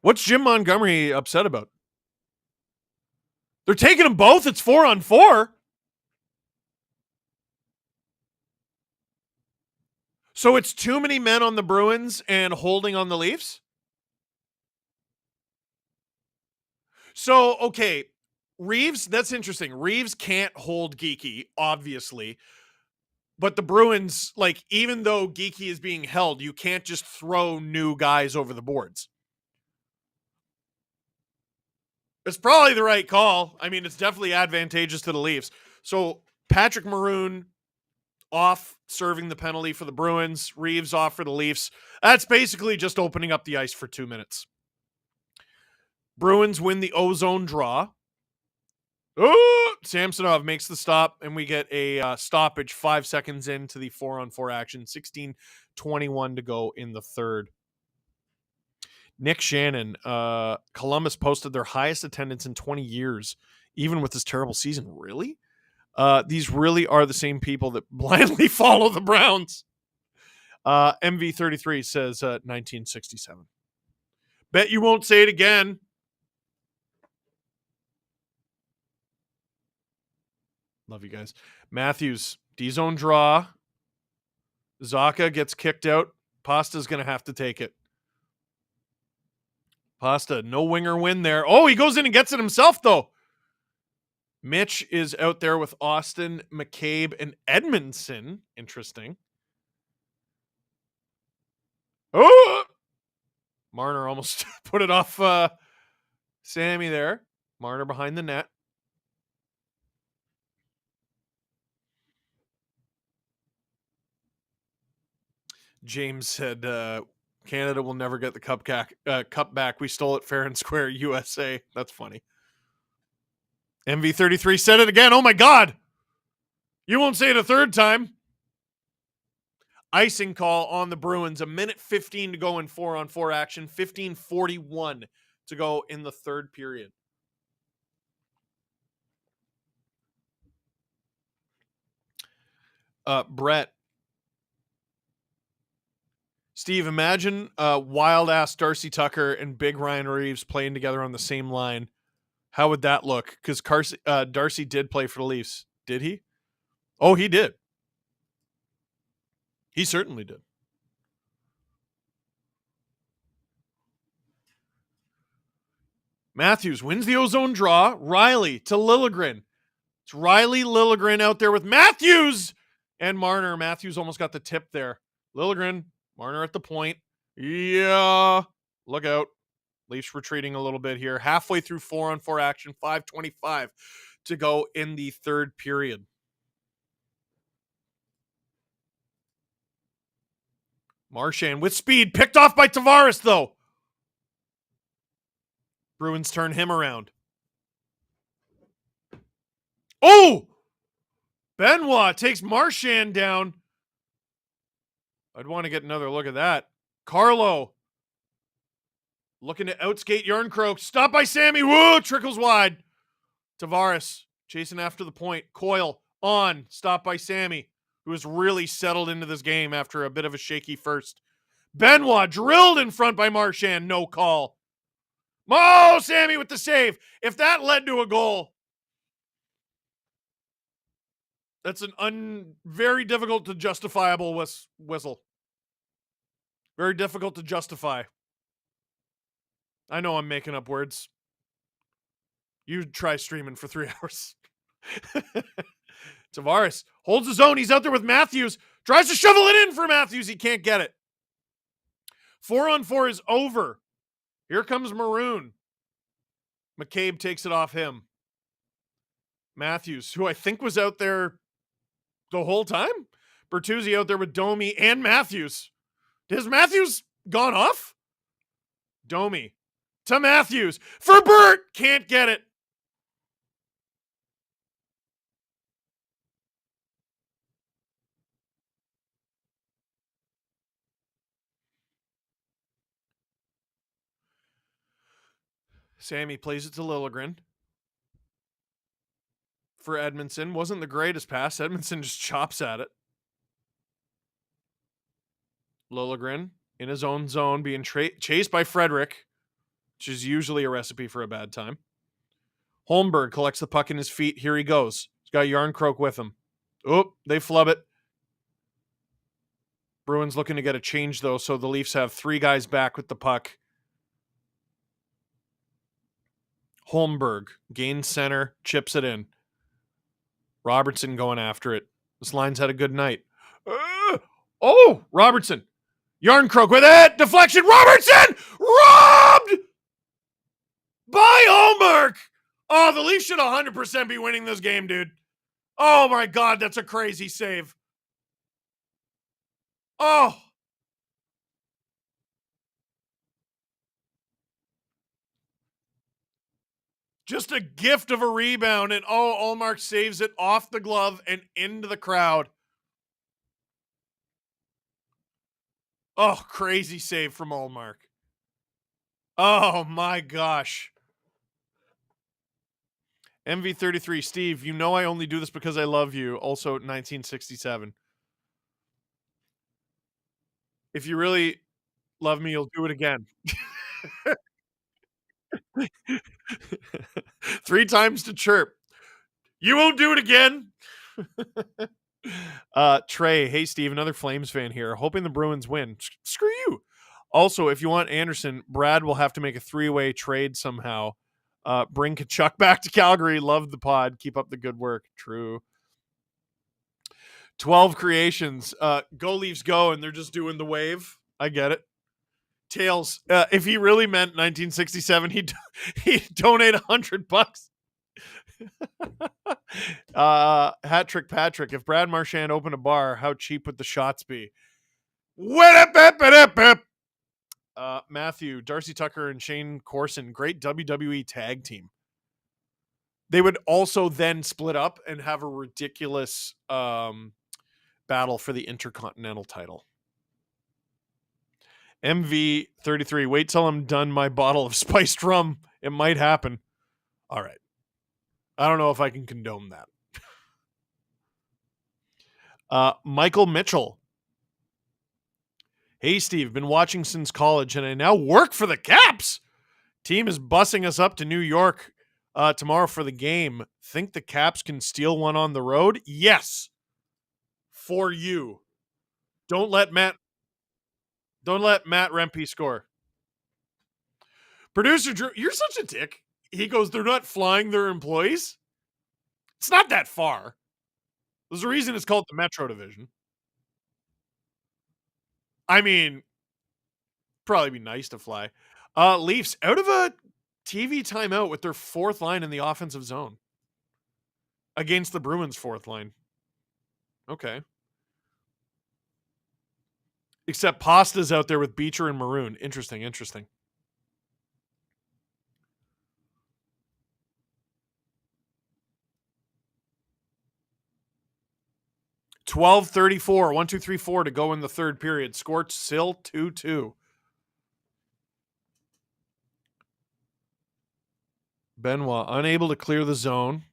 What's Jim Montgomery upset about? They're taking them both. It's 4-on-4. So it's too many men on the Bruins and holding on the Leafs? So, okay, Reeves, that's interesting. Reeves can't hold Geeky, obviously. But the Bruins, like, even though Geeky is being held, you can't just throw new guys over the boards. It's probably the right call. I mean, it's definitely advantageous to the Leafs. So Patrick Maroon off serving the penalty for the Bruins. Reeves off for the Leafs. That's basically just opening up the ice for 2 minutes. Bruins win the ozone draw. Oh, Samsonov makes the stop, and we get a stoppage 5 seconds into the 4-on-4 action. 16:21 to go in the third. Nick Shannon, Columbus posted their highest attendance in 20 years, even with this terrible season. Really? These really are the same people that blindly follow the Browns. MV33 says 1967. Bet you won't say it again. Love you guys. Matthews, D-zone draw. Zaka gets kicked out. Pasta's going to have to take it. Pasta, no winger win there. Oh, he goes in and gets it himself, though. Mitch is out there with Austin, McCabe, and Edmondson. Interesting. Oh! Marner almost put it off Sammy there. Marner behind the net. James said, Canada will never get the cup back. We stole it fair and square, USA. That's funny. MV33 said it again. Oh, my God. You won't say it a third time. Icing call on the Bruins. 1:15 to go in 4-on-4 action. 15:41 to go in the third period. Brett. Steve, imagine wild-ass Darcy Tucker and big Ryan Reeves playing together on the same line. How would that look? Because Darcy did play for the Leafs. Did he? Oh, he did. He certainly did. Matthews wins the ozone draw. Riley to Liljegren. It's Riley Liljegren out there with Matthews and Marner. Matthews almost got the tip there. Liljegren, Marner at the point. Yeah. Look out. Leafs retreating a little bit here. Halfway through 4-on-4 action. 5:25 to go in the third period. Marchand with speed. Picked off by Tavares, though. Bruins turn him around. Oh! Benoit takes Marchand down. I'd want to get another look at that. Carlo looking to outskate Yarncroke. Stop by Sammy. Woo! Trickles wide. Tavares chasing after the point. Coyle on. Stop by Sammy, who has really settled into this game after a bit of a shaky first. Benoit drilled in front by Marchand. No call. Oh, Sammy with the save. If that led to a goal, that's an very difficult to justifiable whistle. Very difficult to justify. I know I'm making up words. You try streaming for 3 hours. Tavares holds his own. He's out there with Matthews. Tries to shovel it in for Matthews. He can't get it. 4-on-4 is over. Here comes Maroon. McCabe takes it off him. Matthews, who I think was out there the whole time. Bertuzzi out there with Domi and Matthews. Has Matthews gone off? Domi to Matthews for Bert. Can't get it. Sammy plays it to Liljegren. For Edmondson. Wasn't the greatest pass. Edmondson just chops at it. Liljegren in his own zone being chased by Frederick, which is usually a recipe for a bad time. Holmberg collects the puck in his feet. Here he goes. He's got Yarncroke with him. Oh, they flub it. Bruins looking to get a change, though, so the Leafs have 3 guys back with the puck. Holmberg gains center, chips it in. Robertson going after it. This line's had a good night. Robertson. Yarncroke with it. Deflection. Robertson! Robbed! By Holmberg! Oh, the Leafs should 100% be winning this game, dude. Oh, my God. That's a crazy save. Oh. Just a gift of a rebound, and Ullmark saves it off the glove and into the crowd. Oh, crazy save from Ullmark. Oh, my gosh. MV33, Steve, you know I only do this because I love you. Also, 1967. If you really love me, you'll do it again. 3 times to chirp. You won't do it again. Trey, hey Steve, another Flames fan here. Hoping the Bruins win. Screw you. Also, if you want Anderson, Brad will have to make a 3-way trade somehow. Bring Kachuk back to Calgary. Love the pod. Keep up the good work. True. 12 creations. Go Leafs go, and they're just doing the wave. I get it. Tails, if he really meant 1967, he'd donate $100. Hat trick Patrick. If Brad Marchand opened a bar, how cheap would the shots be? Matthew, Darcy Tucker, and Shane Corson, great WWE tag team. They would also then split up and have a ridiculous battle for the Intercontinental title. MV33, wait till I'm done my bottle of spiced rum. It might happen. All right. I don't know if I can condone that. Michael Mitchell. Hey, Steve, been watching since college, and I now work for the Caps. Team is bussing us up to New York tomorrow for the game. Think the Caps can steal one on the road? Yes. For you. Don't let Matt Rempe score. Producer Drew, you're such a dick. He goes, they're not flying their employees? It's not that far. There's a reason it's called the Metro Division. I mean, probably be nice to fly. Leafs out of a TV timeout with their 4th line in the offensive zone against the Bruins' 4th line. Okay. Except Pasta's out there with Beecher and Maroon. Interesting. 12:34, 1, 2, 3, 4 to go in the third period. Score still 2-2. Benoit unable to clear the zone.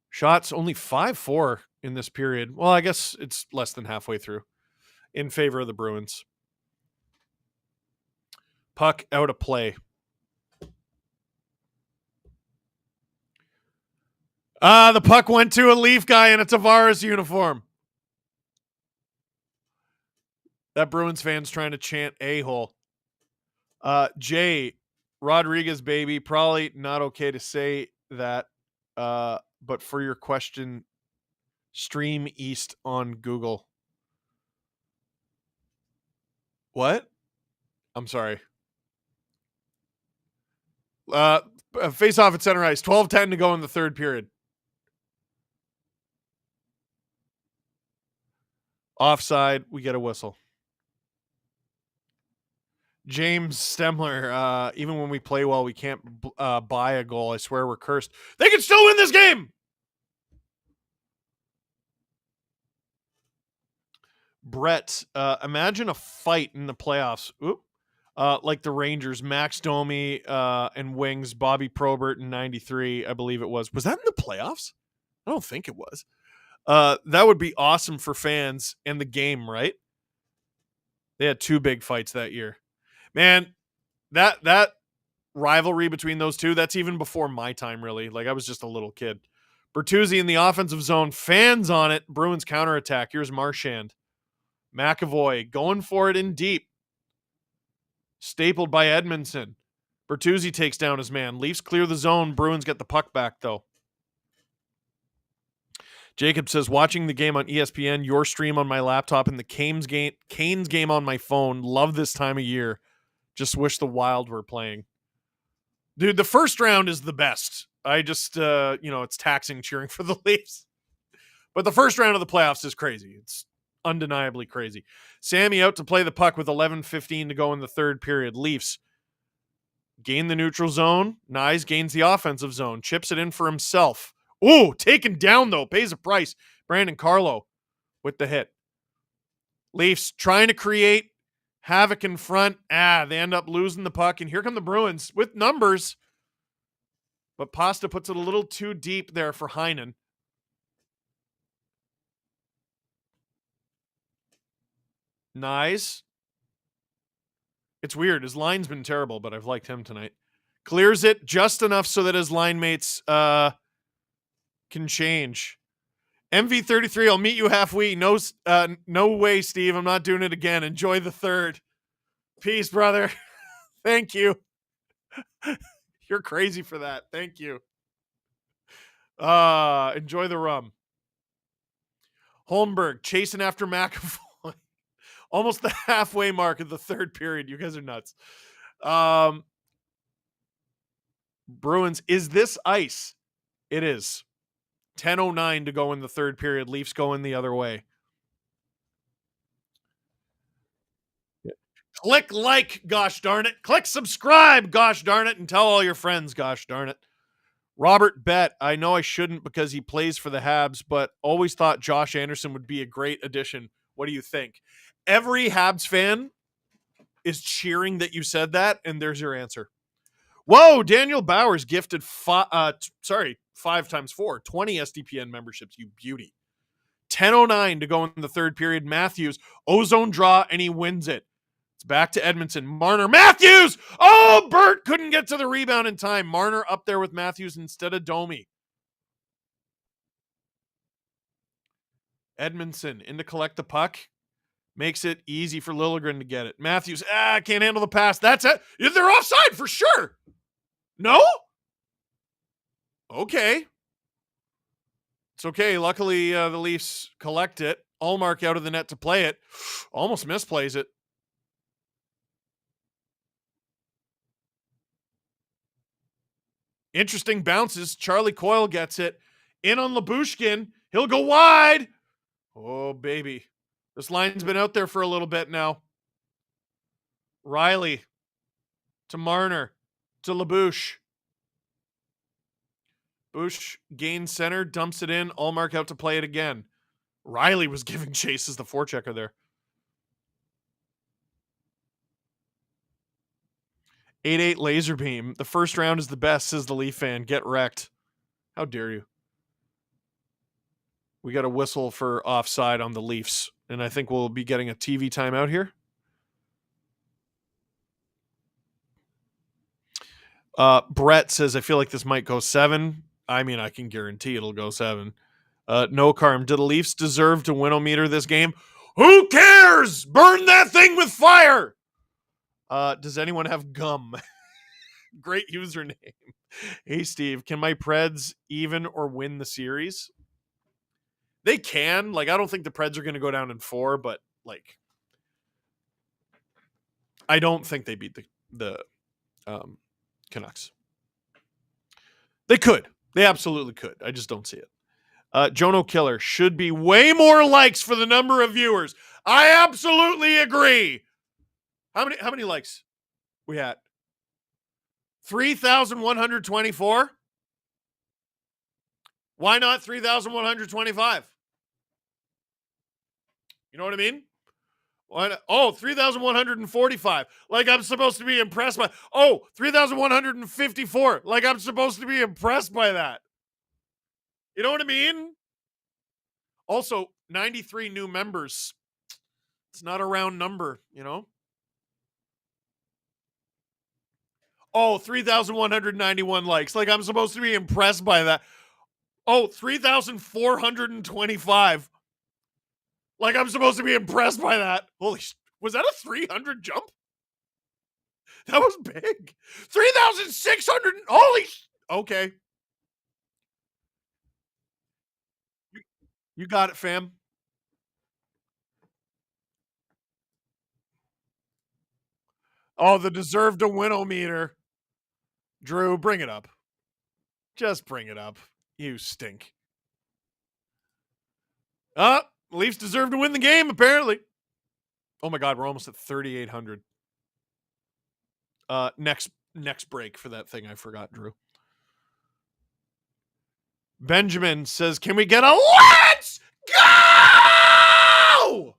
Shots only 5-4 in this period. Well, I guess it's less than halfway through in favor of the Bruins. Puck out of play. The puck went to a Leaf guy in a Tavares uniform. That Bruins fan's trying to chant a-hole. Jay, Rodriguez, baby. Probably not okay to say that, but for your question, stream East on Google. What? I'm sorry. Face off at center ice. 12:10 to go in the third period. Offside. We get a whistle. James Stemler. Even when we play well, we can't buy a goal. I swear we're cursed. They can still win this game. Brett. Imagine a fight in the playoffs. Oop. Like the Rangers, Max Domi and Wings, Bobby Probert in 93, I believe it was. Was that in the playoffs? I don't think it was. That would be awesome for fans and the game, right? They had 2 big fights that year. Man, that rivalry between those two, that's even before my time, really. Like, I was just a little kid. Bertuzzi in the offensive zone, fans on it. Bruins counterattack. Here's Marchand. McAvoy going for it in deep. Stapled by Edmondson. Bertuzzi takes down his man. Leafs clear the zone. Bruins get the puck back, though. Jacob says, watching the game on ESPN, your stream on my laptop, and the Canes game on my phone. Love this time of year. Just wish the Wild were playing. Dude, the first round is the best. I just, it's taxing cheering for the Leafs. But the first round of the playoffs is crazy. It's undeniably crazy. Sammy out to play the puck with 11:15 to go in the third period. Leafs gain the neutral zone. Nyes gains the offensive zone. Chips it in for himself. Ooh, taken down, though. Pays a price. Brandon Carlo with the hit. Leafs trying to create havoc in front. They end up losing the puck. And here come the Bruins with numbers. But Pasta puts it a little too deep there for Heinen. Nyes. It's weird. His line's been terrible, but I've liked him tonight. Clears it just enough so that his line mates can change. MV33, I'll meet you halfway. No way, Steve. I'm not doing it again. Enjoy the third. Peace, brother. Thank you. You're crazy for that. Thank you. Enjoy the rum. Holmberg chasing after McAvoy. Almost the halfway mark of the third period. You guys are nuts. Bruins, is this ice? It is. 10:09 to go in the third period. Leafs going the other way. Click like, gosh darn it. Click subscribe, gosh darn it. And tell all your friends, gosh darn it. Robert Bet, I know I shouldn't because he plays for the Habs, but always thought Josh Anderson would be a great addition. What do you think? Every Habs fan is cheering that you said that, and there's your answer. Whoa, Daniel Bowers gifted 5 times 4, 20 SDPN memberships, you beauty. 10:09 to go in the third period. Matthews, ozone draw, and he wins it. It's back to Edmondson. Marner, Matthews! Oh, Burt couldn't get to the rebound in time. Marner up there with Matthews instead of Domi. Edmondson in to collect the puck. Makes it easy for Liljegren to get it. Matthews, can't handle the pass. That's it. They're offside for sure. No? Okay. It's okay. Luckily, the Leafs collect it. Ullmark out of the net to play it. Almost misplays it. Interesting bounces. Charlie Coyle gets it. In on Labushkin. He'll go wide. Oh, baby. This line's been out there for a little bit now. Riley to Marner to LaBouche. Bush gains center, dumps it in. Ullmark out to play it again. Riley was giving chase as the forechecker there. 8-8 laser beam. The first round is the best, says the Leaf fan. Get wrecked. How dare you? We got a whistle for offside on the Leafs, and I think we'll be getting a TV timeout here. Brett says, I feel like this might go 7. I mean, I can guarantee it'll go 7. No Carm. Do the Leafs deserve to win-o-meter this game? Who cares? Burn that thing with fire! Does anyone have gum? Great username. Hey, Steve, can my Preds even or win the series? They can. Like, I don't think the Preds are going to go down in 4, but, like, I don't think they beat the Canucks. They could. They absolutely could. I just don't see it. Jono Killer should be way more likes for the number of viewers. I absolutely agree. How many likes we had? 3,124? Why not 3,125? You know what I mean? Why not? Oh, 3,145. Like I'm supposed to be impressed by. Oh, 3,154. Like I'm supposed to be impressed by that. You know what I mean? Also, 93 new members. It's not a round number, you know? Oh, 3,191 likes. Like I'm supposed to be impressed by that. Oh, 3,425. Like I'm supposed to be impressed by that. Holy was that a 300 jump? That was big. 3,600. Holy okay. You got it, fam. Oh, the deserve to win-o-meter. Drew, bring it up. Just bring it up. You stink. Leafs deserve to win the game, apparently. Oh my God, we're almost at 3,800. Next break for that thing I forgot, Drew. Benjamin says, can we get a let's go?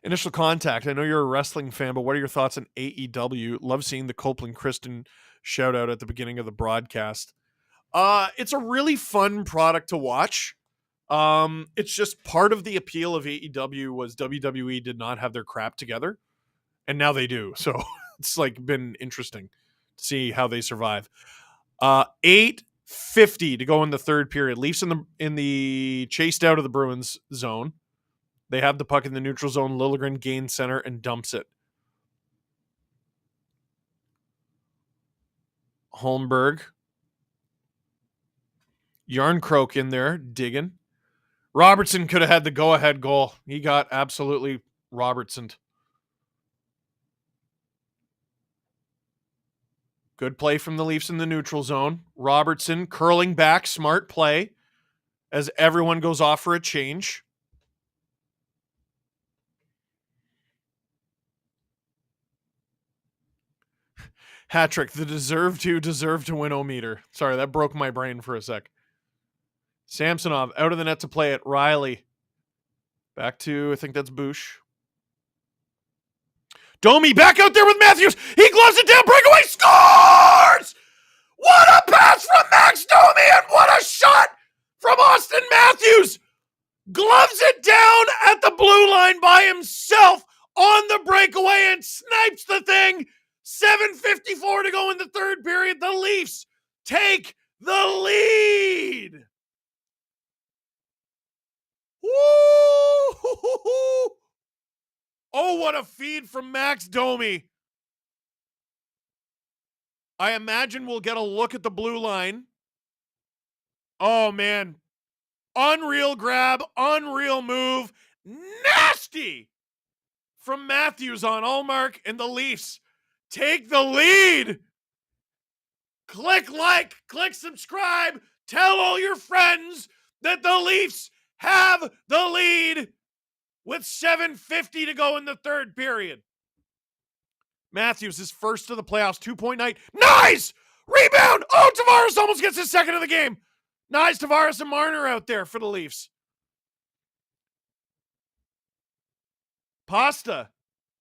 Initial contact. I know you're a wrestling fan, but what are your thoughts on AEW? Love seeing the Copeland-Kristen shout out at the beginning of the broadcast. It's a really fun product to watch. It's just part of the appeal of AEW was WWE did not have their crap together, and now they do. So it's like been interesting to see how they survive. 8:50 to go in the third period. Leafs in the chased out of the Bruins zone. They have the puck in the neutral zone. Liljegren gains center and dumps it. Holmberg. Yarncroke in there, digging. Robertson could have had the go-ahead goal. He got absolutely Robertsoned. Good play from the Leafs in the neutral zone. Robertson curling back, smart play as everyone goes off for a change. Hat-trick, the deserve to win-o-meter. Sorry, that broke my brain for a sec. Samsonov out of the net to play it. Riley. Back to, I think that's Bush. Domi back out there with Matthews. He gloves it down. Breakaway scores! What a pass from Max Domi and what a shot from Austin Matthews. Gloves it down at the blue line by himself on the breakaway and snipes the thing. 7:54 to go in the third period. The Leafs take the lead. Woo! Oh, what a feed from Max Domi. I imagine we'll get a look at the blue line. Oh, man. Unreal grab, unreal move. Nasty from Matthews on Ullmark, and the Leafs take the lead. Click like, click subscribe. Tell all your friends that the Leafs have the lead with 7:50 to go in the third period. Matthews is first to the playoffs, 2-point night. Nice! Rebound! Oh, Tavares almost gets his second of the game. Nice, Tavares and Marner out there for the Leafs. Pasta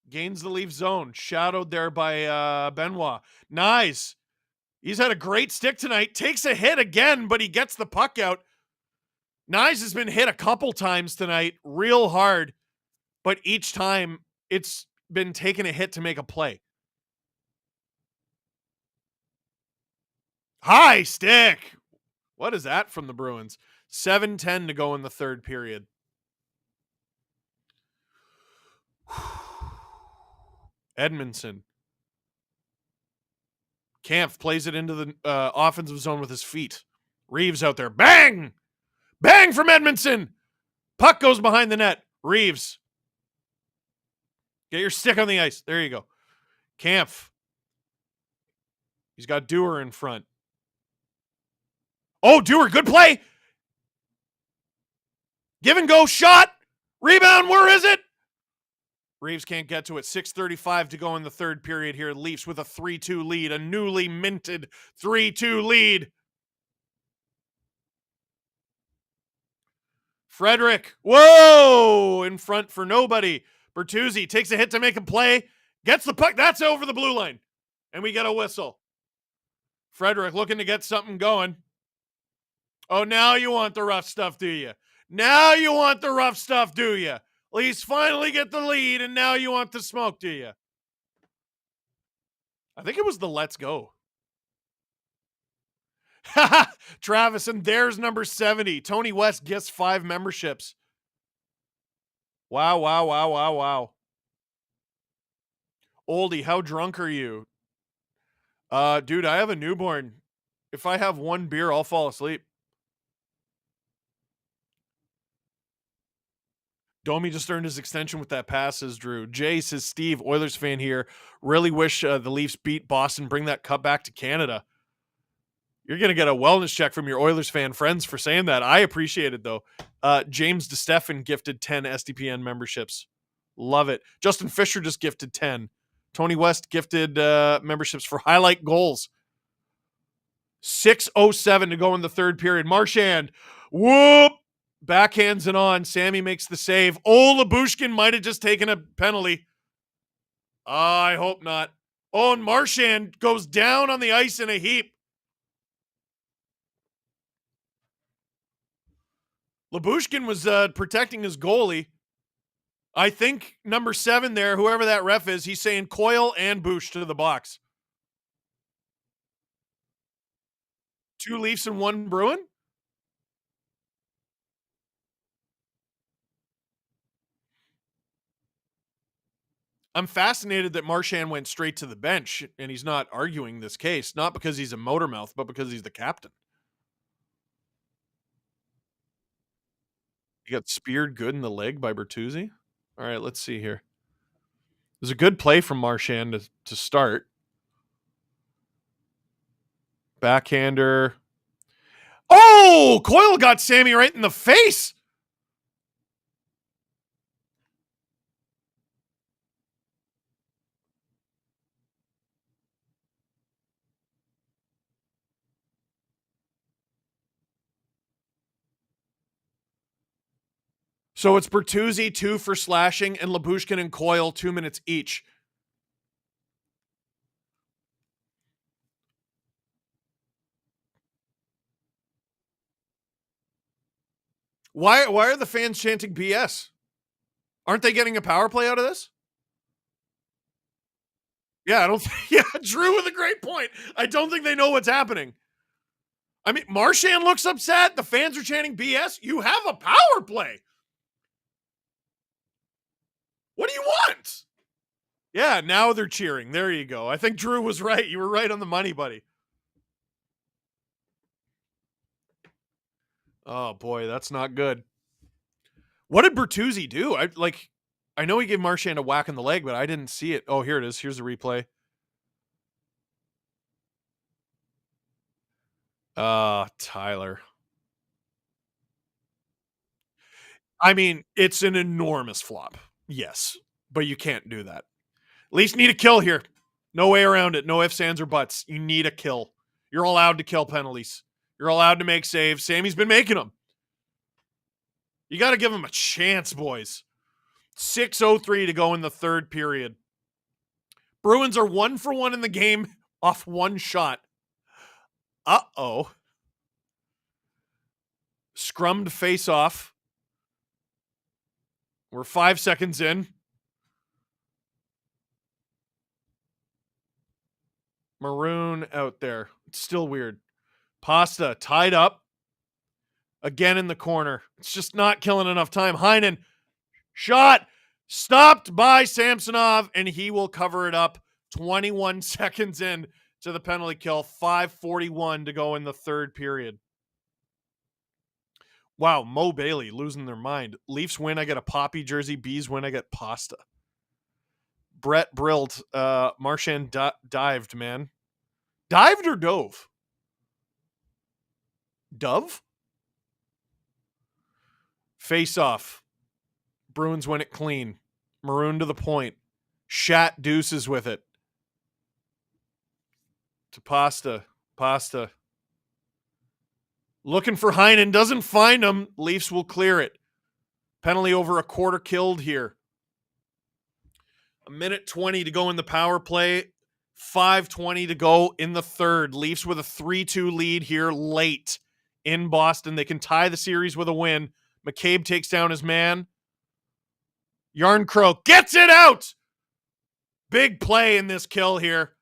gains the Leaf zone. Shadowed there by Benoit. Nice. He's had a great stick tonight. Takes a hit again, but he gets the puck out. Nyes has been hit a couple times tonight, real hard, but each time it's been taking a hit to make a play. High stick. What is that from the Bruins? 7:10 to go in the third period. Edmondson. Kampf plays it into the offensive zone with his feet. Reeves out there. Bang! Bang from Edmondson! Puck goes behind the net. Reeves. Get your stick on the ice. There you go. Kampf. He's got Dewar in front. Oh, Dewar, good play. Give and go shot. Rebound, where is it? Reeves can't get to it. 6:35 to go in the third period here. Leafs with a 3-2 lead, a newly minted 3-2 lead. Frederick, whoa, in front for nobody. Bertuzzi takes a hit to make a play, gets the puck. That's over the blue line, and we get a whistle. Frederick looking to get something going. Oh, now you want the rough stuff, do you? Now you want the rough stuff, do you? Leafs finally get the lead, and now you want the smoke, do you? I think it was the let's go. Travis, and there's number 70. Tony West gets 5 memberships. Wow, wow, wow, wow, wow. Oldie, how drunk are you? Dude, I have a newborn. If I have one beer, I'll fall asleep. Domi just earned his extension with that pass, says Drew. Jay says, Steve, Oilers fan here. Really wish the Leafs beat Boston, bring that cup back to Canada. You're going to get a wellness check from your Oilers fan friends for saying that. I appreciate it, though. James DeStefan gifted 10 SDPN memberships. Love it. Justin Fisher just gifted 10. Tony West gifted memberships for highlight goals. 6:07 to go in the third period. Marchand, whoop, backhands it on. Sammy makes the save. Oh, Labushkin might have just taken a penalty. I hope not. Oh, and Marchand goes down on the ice in a heap. Labushkin was protecting his goalie. I think number 7 there, whoever that ref is, he's saying Coyle and Bush to the box. 2 Leafs and 1 Bruin? I'm fascinated that Marchand went straight to the bench and he's not arguing this case, not because he's a motor mouth, but because he's the captain. He got speared good in the leg by Bertuzzi. All right, let's see here. It was a good play from Marchand to start. Backhander. Oh, Coyle got Sammy right in the face. So it's Bertuzzi 2 for slashing and Labushkin and Coyle 2 minutes each. Why are the fans chanting BS? Aren't they getting a power play out of this? Yeah, I don't think, yeah, Drew with a great point. I don't think they know what's happening. I mean, Marchand looks upset. The fans are chanting BS. You have a power play. What do you want? Yeah, now they're cheering. There you go. I think Drew was right. You were right on the money, buddy. Oh boy, that's not good. What did Bertuzzi do? I know he gave Marchand a whack in the leg, but I didn't see it. Oh, here it is. Here's the replay. Tyler. I mean, it's an enormous flop. Yes, but you can't do that. Leafs need a kill here. No way around it. No ifs, ands, or buts. You need a kill. You're allowed to kill penalties. You're allowed to make saves. Sammy's been making them. You got to give him a chance, boys. 6:03 to go in the third period. Bruins are 1 for 1 in the game off one shot. Uh-oh. Scrummed face-off. We're 5 seconds in. Maroon out there. It's still weird. Pasta tied up. Again in the corner. It's just not killing enough time. Heinen. Shot. Stopped by Samsonov, and he will cover it up. 21 seconds in to the penalty kill. 5:41 to go in the third period. Wow, Mo Bailey losing their mind. Leafs win, I get a Poppy jersey. Bees win, I get pasta. Brett Brilt, Marchand dived, man. Dived or dove? Dove? Face off. Bruins win it clean. Maroon to the point. Shat deuces with it. To Pasta. Pasta. Looking for Heinen. Doesn't find him. Leafs will clear it. Penalty over a quarter killed here. 1:20 to go in the power play. 5:20 to go in the third. Leafs with a 3-2 lead here late in Boston. They can tie the series with a win. McCabe takes down his man. Yarncrow gets it out. Big play in this kill here.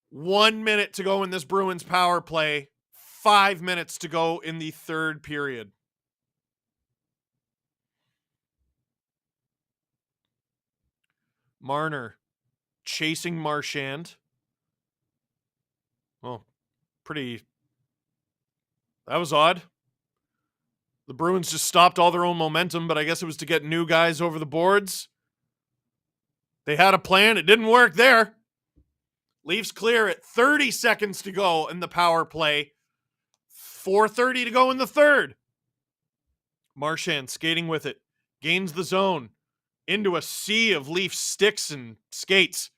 1 minute to go in this Bruins power play. 5 minutes to go in the third period. Marner chasing Marchand. Oh, pretty. That was odd. The Bruins just stopped all their own momentum, but I guess it was to get new guys over the boards. They had a plan. It didn't work there. Leafs clear it. 30 seconds to go in the power play. 4:30 to go in the third. Marchand skating with it. Gains the zone. Into a sea of Leaf sticks and skates.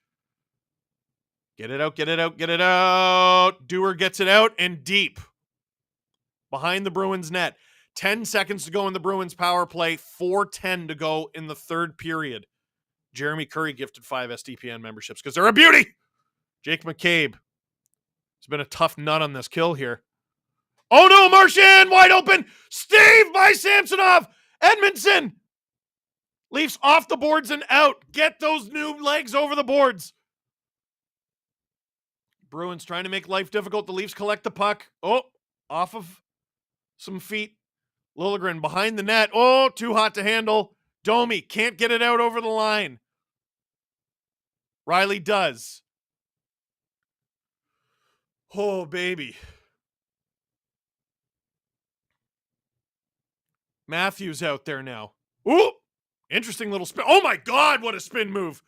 Get it out, get it out, get it out. Dewar gets it out and deep. Behind the Bruins net. 10 seconds to go in the Bruins power play. 4:10 to go in the third period. Jeremy Curry gifted 5 SDPN memberships because they're a beauty. Jake McCabe. It's been a tough nut on this kill here. Oh no, Marchand wide open. Steve by Samsonov. Edmondson. Leafs off the boards and out. Get those new legs over the boards. Bruins trying to make life difficult. The Leafs collect the puck. Oh, off of some feet. Liljegren behind the net. Oh, too hot to handle. Domi can't get it out over the line. Riley does. Oh, baby. Matthews out there now. Ooh, interesting little spin. Oh my God, what a spin move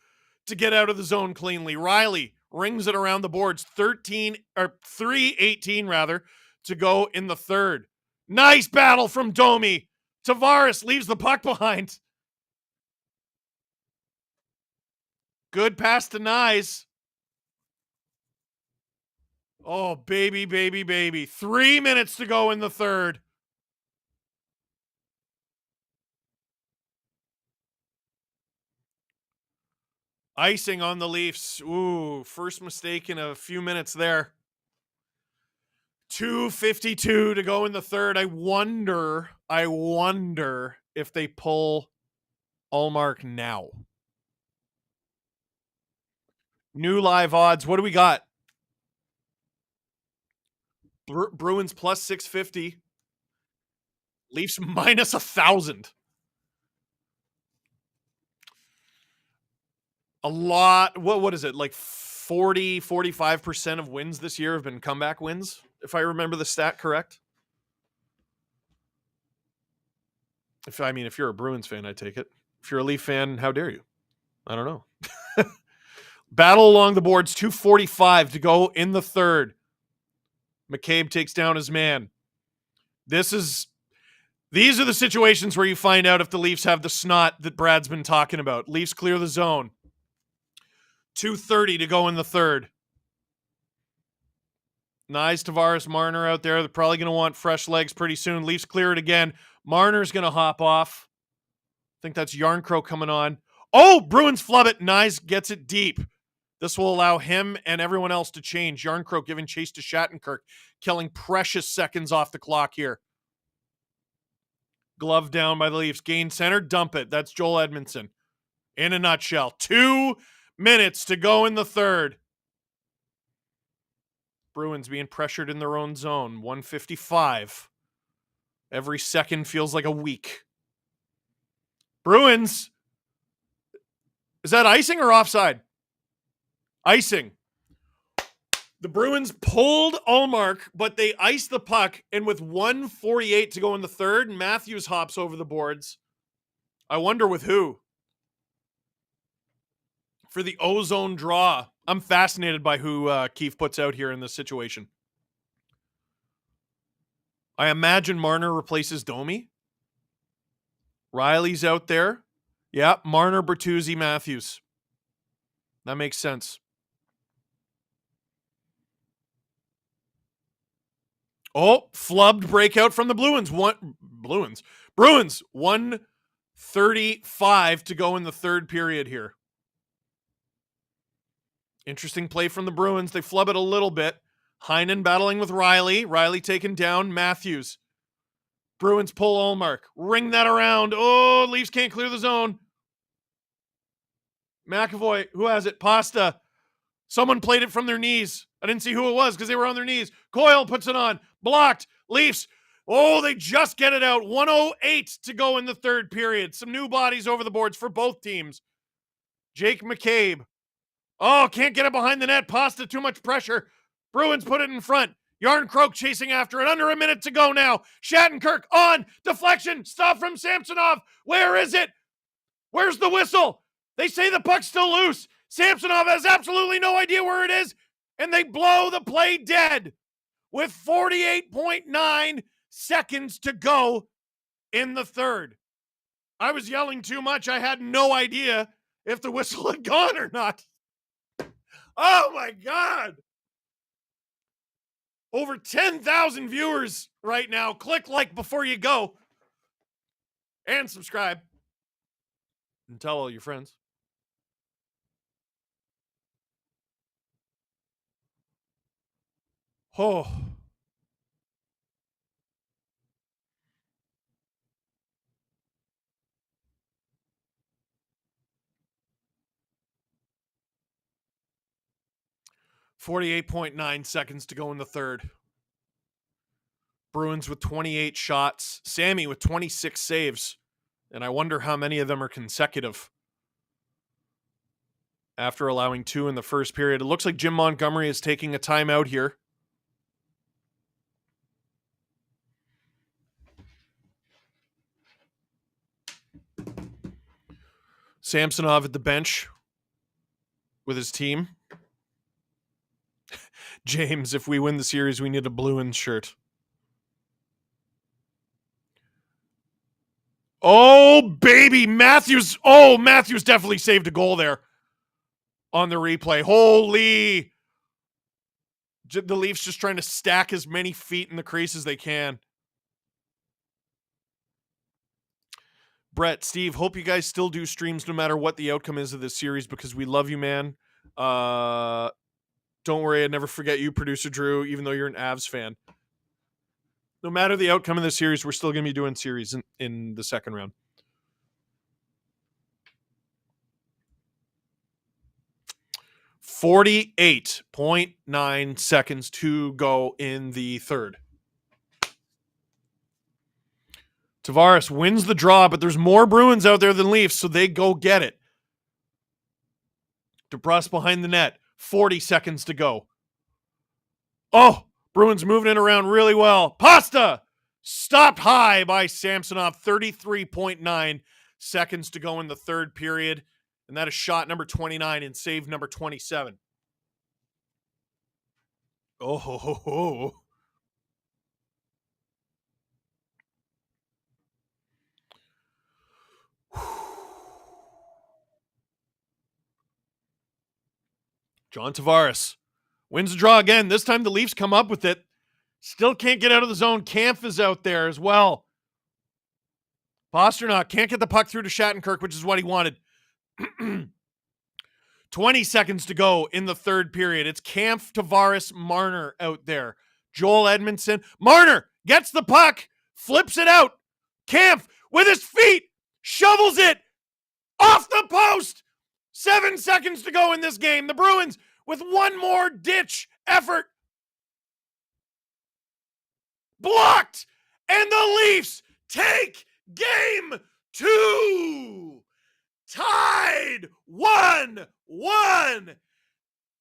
to get out of the zone cleanly. Riley rings it around the boards. 3:18 rather to go in the third. Nice battle from Domi. Tavares leaves the puck behind. Good pass to Nyes. Oh, baby, baby, baby. 3 minutes to go in the third. Icing on the Leafs. Ooh, first mistake in a few minutes there. 2:52 to go in the third. I wonder if they pull Ullmark now. New live odds. What do we got? Bruins plus 650. Leafs minus 1,000. A lot. What is it? Like 45% of wins this year have been comeback wins, if I remember the stat correct. If you're a Bruins fan, I take it. If you're a Leaf fan, how dare you? I don't know. Battle along the boards, 2:45 to go in the third. McCabe takes down his man. These are the situations where you find out if the Leafs have the snot that Brad's been talking about. Leafs clear the zone. 2:30 to go in the third. Nice Tavares, Marner out there. They're probably going to want fresh legs pretty soon. Leafs clear it again. Marner's going to hop off. I think that's Yarncrow coming on. Oh, Bruins flub it. Nice gets it deep. This will allow him and everyone else to change. Yarncrow giving chase to Shattenkirk, killing precious seconds off the clock here. Glove down by the Leafs. Gain center, dump it. That's Joel Edmondson. In a nutshell. 2 minutes to go in the third. Bruins being pressured in their own zone. 155. Every second feels like a week. Bruins. Is that icing or offside? Icing. The Bruins pulled Ullmark, but they iced the puck, and with 1:48 to go in the third, Matthews hops over the boards. I wonder with who? For the ozone draw. I'm fascinated by who Keefe puts out here in this situation. I imagine Marner replaces Domi. Riley's out there. Yeah, Marner, Bertuzzi, Matthews. That makes sense. Oh, flubbed breakout from the Bruins. Bruins. 1:35 to go in the third period here. Interesting play from the Bruins. They flub it a little bit. Heinen battling with Riley. Riley taken down. Matthews. Bruins pull Ullmark. Ring that around. Oh, Leafs can't clear the zone. McAvoy, who has it? Pasta. Someone played it from their knees. I didn't see who it was because they were on their knees. Coyle puts it on. Blocked. Leafs. Oh, they just get it out. 1:08 to go in the third period. Some new bodies over the boards for both teams. Jake McCabe. Oh, can't get it behind the net. Pasta, too much pressure. Bruins put it in front. Yarncroke chasing after it. Under a minute to go now. Shattenkirk on. Deflection. Stop from Samsonov. Where is it? Where's the whistle? They say the puck's still loose. Samsonov has absolutely no idea where it is, and they blow the play dead with 48.9 seconds to go in the third. I was yelling too much. I had no idea if the whistle had gone or not. Oh, my God. Over 10,000 viewers right now. Click like before you go. And subscribe. And tell all your friends. Oh. .9 seconds to go in the third. Bruins with 28 shots. Sammy with 26 saves. And I wonder how many of them are consecutive. After allowing 2 in the first period. It looks like Jim Montgomery is taking a timeout here. Samsonov at the bench with his team. James, if we win the series, we need a Bruins shirt. Oh, baby. Matthews. Oh, Matthews definitely saved a goal there on the replay. Holy. The Leafs just trying to stack as many feet in the crease as they can. Brett, Steve, hope you guys still do streams no matter what the outcome is of this series because we love you, man. Don't worry, I'd never forget you, producer Drew, even though you're an Avs fan. No matter the outcome of the series, we're still going to be doing series in the second round. .9 seconds to go in the third. Tavares wins the draw, but there's more Bruins out there than Leafs, so they go get it. DeBrus behind the net. 40 seconds to go. Oh, Bruins moving it around really well. Pasta stopped high by Samsonov. 33.9 seconds to go in the third period. And that is shot number 29 and save number 27. Oh, ho, ho, ho. John Tavares Wins the draw again. This time the Leafs come up with it. Still can't get out of the zone. Kampf is out there as well. Pasternak can't get the puck through to Shattenkirk, which is what he wanted. 20 seconds to go in the third period. It's Kampf, Tavares, Marner out there. Joel Edmondson. Marner gets the puck, flips it out. Kampf with his feet, shovels it off the post. 7 seconds to go in this game. The Bruins with one more ditch effort. Blocked. And the Leafs take game 2. Tied 1-1.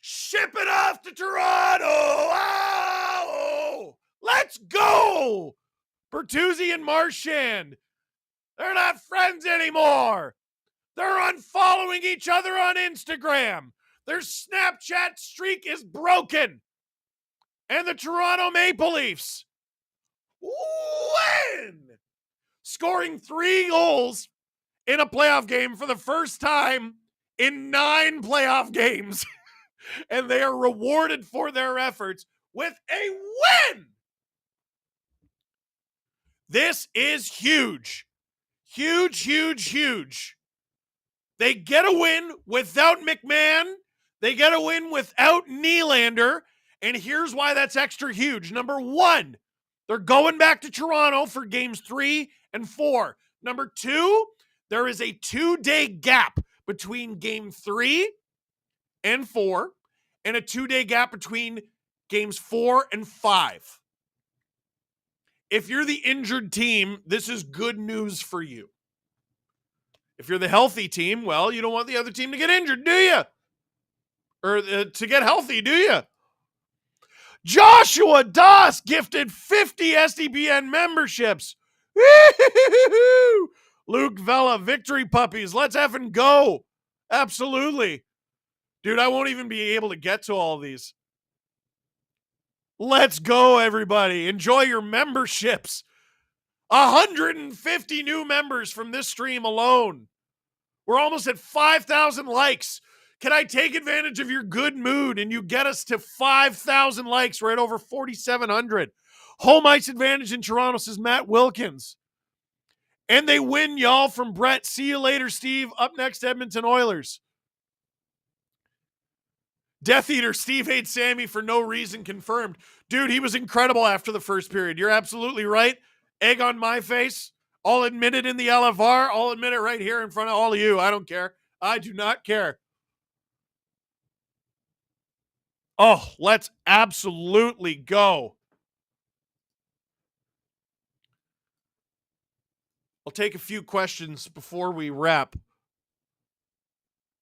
Ship it off to Toronto. Oh, let's go. Bertuzzi and Marchand. They're not friends anymore. They're unfollowing each other on Instagram. Their Snapchat streak is broken. And the Toronto Maple Leafs win. Scoring 3 goals in a playoff game for the first time in 9 playoff games. And they are rewarded for their efforts with a win. This is huge. Huge, huge, huge. They get a win without McMahon. They get a win without Nylander. And here's why that's extra huge. Number 1, they're going back to Toronto for games 3 and 4. Number 2, there is a 2-day gap between game 3 and 4 and a 2-day gap between games 4 and 5. If you're the injured team, this is good news for you. If you're the healthy team, well, you don't want the other team to get injured, do you? Or to get healthy, do you? Joshua Doss gifted 50 SDPN memberships. Woo-hoo-hoo-hoo! Luke Vella, victory puppies. Let's effing go. Absolutely. Dude, I won't even be able to get to all these. Let's go, everybody. Enjoy your memberships. 150 new members from this stream alone. We're almost at 5,000 likes. Can I take advantage of your good mood and you get us to 5,000 likes? We're at over 4,700. Home ice advantage in Toronto, says Matt Wilkins. And they win, y'all, from Brett. See you later, Steve. Up next, Edmonton Oilers. Death Eater, Steve hates Sammy for no reason, confirmed. Dude, he was incredible after the first period. You're absolutely right. Egg on my face. I'll admit it in the LFR. I'll admit it right here in front of all of you. I don't care. I do not care. Oh, let's absolutely go. I'll take a few questions before we wrap.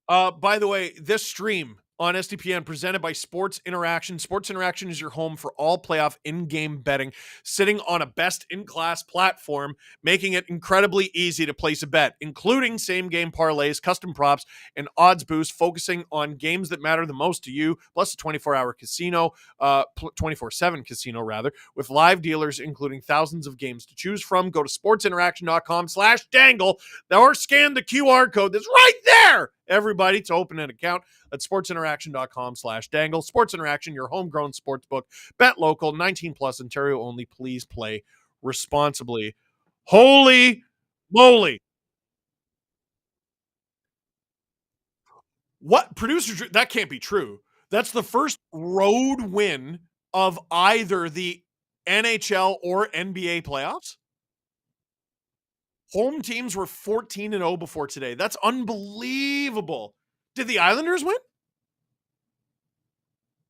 By the way, this stream on SDPN presented by Sports Interaction. Sports Interaction is your home for all playoff in-game betting, sitting on a best-in-class platform, making it incredibly easy to place a bet, including same-game parlays, custom props, and odds boost, focusing on games that matter the most to you, plus a 24-hour casino, 24/7 casino, rather, with live dealers, including thousands of games to choose from. Go to sportsinteraction.com/dangle or scan the QR code that's right there, everybody, to open an account at sportsinteraction.com/dangle. Sports Interaction, your homegrown sports book. Bet local, 19 plus, Ontario only. Please play responsibly. Holy moly. What? Producer, that can't be true. That's the first road win of either the NHL or NBA playoffs. Home teams were 14-0 before today. That's unbelievable. Did the Islanders win?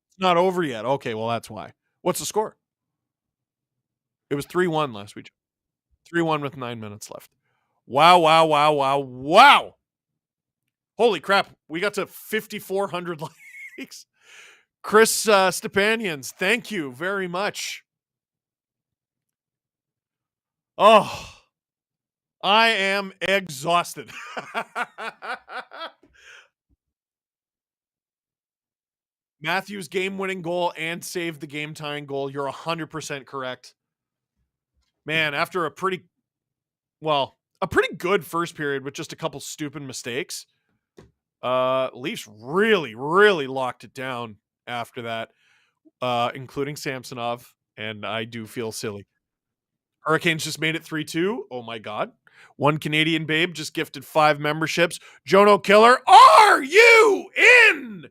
It's not over yet. Okay, well, that's why. What's the score? It was 3-1 last week. 3-1 with 9 minutes left. Wow, wow, wow, wow, wow. Holy crap. We got to 5,400 likes. Chris Stepanians, thank you very much. Oh, I am exhausted. Matthews' game-winning goal and saved the game-tying goal. You're 100% correct. Man, after a pretty good first period with just a couple stupid mistakes, Leafs really, really locked it down. after that, including Samsonov, and I do feel silly. Hurricanes just made it 3-2. Oh my God. One Canadian babe just gifted 5 memberships. Jono Killer, are you in?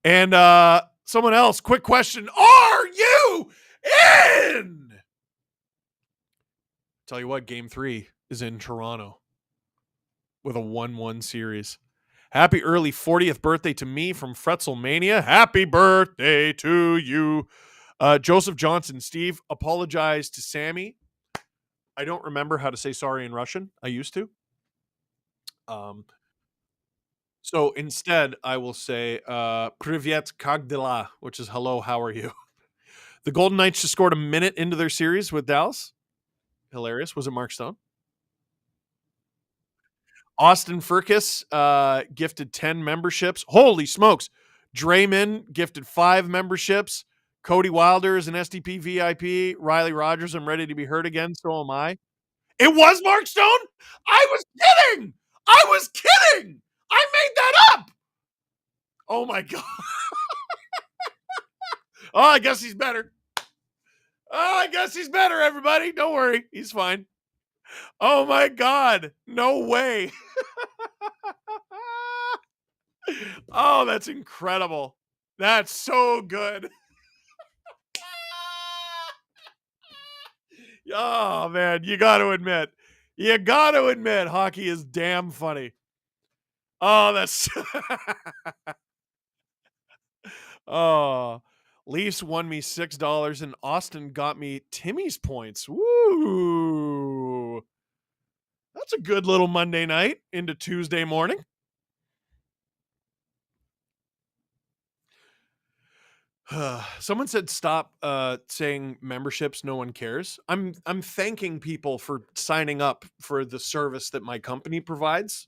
And someone else, quick question. Are you in? Tell you what, game 3 is in Toronto with a 1-1 series. Happy early 40th birthday to me from Fretzelmania. Happy birthday to you. Joseph Johnson, Steve, apologize to Sammy. I don't remember how to say sorry in Russian. I used to. So instead, I will say Privyet Kag dela, which is hello, how are you? The Golden Knights just scored a minute into their series with Dallas. Hilarious. Was it Mark Stone? Austin Furcus gifted 10 memberships. Holy smokes. Drayman gifted 5 memberships. Cody Wilder is an SDP VIP. Riley Rogers, I'm ready to be heard again. So am I. It was Mark Stone? I was kidding. I made that up. Oh my God. Oh, I guess he's better. Everybody. Don't worry. He's fine. Oh my God. No way. Oh, that's incredible. That's so good. Oh, man. You got to admit, hockey is damn funny. Oh, that's. Oh, Leafs won me $6 and Austin got me Timmy's points. Woo. That's a good little Monday night into Tuesday morning. Someone said stop saying memberships, no one cares. I'm thanking people for signing up for the service that my company provides.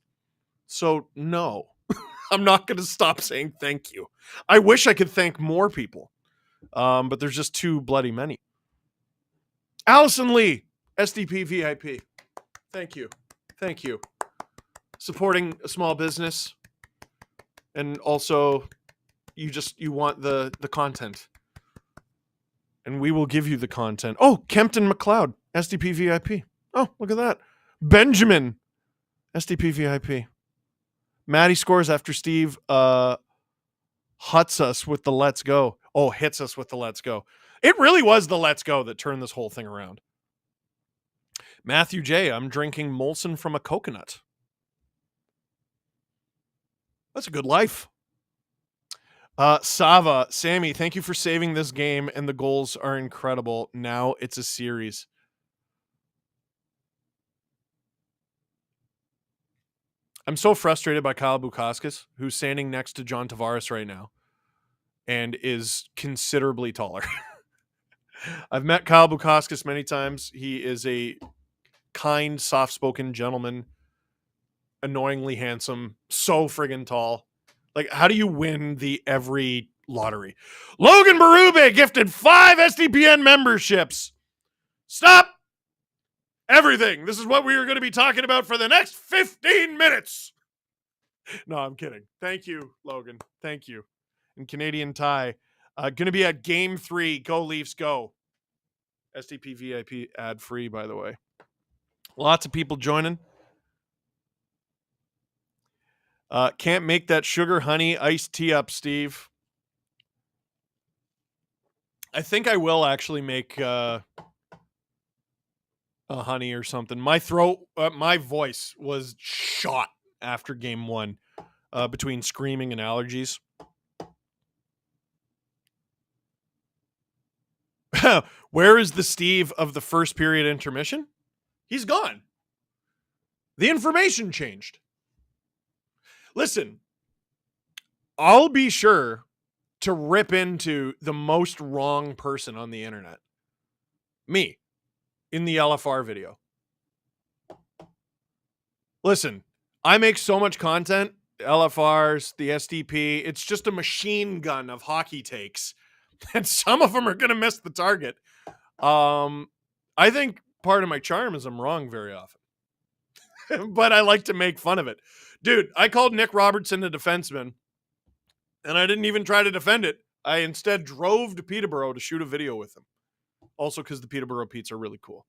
So no, I'm not going to stop saying thank you. I wish I could thank more people, but there's just too bloody many. Allison Lee, SDP VIP. Thank you. Supporting a small business, and also you want the content, and we will give you the content. Oh, Kempton McLeod, SDP VIP. Oh, look at that. Benjamin, SDP VIP. Maddie scores after Steve hits us with the let's go. Oh, hits us with the let's go. It really was the let's go that turned this whole thing around. Matthew J, I'm drinking Molson from a coconut. That's a good life. Sava, Sammy, thank you for saving this game, and the goals are incredible. Now it's a series. I'm so frustrated by Kyle Bukauskas, who's standing next to John Tavares right now and is considerably taller. I've met Kyle Bukauskas many times. He is a kind, soft-spoken gentleman, annoyingly handsome, so friggin' tall. Like, how do you win the every lottery? Logan Berube gifted 5 SDPN memberships. Stop everything. This is what we are going to be talking about for the next 15 minutes. No, I'm kidding. Thank you, Logan. Thank you. And Canadian Tie. Going to be at Game 3. Go Leafs, go. SDP VIP ad-free, by the way. Lots of people joining. Can't make that sugar honey iced tea up, Steve. I think I will actually make a honey or something. My throat, my voice was shot after game 1 between screaming and allergies. Where is the Steve of the first period intermission? He's gone. The information changed. Listen, I'll be sure to rip into the most wrong person on the internet. Me. In the LFR video. Listen, I make so much content, LFRs, the SDP, it's just a machine gun of hockey takes. And some of them are going to miss the target. I think part of my charm is I'm wrong very often. But I like to make fun of it. Dude, I called Nick Robertson a defenseman. And I didn't even try to defend it. I instead drove to Peterborough to shoot a video with him. Also because the Peterborough Pete's are really cool,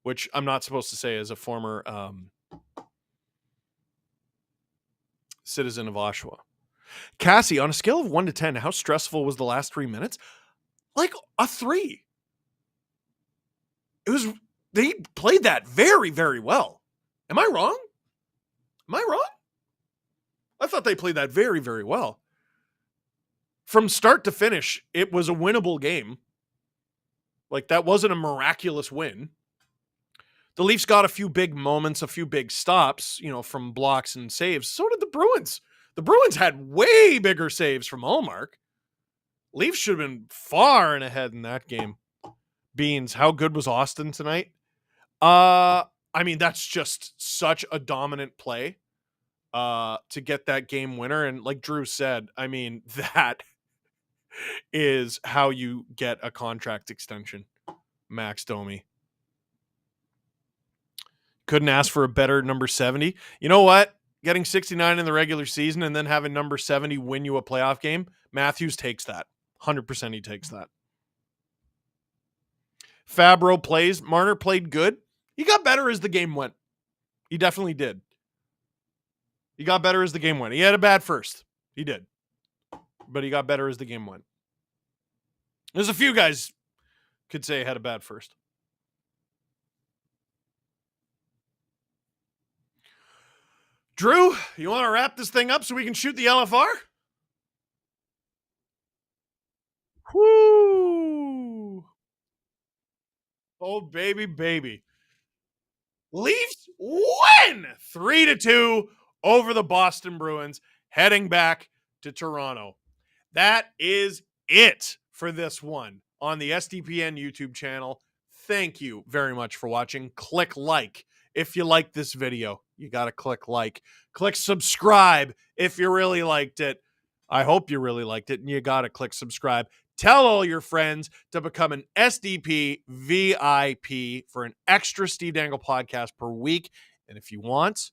which I'm not supposed to say as a former citizen of Oshawa. Cassie, on a scale of 1 to 10, how stressful was the last 3 minutes? Like a 3. They played that very, very well. Am I wrong? I thought they played that very, very well. From start to finish, it was a winnable game. Like, that wasn't a miraculous win. The Leafs got a few big moments, a few big stops, from blocks and saves. So did the Bruins. The Bruins had way bigger saves from Ullmark. Leafs should have been far and ahead in that game. Beans, how good was Austin tonight? That's just such a dominant play to get that game winner. And like Drew said, that is how you get a contract extension. Max Domi. Couldn't ask for a better number 70. You know what? Getting 69 in the regular season and then having number 70 win you a playoff game, Matthews takes that. 100% he takes that. Fabro plays. Marner played good. He got better as the game went. He definitely did. He got better as the game went. He had a bad first. He did. But he got better as the game went. There's a few guys could say had a bad first. Drew, you want to wrap this thing up so we can shoot the LFR? Whoo! Oh, baby. Leafs win 3-2 over the Boston Bruins, heading back to Toronto. That is it for this one on the SDPN YouTube channel. Thank you very much for watching. Click like if you like this video. You got to click like. Click subscribe if you really liked it. I hope you really liked it, and you got to click subscribe. Tell all your friends to become an SDP VIP for an extra Steve Dangle podcast per week. And if you want,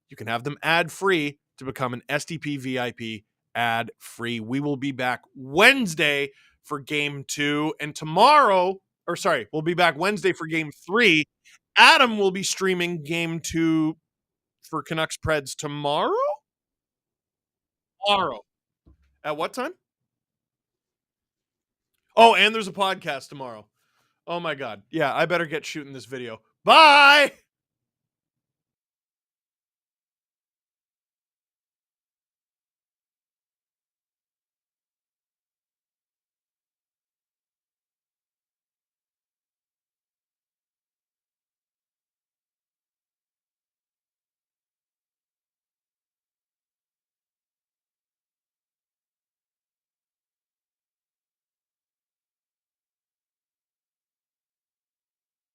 you can have them ad-free to become an SDP VIP ad-free. We will be back Wednesday for Game 2. And we'll be back Wednesday for Game 3. Adam will be streaming Game 2 for Canucks Preds tomorrow? Tomorrow. At what time? Oh, and there's a podcast tomorrow. Oh my God. Yeah, I better get shooting this video. Bye!